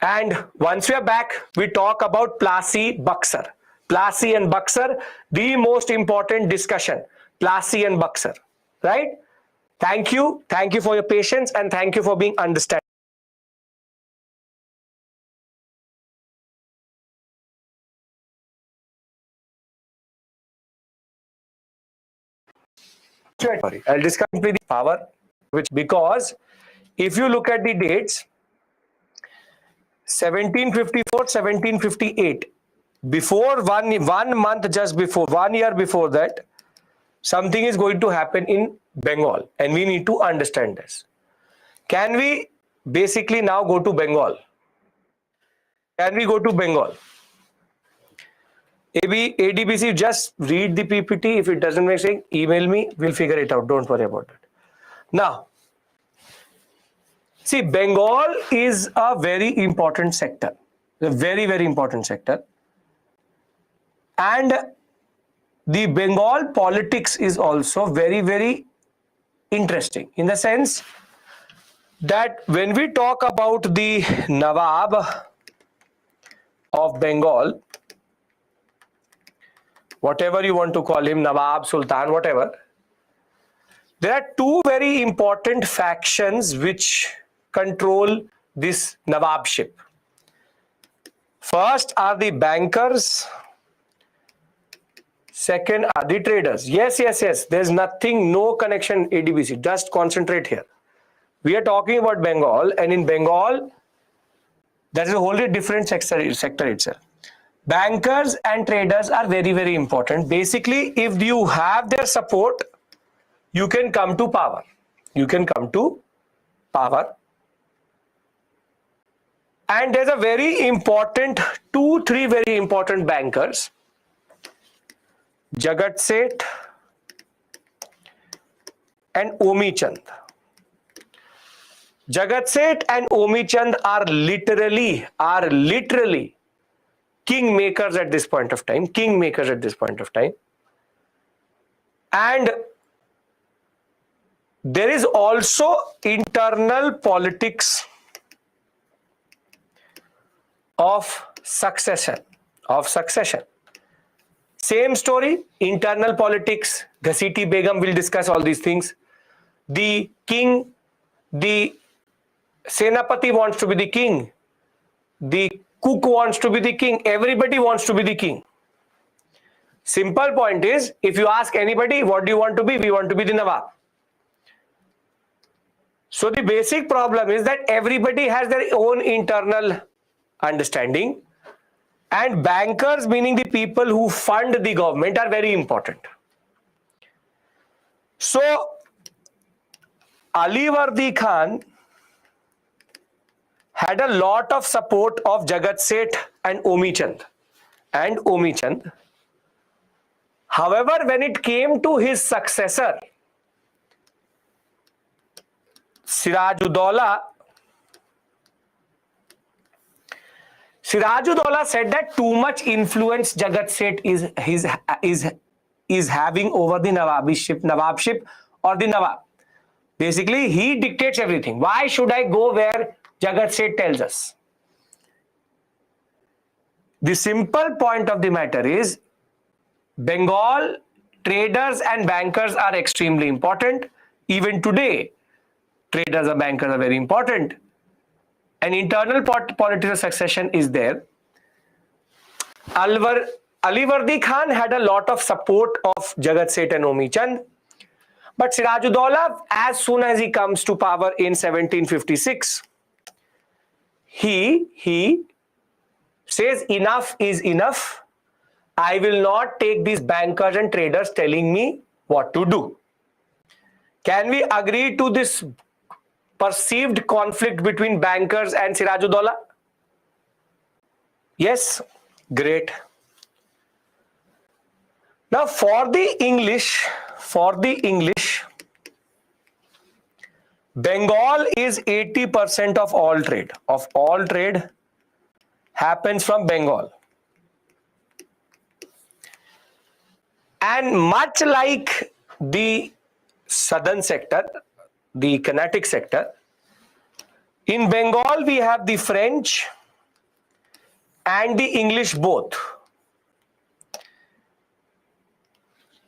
And once we are back, we talk about Plassey Buxar. Plassey and Buxar, the most important discussion. Plassey and Buxar, right? Thank you. Thank you for your patience and thank you for being understanding. Sorry, I'll discuss with the power, which, because if you look at the dates, 1754, 1758, before one month, just before 1 year before that, something is going to happen in Bengal and we need to understand this. Can we basically now go to Bengal? Can we go to Bengal? ADBC, just read the PPT. If it doesn't make sense, email me. We'll figure it out. Don't worry about it. Now, see, Bengal is a very important sector. A very, very important sector. And the Bengal politics is also very, very interesting in the sense that when we talk about the Nawab of Bengal, whatever you want to call him, Nawab, Sultan, whatever, there are two very important factions which control this Nawabship. First are the bankers, second are the traders. Yes. There's nothing, no connection, ADBC. Just concentrate here. We are talking about Bengal, and in Bengal, that is a wholly different sector itself. Bankers and traders are very, very important. Basically, if you have their support, you can come to power. You can come to power. And there's a very important, three very important bankers. Jagat Seth and Omi Chand. Jagat Seth and Omi Chand are literally kingmakers at this point of time. And there is also internal politics of succession. Same story, internal politics. Ghasiti Begum will discuss all these things. The king, the Senapati wants to be the king. The cook wants to be the king. Everybody wants to be the king. Simple point is, if you ask anybody, what do you want to be? We want to be the Nawab. So the basic problem is that everybody has their own internal understanding, and bankers, meaning the people who fund the government, are very important. So Alivardi Khan had a lot of support of Jagat Seth and Omi Chand. However, when it came to his successor, Siraj Sirajuddaula said that too much influence Jagat Seth is having over the Nawabship or the Nawab. Basically, he dictates everything. Why should I go where Jagat Seth tells us? The simple point of the matter is, Bengal traders and bankers are extremely important. Even today, traders and bankers are very important. An internal political succession is there. Alivardi Khan had a lot of support of Jagat Seth and Homi Chand. But Sirajuddaula, as soon as he comes to power in 1756, he says enough is enough. I will not take these bankers and traders telling me what to do. Can we agree to this perceived conflict between bankers and Sirajuddaula? Yes, great. Now for the English, Bengal is 80% of all trade. Of all trade happens from Bengal. And much like the southern sector, the Carnatic sector, in Bengal we have the French and the English both.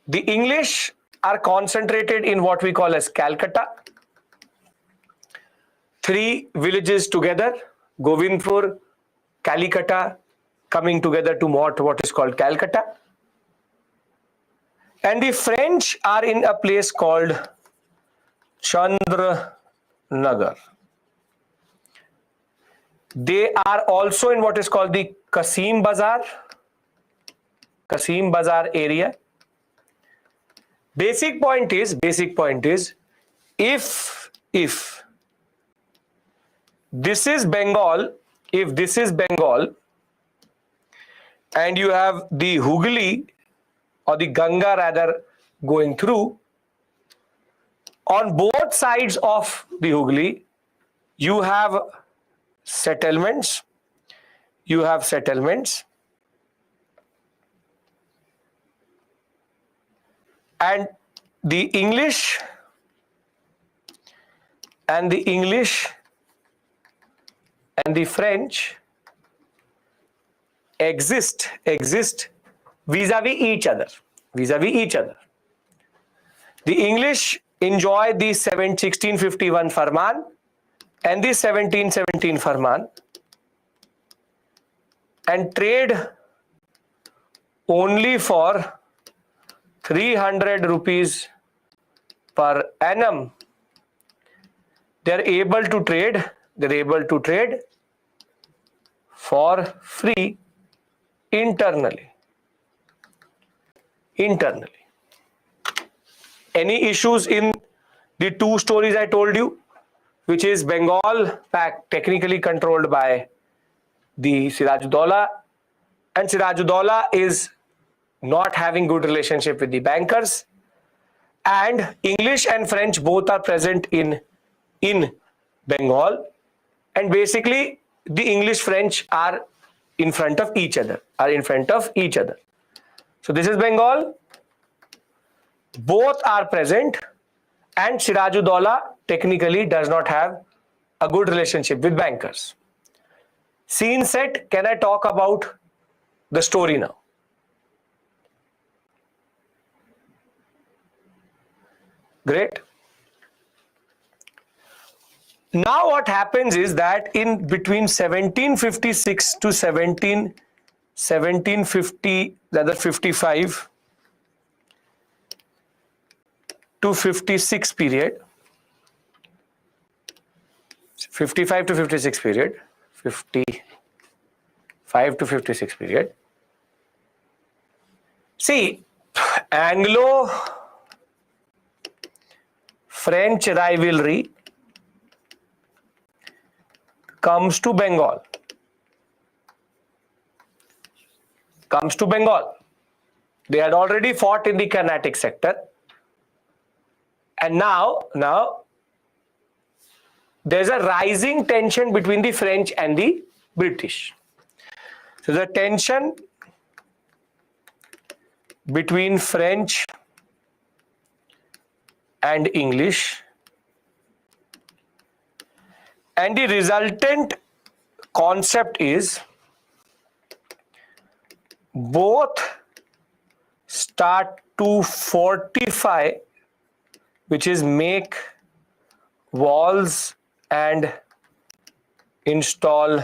The English are concentrated in what we call as Calcutta. 3 villages together, Govindpur, Calicut, coming together to what is called Calcutta. And the French are in a place called Chandranagar. They are also in what is called the Kasim Bazar area. Basic point is, if this is Bengal, and you have the Hooghly or the Ganga rather going through, on both sides of the Hooghly, you have settlements. And the English and the French exist vis-a-vis each other. The English enjoy the 1651 Farman and the 1717 Farman and trade only for 300 rupees per annum. They're able to trade for free internally. Any issues in the 2 stories I told you, which is Bengal technically controlled by the Sirajuddaula, and Sirajuddaula is not having good relationship with the bankers, and English and French both are present in Bengal, and basically the English French are in front of each other. So this is Bengal. Both are present, and Sirajuddaula technically does not have a good relationship with bankers. Scene set. Can I talk about the story now? Great. Now what happens is that in between 1756 to 55 to 56 period, 55 to 56 period, 55 to 56 period. See, Anglo-French rivalry comes to Bengal. They had already fought in the Carnatic sector. And now there's a rising tension between the French and the British. So the tension between French and English, and the resultant concept is both start to fortify, which is make walls and install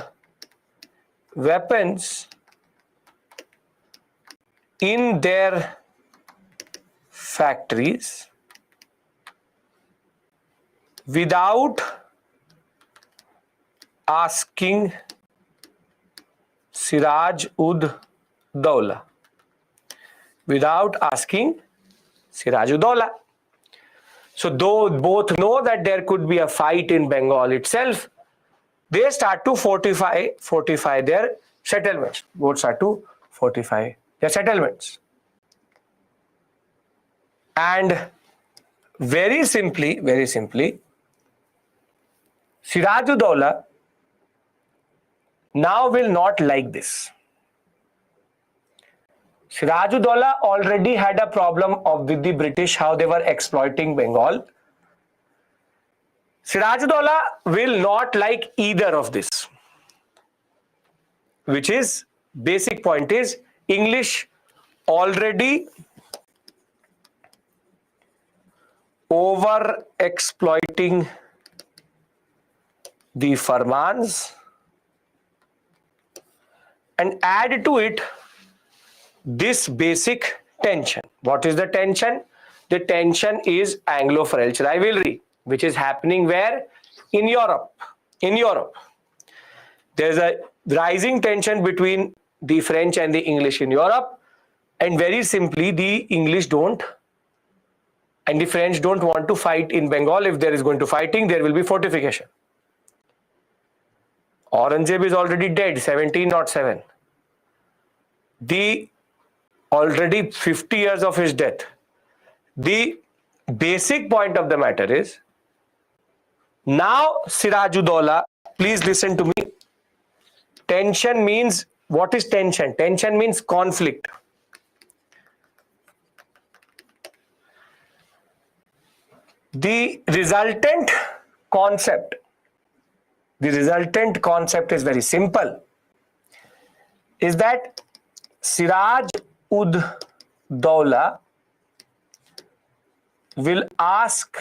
weapons in their factories without asking Siraj-ud-Dawla. Without asking Siraj-ud-Dawla. So though both know that there could be a fight in Bengal itself, they start to fortify their settlements. Both start to fortify their settlements. And very simply, Siraj-ud-Dawla now will not like this. Siraj-ud-Dawla already had a problem with the British, how they were exploiting Bengal. Siraj-ud-Dawla will not like either of this, which is, basic point is, English already over exploiting the Farmans, and add to it this basic tension. What is the tension? The tension is Anglo-French rivalry, which is happening where? In Europe. In Europe. There's a rising tension between the French and the English in Europe, and very simply the English don't and the French don't want to fight in Bengal. If there is going to fighting, there will be fortification. Aurangzeb is already dead, 1707. The already 50 years of his death. The basic point of the matter is, now Siraj-ud-Dawla, please listen to me. Tension means, what is tension? Tension means conflict. The resultant concept is very simple, is that Siraj-ud-Dawla will ask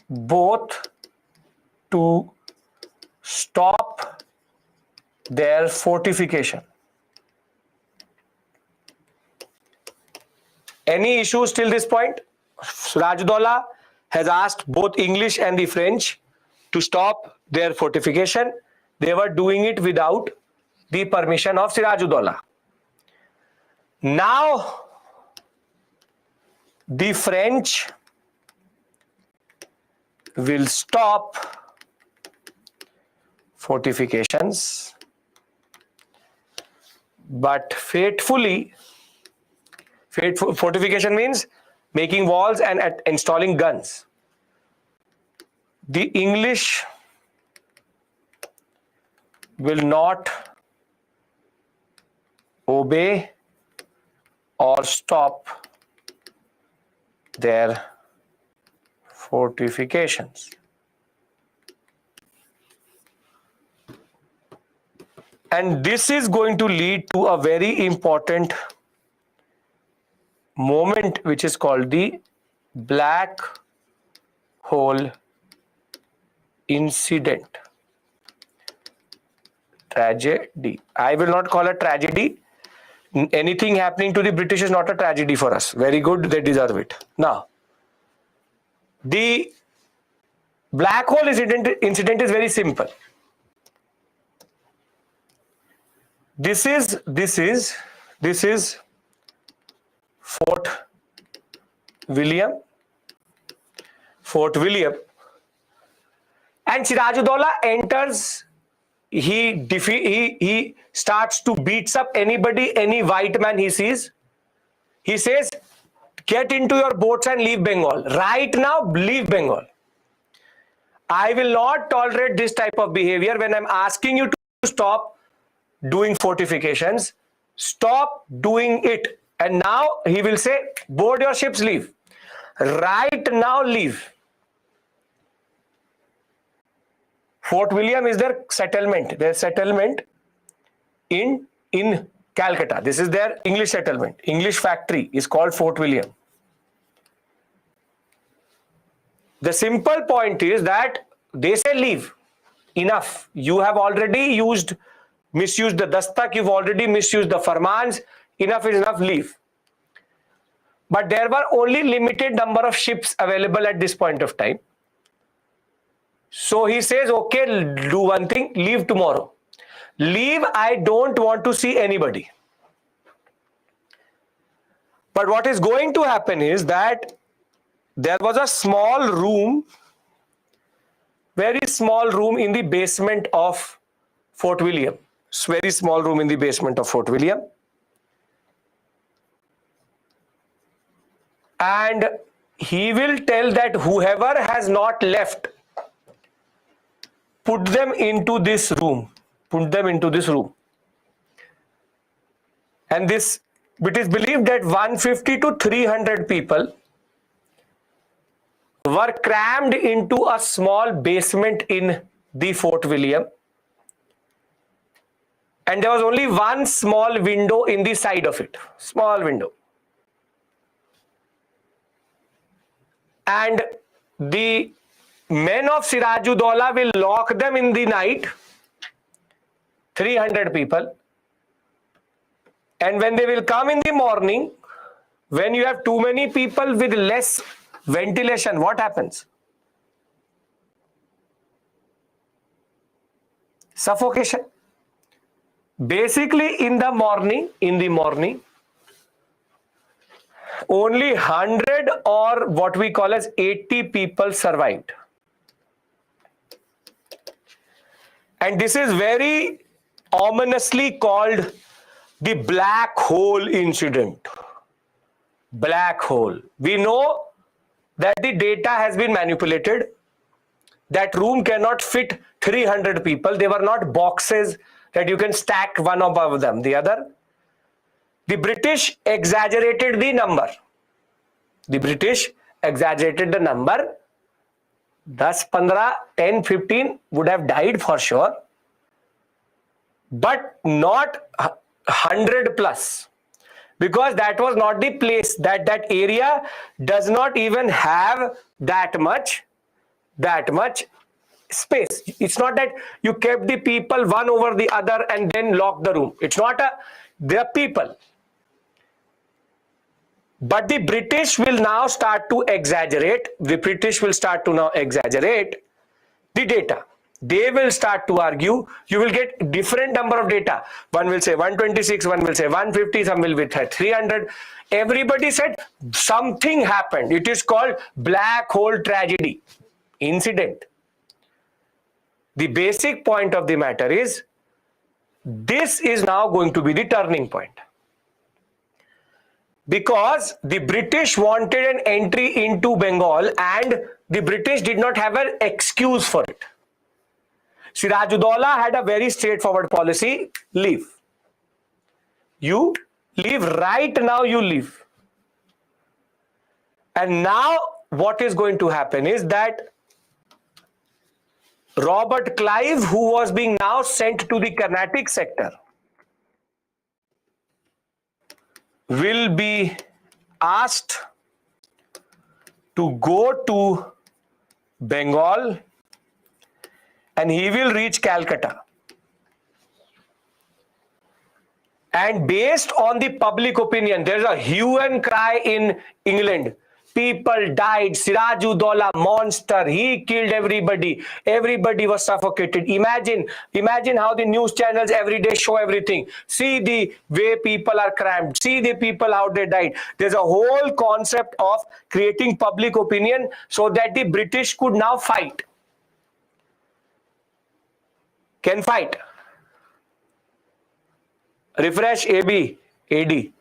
both to stop their fortification. Any issues till this point? Siraj-ud-Dawla has asked both English and the French to stop their fortification. They were doing it without the permission of Siraj-ud-Dawla. Now the French will stop fortifications, but fortification means making walls and installing guns. The English will not obey or stop their fortifications. And this is going to lead to a very important moment, which is called the Black Hole Incident. Tragedy. I will not call it tragedy. Anything happening to the British is not a tragedy for us. Very good, they deserve it. Now, the Black Hole incident is very simple. This is Fort William, and Siraj-ud-Dawla enters. He starts to beats up anybody, any white man he sees. He says, get into your boats and leave Bengal. Right now, leave Bengal. I will not tolerate this type of behavior. When I'm asking you to stop, doing fortifications. Stop doing it. And now he will say, board your ships, leave. Right now, leave. Fort William is their settlement. Their settlement in Calcutta. This is their English settlement. English factory is called Fort William. The simple point is that they say leave. Enough. You have already misused the dastak, you've already misused the farmans. Enough is enough, leave. But there were only limited number of ships available at this point of time. So he says, okay, do one thing, leave tomorrow. Leave, I don't want to see anybody. But what is going to happen is that there was a small room, very small room in the basement of Fort William. Very small room in the basement of Fort William. And he will tell that whoever has not left, put them into this room. Put them into this room. And it is believed that 150 to 300 people were crammed into a small basement in the Fort William. And there was only one small window in the side of it. Small window. And the men of Sirajuddaula will lock them in the night, 300 people. And when they will come in the morning, when you have too many people with less ventilation, what happens? Suffocation. Basically, in the morning, only 100 or what we call as 80 people survived. And this is very ominously called the black hole incident. Black hole. We know that the data has been manipulated. That room cannot fit 300 people. They were not boxes that you can stack one above them, the other. The British exaggerated the number. The British exaggerated the number. 10, 15, 10, 15 would have died for sure. But not 100 plus. Because that was not the place. That area does not even have that much space. It's not that you kept the people one over the other and then locked the room. It's not they're people. But the British will now start to exaggerate. The British will start to now exaggerate the data. They will start to argue. You will get different number of data. One will say 126, one will say 150, some will be 300. Everybody said something happened. It is called black hole tragedy incident. The basic point of the matter is, this is now going to be the turning point. Because the British wanted an entry into Bengal and the British did not have an excuse for it. Sirajuddaula had a very straightforward policy, leave. You leave right now, you leave. And now what is going to happen is that Robert Clive, who was being now sent to the Carnatic sector, will be asked to go to Bengal and he will reach Calcutta. And based on the public opinion, there is a hue and cry in England. People died. Sirajuddaula, monster. He killed everybody. Everybody was suffocated. Imagine how the news channels every day show everything. See the way people are crammed. See the people how they died. There's a whole concept of creating public opinion so that the British could now fight. Can fight. Refresh AB, AD.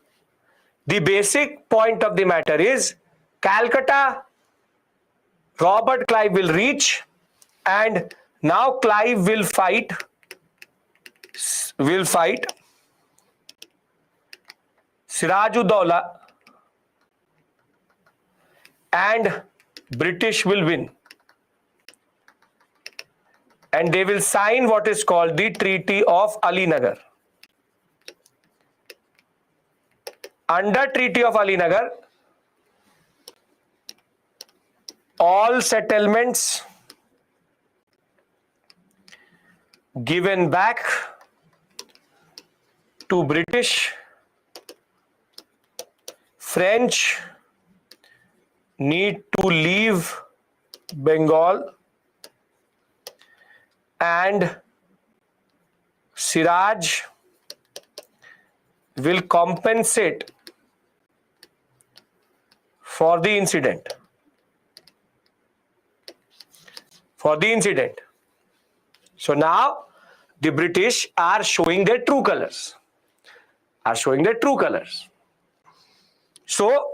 The basic point of the matter is, Calcutta, Robert Clive will reach, and now Clive will fight will fight Sirajuddaula and British will win. And they will sign what is called the Treaty of Alinagar. Under Treaty of Alinagar, all settlements given back to British, French need to leave Bengal, and Siraj will compensate for the incident. So now the British are showing their true colors. So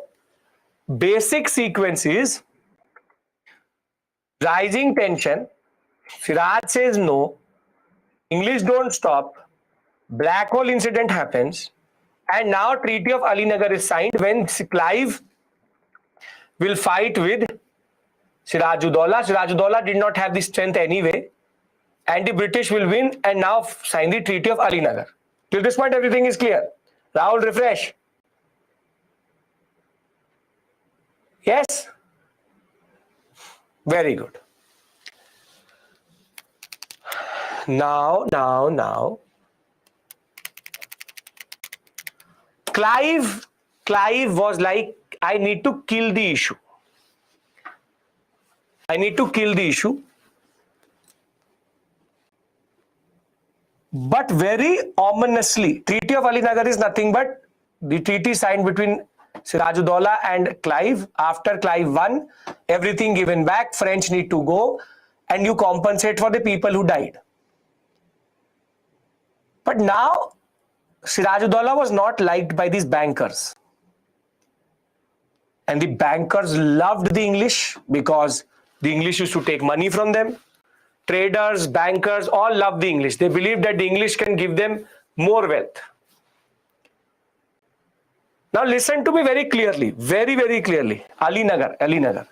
basic sequence is rising tension. Siraj says no. English don't stop. Black hole incident happens. And now Treaty of Alinagar is signed when Clive will fight with Sirajuddaula. Sirajuddaula did not have the strength anyway. And the British will win and now sign the Treaty of Alinagar. Till this point, everything is clear. Rahul, refresh. Yes? Very good. Now. Clive was like, I need to kill the issue. But very ominously, Treaty of Alinagar is nothing but the treaty signed between Sirajuddaula and Clive. After Clive won, everything given back, French need to go, and you compensate for the people who died. But now, Sirajuddaula was not liked by these bankers. And the bankers loved the English because the English used to take money from them. Traders, bankers, all loved the English. They believed that the English can give them more wealth. Now listen to me very clearly, very, very clearly. Alinagar.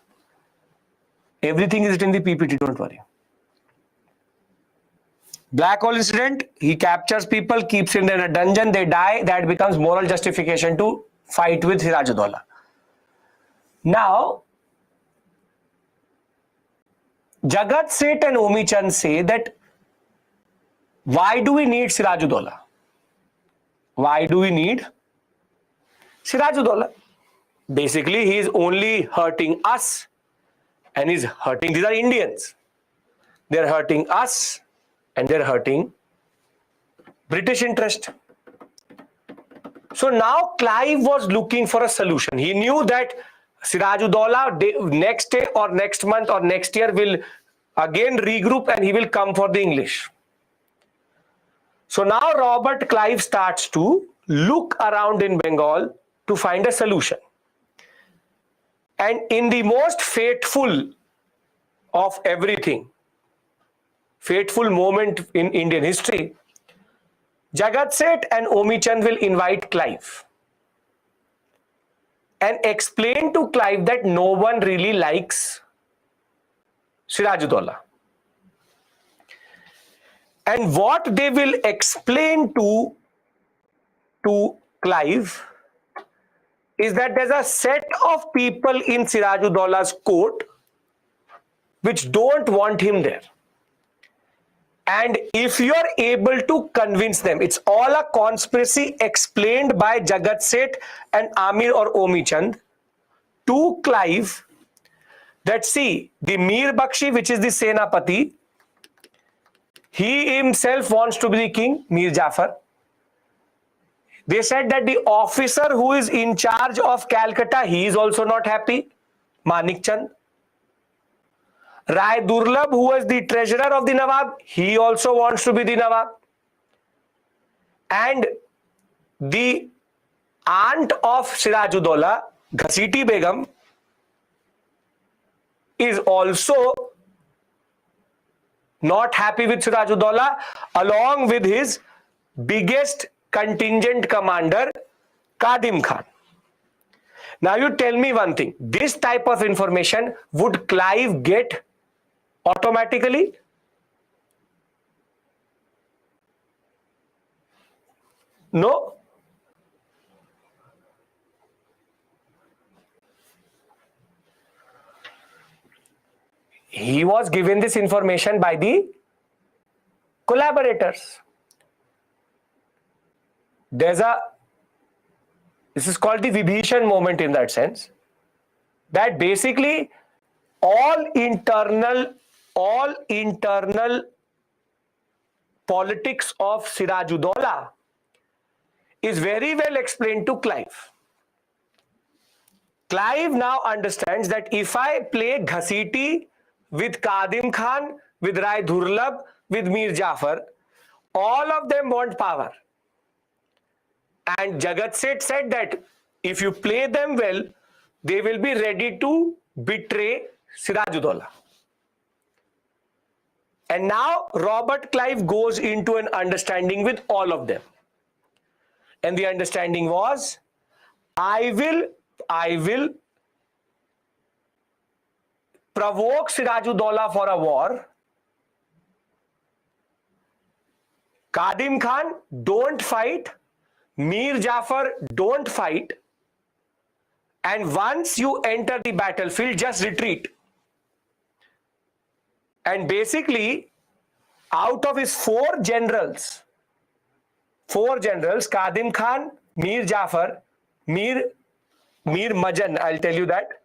Everything is in the PPT, don't worry. Black hole incident, he captures people, keeps them in a dungeon, they die, that becomes moral justification to fight with Sirajuddaula. Now, Jagat Seth and Omi Chand say that why do we need Sirajuddaula? Why do we need Sirajuddaula? Basically, he is only hurting us and he's hurting, these are Indians. They're hurting us and they're hurting British interest. So now Clive was looking for a solution. He knew that Sirajuddaula next day or next month or next year will again regroup and he will come for the English. So now Robert Clive starts to look around in Bengal to find a solution. And in the most fateful of everything, fateful moment in Indian history, Jagat Seth and Omi Chand will invite Clive and explain to Clive that no one really likes Sirajuddaula. And what they will explain to Clive is that there's a set of people in Sirajuddaula's court which don't want him there. And if you are able to convince them, it's all a conspiracy explained by Jagat Seth and Amir or Omi Chand to Clive that see, the Mir Bakshi, which is the Senapati, he himself wants to be the king, Mir Jafar. They said that the officer who is in charge of Calcutta, he is also not happy, Manik Chand. Rai Durlabh, who was the treasurer of the Nawab, he also wants to be the Nawab. And the aunt of Sirajuddaula, Ghasiti Begum, is also not happy with Sirajuddaula along with his biggest contingent commander, Kadim Khan. Now you tell me one thing. This type of information would Clive get automatically? No. He was given this information by the collaborators. This is called the Vibhishan moment in that sense, that basically all internal politics of Sirajuddaula is very well explained to Clive. Clive now understands that if I play Ghasiti with Kadim Khan, with Rai Durlab, with Mir Jafar, all of them want power. And Jagat Seth said that if you play them well, they will be ready to betray Sirajuddaula. And now Robert Clive goes into an understanding with all of them. And the understanding was, I will provoke Sirajuddaula for a war. Kadim Khan, don't fight. Mir Jafar, don't fight. And once you enter the battlefield, just retreat. And basically, out of his four generals, Kadim Khan, Mir Jafar, Mir Majan, I'll tell you that,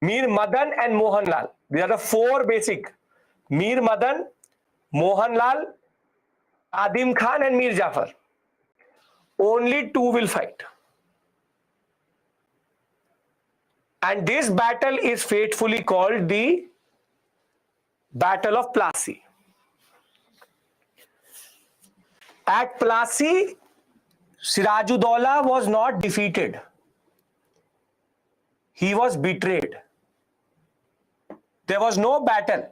Mir Madan and Mohanlal. These are the four basic. Mir Madan, Mohanlal, Kadim Khan and Mir Jafar. Only two will fight. And this battle is faithfully called the Battle of Plassey. At Plassey, Sirajuddaula was not defeated. He was betrayed. There was no battle.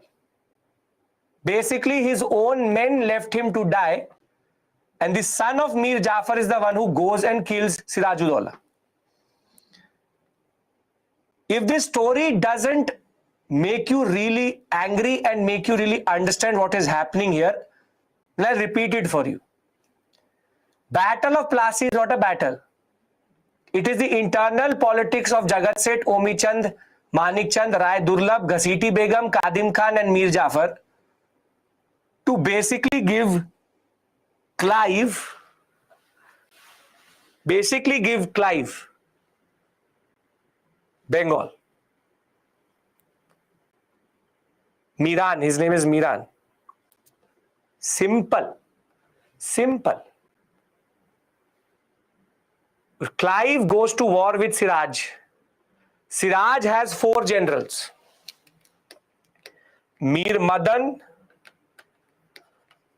Basically, his own men left him to die, and the son of Mir Jafar is the one who goes and kills Sirajuddaula. If this story doesn't make you really angry and make you really understand what is happening here, I'll repeat it for you. Battle of Plassey is not a battle. It is the internal politics of Jagat Seth, Omi Chand, Manik Chand, Rai Durlab, Ghasiti Begum, Kadim Khan and Mir Jafar to basically give Clive Bengal. Miran, his name is Miran. Simple. Clive goes to war with Siraj. Siraj has four generals: Mir Madan,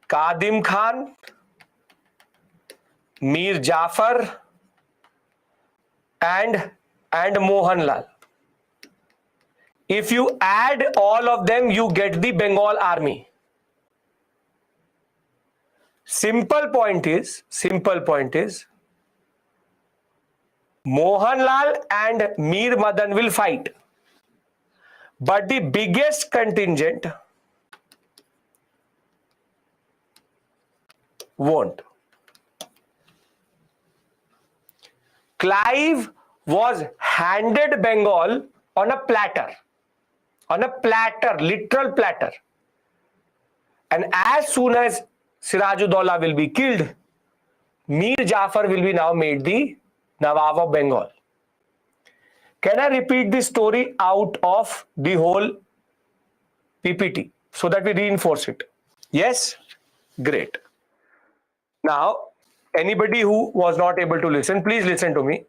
Kadim Khan, Mir Jafar, and Mohanlal. If you add all of them, you get the Bengal army. Simple point is, Mohanlal and Mir Madan will fight. But the biggest contingent won't. Clive was handed Bengal on a platter, literal platter. And as soon as Sirajuddaula will be killed, Mir Jafar will be now made the Nawab of Bengal. Can I repeat this story out of the whole PPT so that we reinforce it? Yes? Great. Now, anybody who was not able to listen, please listen to me.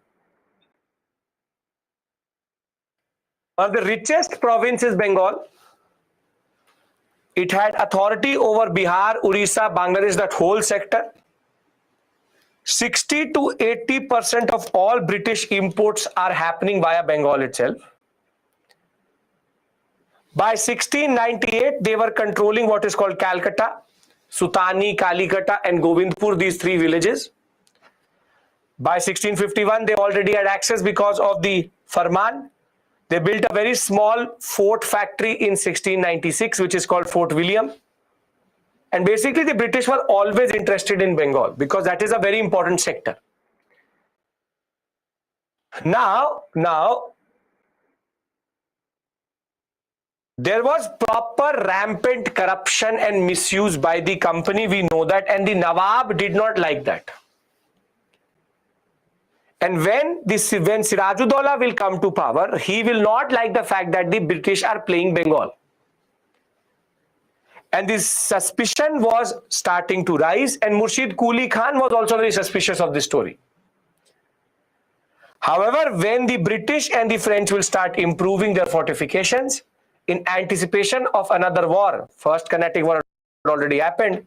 One of the richest province is Bengal. It had authority over Bihar, Orissa, Bangladesh, that whole sector. 60 to 80% of all British imports are happening via Bengal itself. By 1698, they were controlling what is called Calcutta. Sutani, Kalikata and Govindpur, these three villages. By 1651, they already had access because of the Farman. They built a very small fort factory in 1696, which is called Fort William. And basically, the British were always interested in Bengal because that is a very important sector. Now, there was proper rampant corruption and misuse by the company. We know that, and the Nawab did not like that. And when Sirajuddaula will come to power, he will not like the fact that the British are playing Bengal. And this suspicion was starting to rise, and Murshid Quli Khan was also very suspicious of this story. However, when the British and the French will start improving their fortifications in anticipation of another war, First Carnatic War had already happened,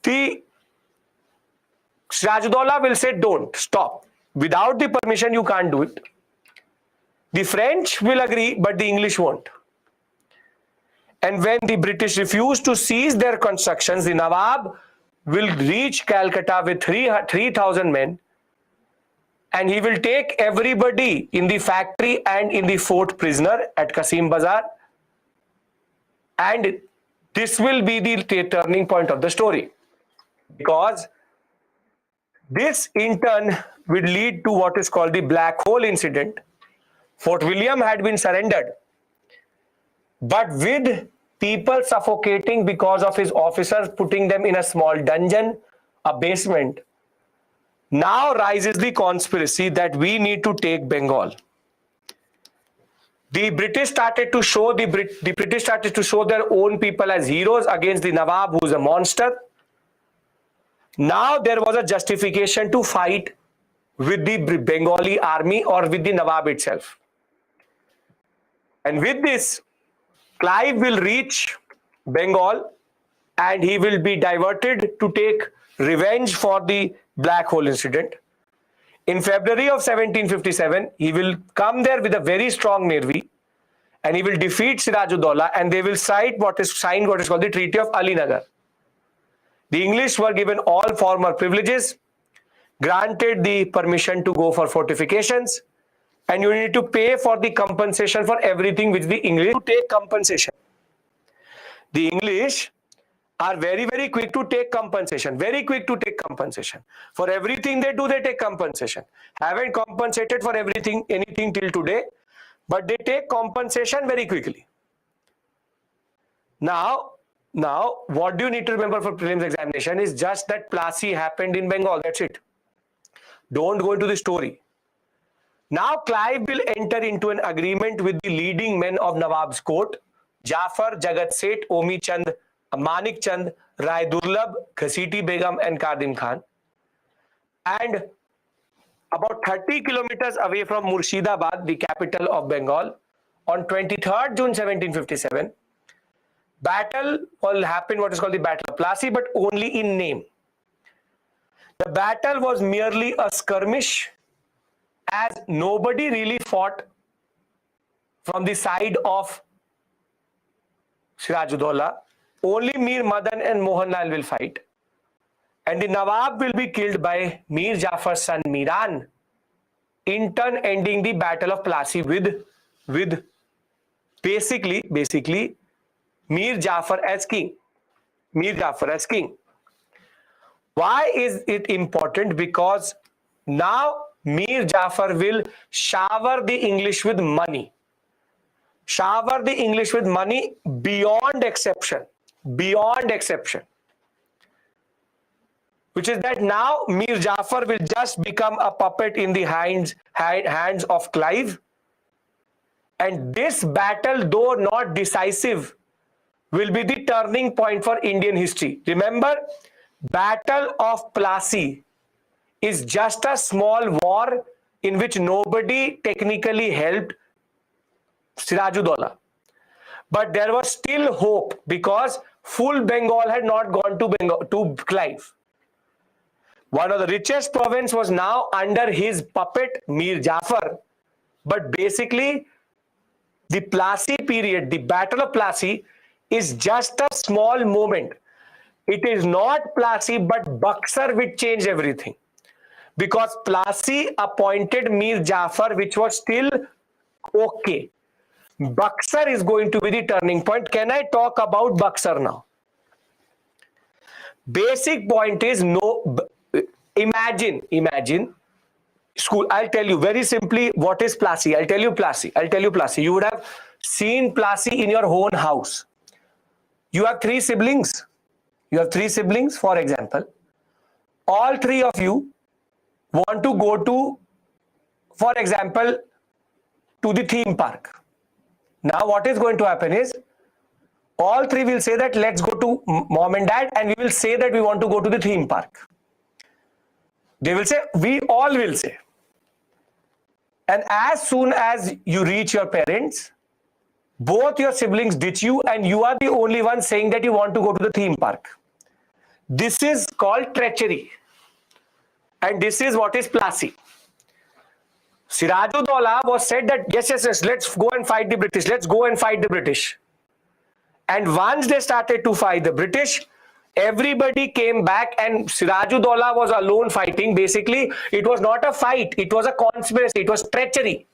the Sirajuddaula will say, don't, stop. Without the permission, you can't do it. The French will agree, but the English won't. And when the British refuse to cease their constructions, the Nawab will reach Calcutta with 3,000 men, and he will take everybody in the factory and in the fort prisoner at Qasim Bazar. And this will be the turning point of the story, because this in turn will lead to what is called the Black Hole incident. Fort William had been surrendered, but with people suffocating because of his officers putting them in a small dungeon, a basement, now rises the conspiracy that we need to take Bengal. The British started to show their own people as heroes against the Nawab, who is a monster. Now there was a justification to fight with the Bengali army or with the Nawab itself. And with this, Clive will reach Bengal and he will be diverted to take revenge for the Black Hole incident. In February of 1757, he will come there with a very strong navy and he will defeat Sirajuddaula, and they will sign what is called the Treaty of Alinagar. The English were given all former privileges, granted the permission to go for fortifications, and you need to pay for the compensation for everything which the English take compensation. The English are very, very quick to take compensation, For everything they do, they take compensation. Haven't compensated for anything till today, but they take compensation very quickly. Now, what do you need to remember for prelims examination is just that Plassey happened in Bengal. That's it. Don't go into the story. Now, Clive will enter into an agreement with the leading men of Nawab's court, Jafar, Jagat Seth, Omi Chand, Manik Chand, Rai Durlab, Ghasiti Begum and Kadim Khan. And about 30 kilometers away from Murshidabad, the capital of Bengal, on 23rd June 1757, battle will happen, what is called the Battle of Plassey, but only in name. The battle was merely a skirmish, as nobody really fought from the side of Sirajuddaula. Only Mir Madan and Mohanlal will fight. And the Nawab will be killed by Mir Jafar's son Miran, in turn ending the Battle of Plassey with basically Mir Jafar as king. Why is it important? Because now Mir Jafar will shower the English with money. Beyond exception. Which is that now Mir Jafar will just become a puppet in the hands of Clive. And this battle, though not decisive, will be the turning point for Indian history. Remember, Battle of Plassey is just a small war in which nobody technically helped Sirajuddaula. But there was still hope because full Bengal had not gone to Clive. One of the richest province was now under his puppet, Mir Jafar. But basically, the Plassey period, the Battle of Plassey, is just a small moment. It is not Plassey but Buxar which changed everything. Because Plassey appointed Mir Jafar, which was still okay. Buxar is going to be the turning point. Can I talk about Buxar now? Basic point is imagine school. I'll tell you very simply what is Plassey. I'll tell you Plassey. You would have seen Plassey in your own house. You have three siblings. For example. All three of you want to go to, for example, to the theme park. Now what is going to happen is, all three will say that let's go to mom and dad, and we will say that we want to go to the theme park. They will say, we all will say. And as soon as you reach your parents, both your siblings ditch you and you are the only one saying that you want to go to the theme park. This is called treachery. And this is what is Plassey. Sirajuddaula was said that yes, let's go and fight the British. And once they started to fight the British, everybody came back and Sirajuddaula was alone fighting. Basically, it was not a fight. It was a conspiracy. It was treachery.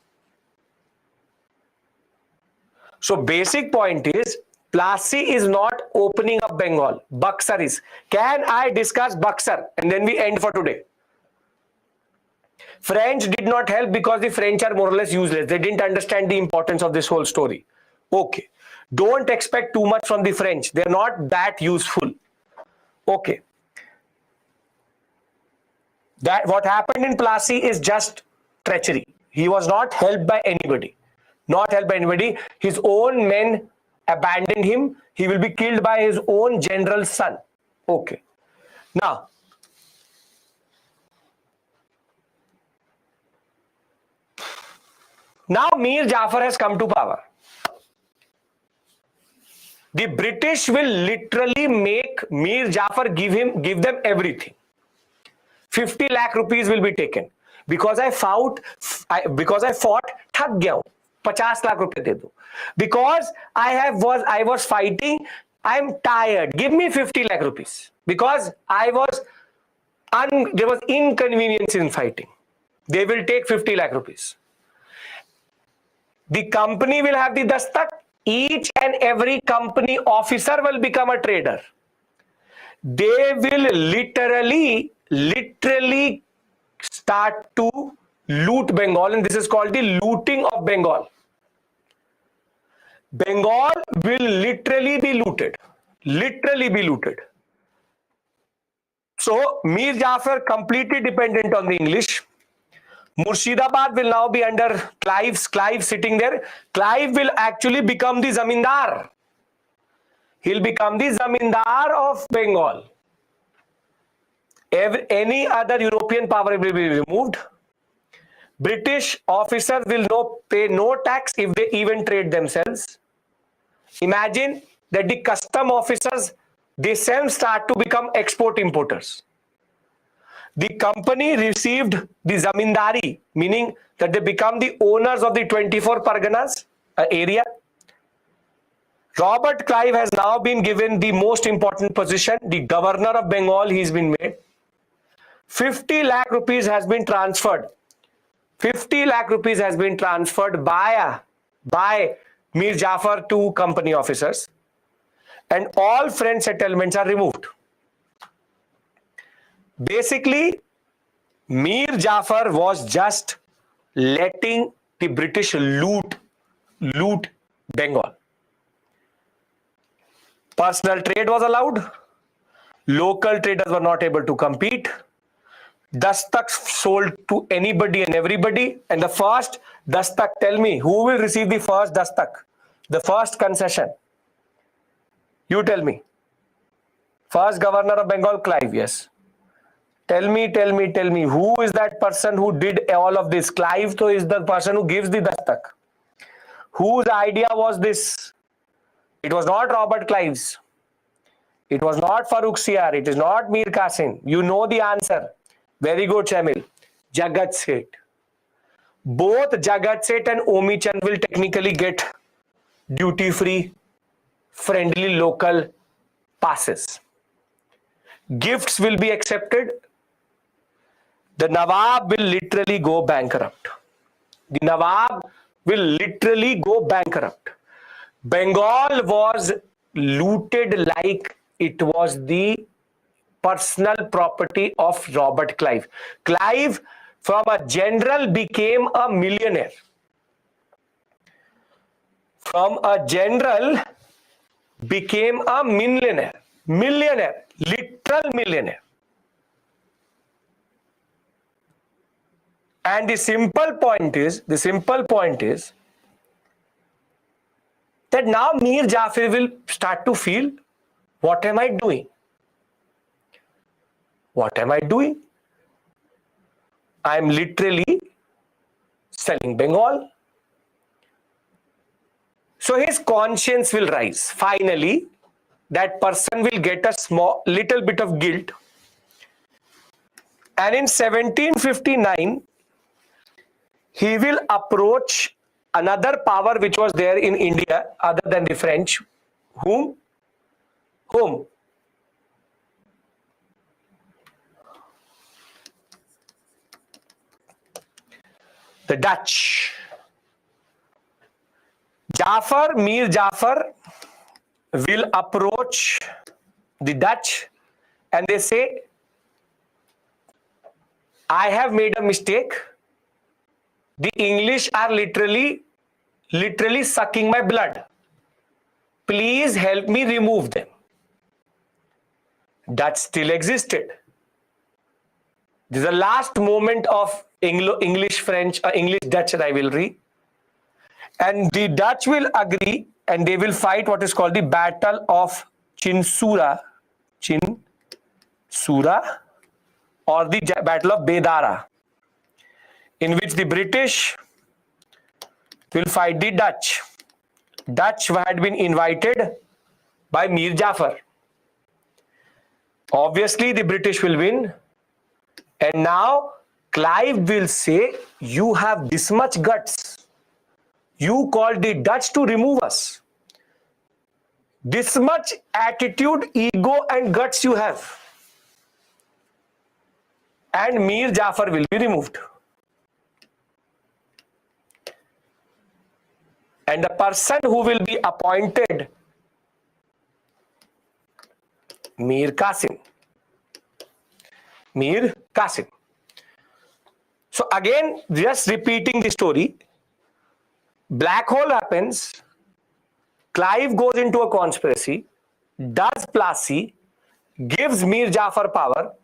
So basic point is, Plassey is not opening up Bengal. Buxar is. Can I discuss Buxar? And then we end for today. French did not help because the French are more or less useless. They didn't understand the importance of this whole story. Okay. Don't expect too much from the French. They're not that useful. Okay. That what happened in Plassey is just treachery. He was not helped by anybody. His own men abandoned him. He will be killed by his own general's son. Okay. Now Mir Jafar has come to power. The British will literally make Mir Jafar give them everything. 50 lakh rupees will be taken. Because I fought, thak gaya hu. 50 lakh rupees de do. Because I was fighting, I'm tired. Give me 50 lakh rupees. Because there was inconvenience in fighting. They will take 50 lakh rupees. The company will have the dastak. Each and every company officer will become a trader. They will literally start to loot Bengal, and this is called the looting of Bengal. Bengal will literally be looted. So Mir Jafar completely dependent on the English. Murshidabad will now be under Clive sitting there. Clive will actually become the Zamindar. He'll become the Zamindar of Bengal. Any other European power will be removed. British officers will pay no tax if they even trade themselves. Imagine that the custom officers themselves start to become export importers. The company received the Zamindari, meaning that they become the owners of the 24 Parganas area. Robert Clive has now been given the most important position, the governor of Bengal. He's been made. 50 lakh rupees has been transferred. 50 lakh rupees has been transferred by Mir Jafar to company officers, and all French settlements are removed. Basically, Mir Jafar was just letting the British loot Bengal. Personal trade was allowed. Local traders were not able to compete. Dastaks sold to anybody and everybody. And the first dastak, tell me, who will receive the first dastak? The first concession? You tell me. First governor of Bengal, Clive, yes. Tell me, who is that person who did all of this? Clive so is the person who gives the dastak. Whose idea was this? It was not Robert Clive's. It was not Farooq Siyar. It is not Mir Qasim. You know the answer. Very good, Shamil. Jagat Seth. Both Jagat Seth and Omi Chand will technically get duty-free friendly local passes. Gifts will be accepted. The Nawab will literally go bankrupt. The Nawab will literally go bankrupt. Bengal was looted like it was the personal property of Robert Clive. Clive, from a general, became a millionaire. From a general, became a millionaire. Millionaire, literal millionaire. And the simple point is that now Mir Jafar will start to feel, what am I doing? What am I doing? I'm literally selling Bengal. So his conscience will rise. Finally, that person will get a little bit of guilt. And in 1759, he will approach another power which was there in India other than the French. Whom? The Dutch. Mir Jafar will approach the Dutch and they say, I have made a mistake. The English are literally sucking my blood. Please help me remove them. Dutch still existed. This is the last moment of English-French, English-Dutch rivalry. And the Dutch will agree and they will fight what is called the Battle of Chinsura or the Battle of Bedara, in which the British will fight the Dutch. Dutch had been invited by Mir Jafar. Obviously, the British will win. And now Clive will say, you have this much guts. You called the Dutch to remove us. This much attitude, ego and guts you have. And Mir Jafar will be removed. And the person who will be appointed, Mir Qasim. So again, just repeating the story. Black hole happens. Clive goes into a conspiracy, does Plassey, gives Mir Jafar power.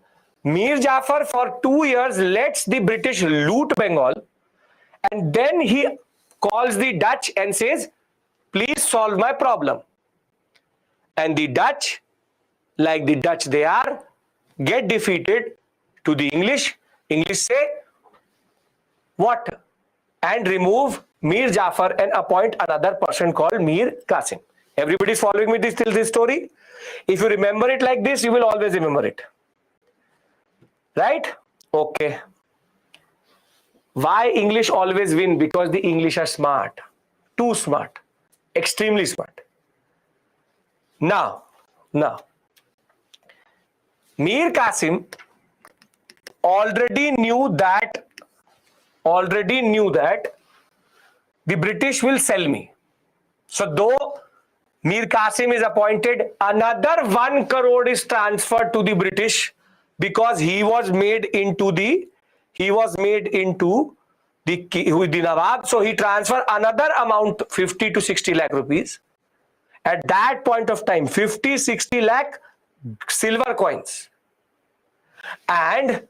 Mir Jafar for 2 years lets the British loot Bengal, and then he calls the Dutch and says, please solve my problem. And the Dutch, like the Dutch they are, get defeated to the English. English say, what? And remove Mir Jafar and appoint another person called Mir Qasim. Everybody is following me till this story? If you remember it like this, you will always remember it. Right? Okay. Why English always win? Because the English are smart. Too smart. Extremely smart. Now, Mir Qasim already knew that the British will sell me. So though Mir Qasim is appointed, another 1 crore is transferred to the British because he was made into the Nawab. So he transferred another amount, 50 to 60 lakh rupees. At that point of time, 50, 60 lakh silver coins. And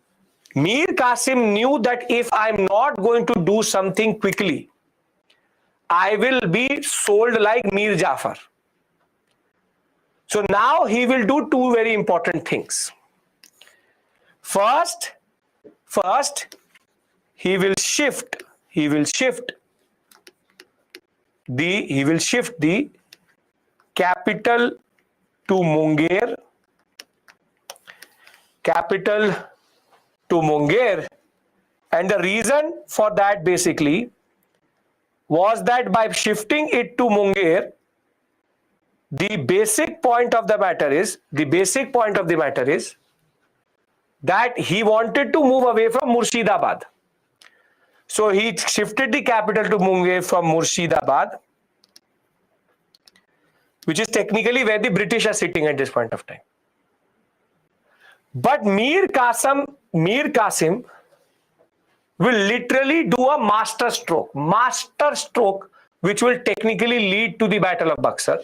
Mir Qasim knew that if I'm not going to do something quickly, I will be sold like Mir Jafar. So now he will do 2 very important things. First, he will shift the capital to Munger. And the reason for that basically was that by shifting it to Munger, the basic point of the matter is that he wanted to move away from Murshidabad. So he shifted the capital to move away from Murshidabad, which is technically where the British are sitting at this point of time. But Mir Qasim will literally do a master stroke, which will technically lead to the Battle of Buxar.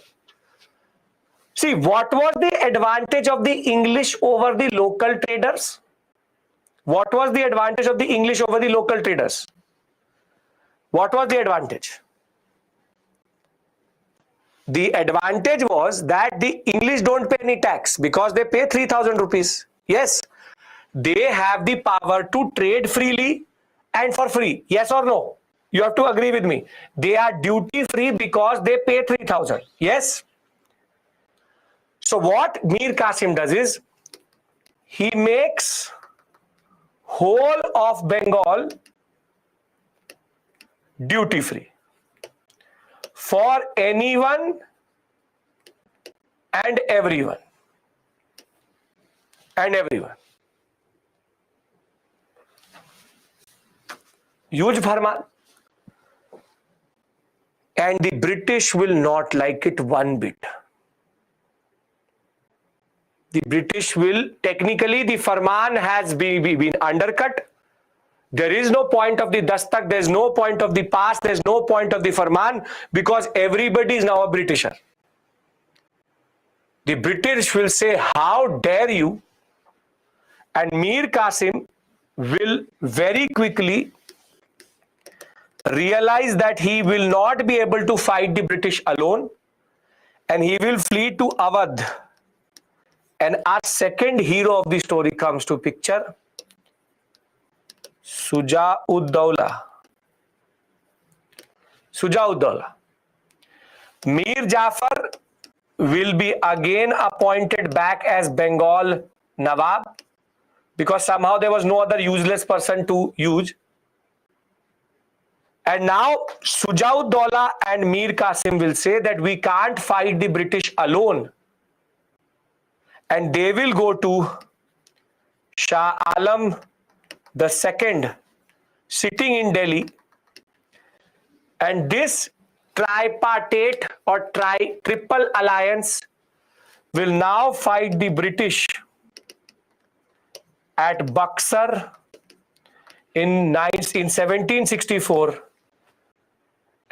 See, what was the advantage of the English over the local traders? What was the advantage of the English over the local traders? What was the advantage? The advantage was that the English don't pay any tax because they pay 3,000 rupees. Yes, they have the power to trade freely and for free. Yes or no? You have to agree with me. They are duty free because they pay 3,000. Yes. So what Mir Qasim does is he makes whole of Bengal duty free for anyone and everyone. Huge farman. And the British will not like it one bit. The British will, technically the farman has been undercut. There is no point of the dastak, there is no point of the pass, there is no point of the farman because everybody is now a Britisher. The British will say, how dare you? And Mir Qasim will very quickly realize that he will not be able to fight the British alone and he will flee to Awadh. And our second hero of the story comes to picture, Shuja'ud-Dawla. Mir Jafar will be again appointed back as Bengal Nawab because somehow there was no other useless person to use. And now Shuja'ud-Dawla and Mir Qasim will say that we can't fight the British alone. And they will go to Shah Alam II sitting in Delhi. And this tripartite or triple alliance will now fight the British at Buxar in 1764.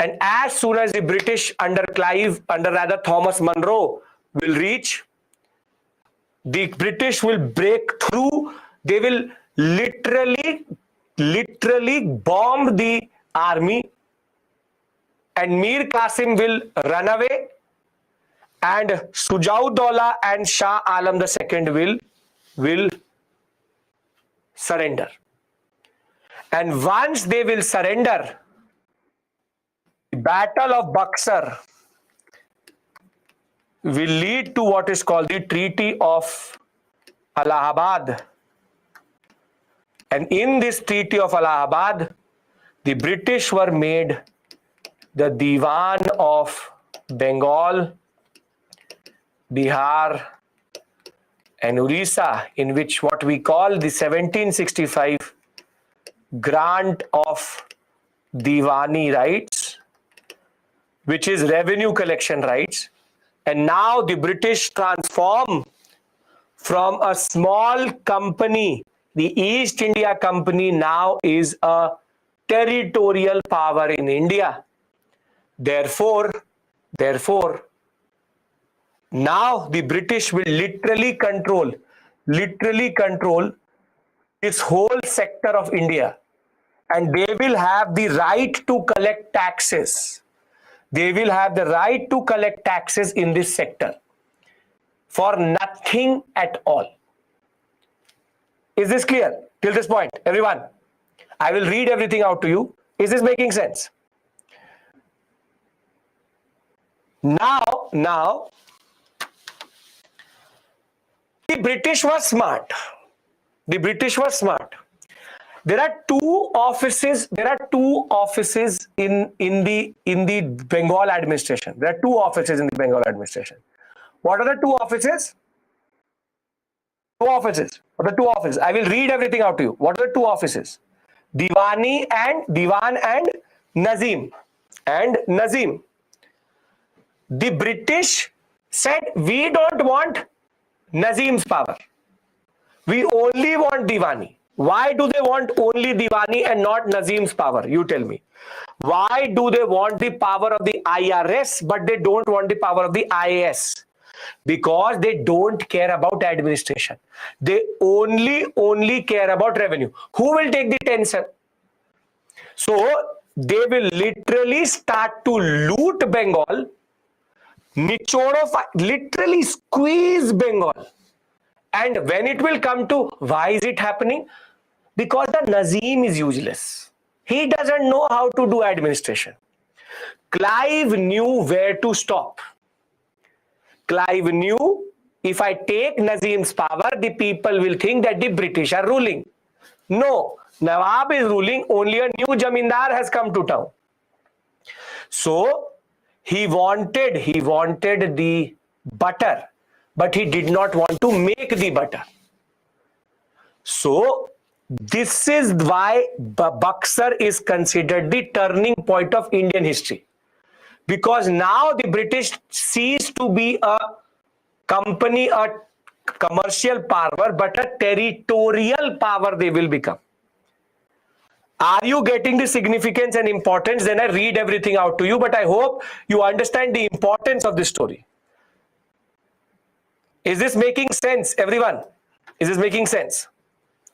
And as soon as the British under Thomas Munro will reach, the British will break through. They will literally bomb the army, and Mir Qasim will run away, and Shuja'ud-Dawla and Shah Alam II will surrender. And once they will surrender, the Battle of Buxar will lead to what is called the Treaty of Allahabad. And in this Treaty of Allahabad, the British were made the Diwan of Bengal, Bihar, and Orissa, in which what we call the 1765 grant of Diwani rights, which is revenue collection rights. And now the British transform from a small company. The East India Company now is a territorial power in India. Therefore, now the British will literally control this whole sector of India, and they will have the right to collect taxes. They will have the right to collect taxes in this sector for nothing at all. Is this clear till this point, everyone? I will read everything out to you. Is this making sense? Now, the British were smart. The There are two offices. There are two offices in the Bengal administration. There are two offices in the Bengal administration. What are the two offices? Two offices. What are the two offices? I will read everything out to you. What are the two offices? Diwan and Nazim. The British said, we don't want Nazim's power. We only want Diwani. Why do they want only Diwani and not Nazim's power? You tell me. Why do they want the power of the IRS but they don't want the power of the IAS? Because they don't care about administration. They only care about revenue. Who will take the 10, sir? So they will literally start to loot Bengal, literally squeeze Bengal. And when it will come to why is it happening? Because the Nazim is useless. He doesn't know how to do administration. Clive knew where to stop. Clive knew if I take Nazim's power, the people will think that the British are ruling. No, Nawab is ruling, only a new Jamindar has come to town. So he wanted the butter, but he did not want to make the butter. So this is why Buxar is considered the turning point of Indian history. Because now the British cease to be a company, a commercial power, but a territorial power they will become. Are you getting the significance and importance? Then I read everything out to you, but I hope you understand the importance of this story. Is this making sense, everyone? Is this making sense?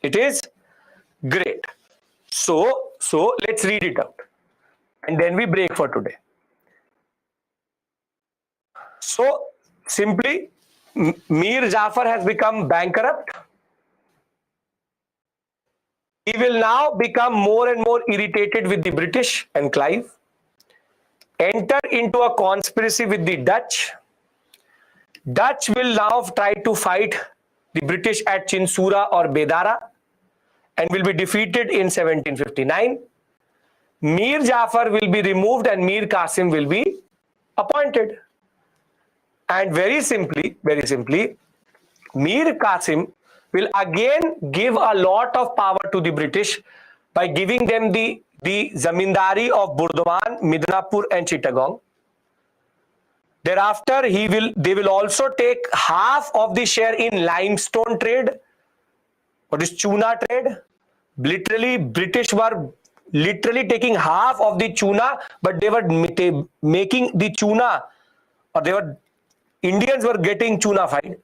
It is? Great. So let's read it out. And then we break for today. So simply, Mir Jafar has become bankrupt. He will now become more and more irritated with the British and Clive. Enter into a conspiracy with the Dutch. Dutch will now try to fight the British at Chinsura or Bedara and will be defeated in 1759. Mir Jafar will be removed and Mir Qasim will be appointed. And very simply, Mir Qasim will again give a lot of power to the British by giving them the Zamindari of Burdwan, Midnapur and Chittagong. Thereafter, they will also take half of the share in limestone trade. What is Chuna trade? Literally, British were literally taking half of the Chuna, but they were making the Chuna, or Indians were getting Chuna-fied.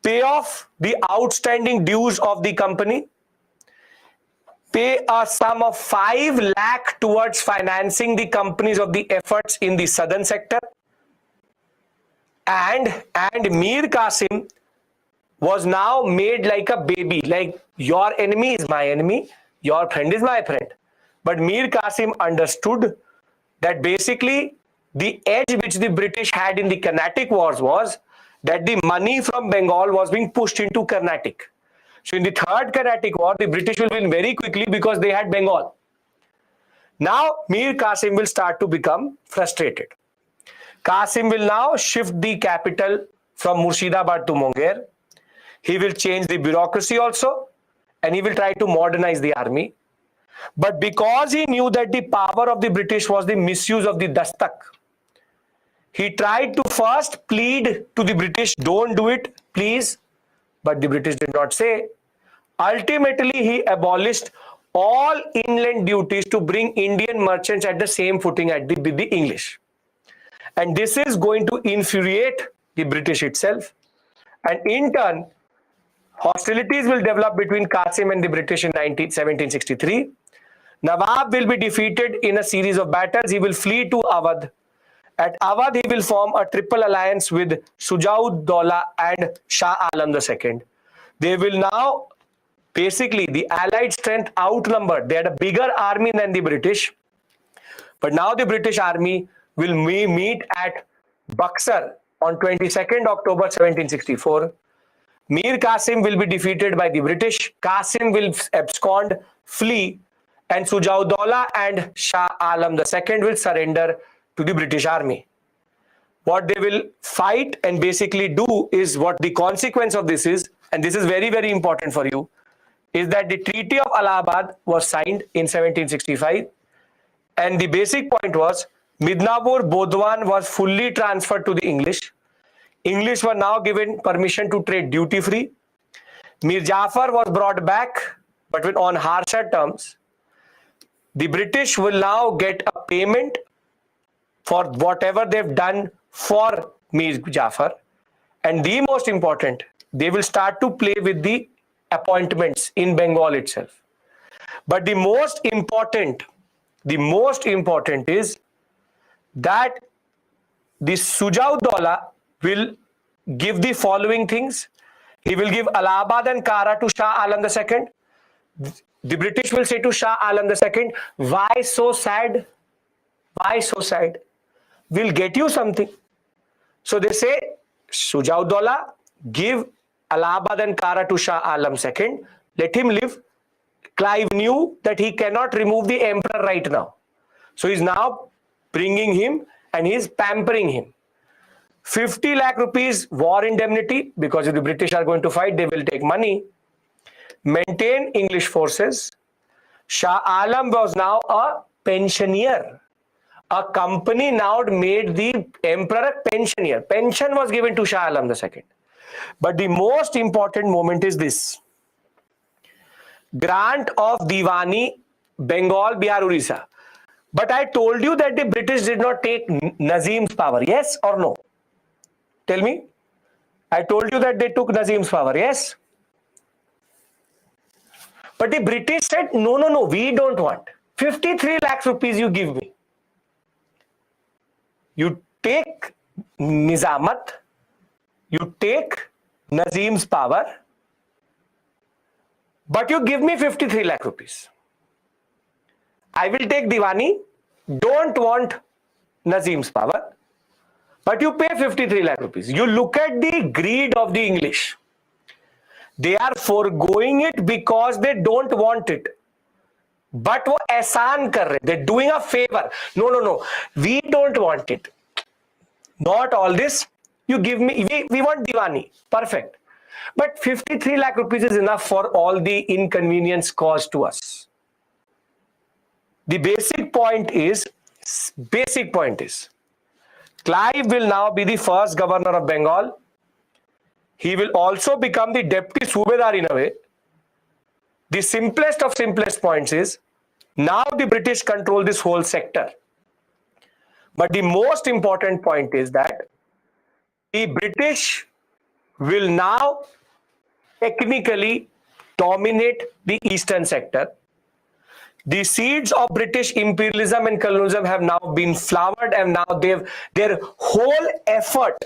Pay off the outstanding dues of the company. Pay a sum of 5 lakh towards financing the companies of the efforts in the southern sector. And Mir Qasim was now made like a baby, like your enemy is my enemy, your friend is my friend. But Mir Qasim understood that basically the edge which the British had in the Carnatic Wars was that the money from Bengal was being pushed into Carnatic. So in the third Carnatic War, the British will win very quickly because they had Bengal. Now Mir Qasim will start to become frustrated. Qasim will now shift the capital from Murshidabad to Munger. He will change the bureaucracy also, and he will try to modernize the army. But because he knew that the power of the British was the misuse of the Dastak, he tried to first plead to the British, don't do it, please. But the British did not say. Ultimately, he abolished all inland duties to bring Indian merchants at the same footing with the English. And this is going to infuriate the British itself. And in turn, hostilities will develop between Qasim and the British in 1763. Nawab will be defeated in a series of battles. He will flee to Awadh. At Awadh, he will form a triple alliance with Sujaud-Dawla and Shah Alam II. They will now, basically, the Allied strength outnumbered. They had a bigger army than the British. But now the British army will meet at Buxar on 22nd October 1764. Mir Qasim will be defeated by the British. Qasim will abscond, flee, and Sujaudollah and Shah Alam II will surrender to the British army. What they will fight and basically do is, what the consequence of this is, and this is very, very important for you, is that the Treaty of Allahabad was signed in 1765, and the basic point was Midnapur, Bodwan was fully transferred to the English. English were now given permission to trade duty-free. Mir Jafar was brought back, but on harsher terms. The British will now get a payment for whatever they've done for Mir Jafar. And the most important, they will start to play with the appointments in Bengal itself. But the most important is that the Sujaudollah will give the following things. He will give Allahabad and Kara to Shah Alam II. The British will say to Shah Alam II, why so sad? Why so sad? We'll get you something. So they say, Sujaudollah, give Allahabad and Kara to Shah Alam II. Let him live. Clive knew that he cannot remove the emperor right now. So he's now bringing him and he's pampering him. 50 lakh rupees war indemnity, because if the British are going to fight, they will take money. Maintain English forces. Shah Alam was now a pensioner. A company now made the emperor a pensioner. Pension was given to Shah Alam II. But the most important moment is this. Grant of Diwani, Bengal, Bihar, Orissa. But I told you that the British did not take Nazim's power. Yes or no? Tell me. I told you that they took Nazim's power. Yes? But the British said, no, we don't want. 53 lakhs rupees you give me. You take Nizamat, you take Nazim's power, but you give me 53 lakh rupees. I will take Diwani, don't want Nazim's power, but you pay 53 lakh rupees. You look at the greed of the English. They are foregoing it because they don't want it. But वो एहसान कर रहे, they're doing a favor. No, we don't want it. Not all this. You give me, we want Diwani. Perfect. But 53 lakh rupees is enough for all the inconvenience caused to us. The basic point is, Clive will now be the first governor of Bengal. He will also become the deputy Subedar in a way. The simplest of simplest points is, now the British control this whole sector. But the most important point is that the British will now technically dominate the eastern sector. The seeds of British imperialism and colonialism have now been flowered, and now their whole effort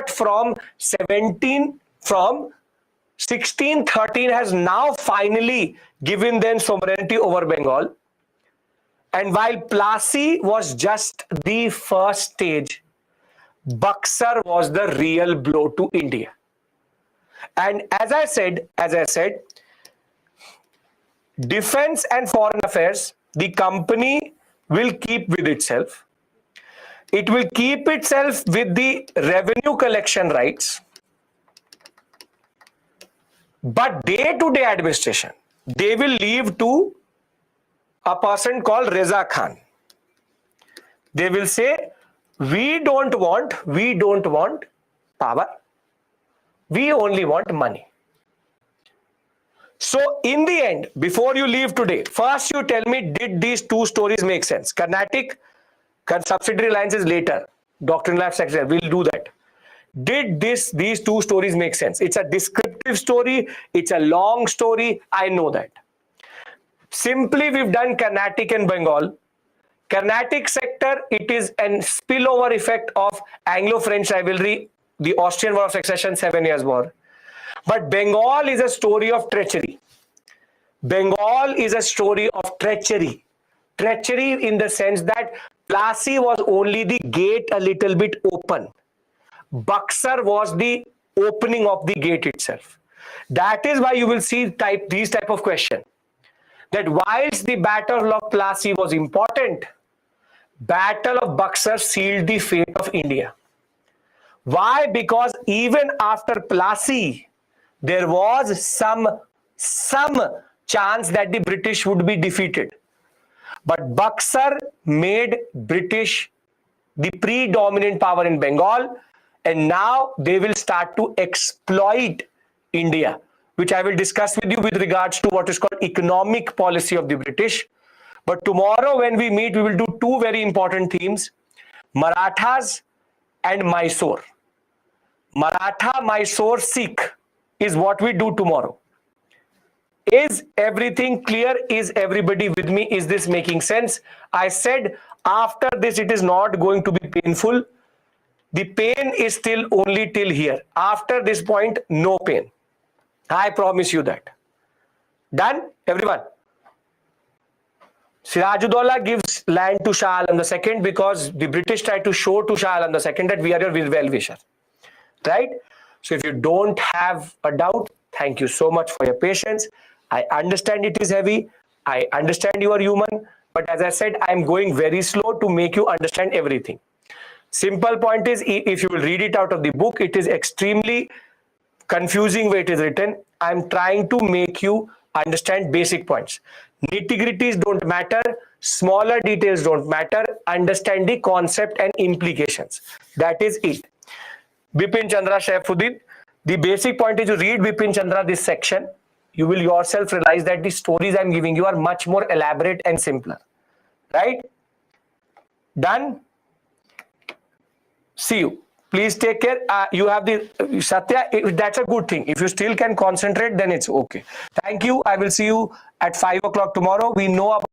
from 1613 has now finally given them sovereignty over Bengal. And while Plassey was just the first stage, Buxar was the real blow to India. And as I said, defense and foreign affairs, the company will keep with itself. It will keep itself with the revenue collection rights. But day-to-day administration, they will leave to a person called Reza Khan. They will say, we don't want power. We only want money. So in the end, before you leave today, first you tell me, did these two stories make sense? Carnatic, subsidiary alliances later. Doctrinal Life Secretary, we'll do that. Did these two stories make sense? It's a descriptive story. It's a long story. I know that. Simply, we've done Carnatic and Bengal. Carnatic sector, it is a spillover effect of Anglo-French rivalry, the Austrian War of Succession, 7 Years' War. But Bengal is a story of treachery. Bengal is a story of treachery. Treachery in the sense that Plassey was only the gate a little bit open. Buxar was the opening of the gate itself. That is why you will see these type of question, that whilst the Battle of Plassey was important, Battle of Buxar sealed the fate of India. Why? Because even after Plassey, there was some chance that the British would be defeated. But Buxar made British the predominant power in Bengal, and now they will start to exploit India, which I will discuss with you with regards to what is called economic policy of the British. But tomorrow when we meet, we will do two very important themes, Marathas and Mysore. Maratha, Mysore, Sikh is what we do tomorrow. Is everything clear? Is everybody with me? Is this making sense? I said after this it is not going to be painful. The pain is still only till here. After this point, no pain. I promise you that. Done, everyone? Sirajuddaula gives land to Shah Alam II because the British tried to show to Shah Alam II that we are your well-wisher. Right? So if you don't have a doubt, thank you so much for your patience. I understand it is heavy. I understand you are human. But as I said, I am going very slow to make you understand everything. Simple point is, if you will read it out of the book, it is extremely confusing way it is written. I am trying to make you understand basic points. Nitty-gritties don't matter. Smaller details don't matter. Understand the concept and implications. That is it. Bipin Chandra Saifuddin. The basic point is, you read Bipin Chandra this section, you will yourself realize that the stories I am giving you are much more elaborate and simpler. Right? Done? See you. Please take care. You have the Satya. That's a good thing. If you still can concentrate, then it's okay. Thank you. I will see you at 5 o'clock tomorrow. We know about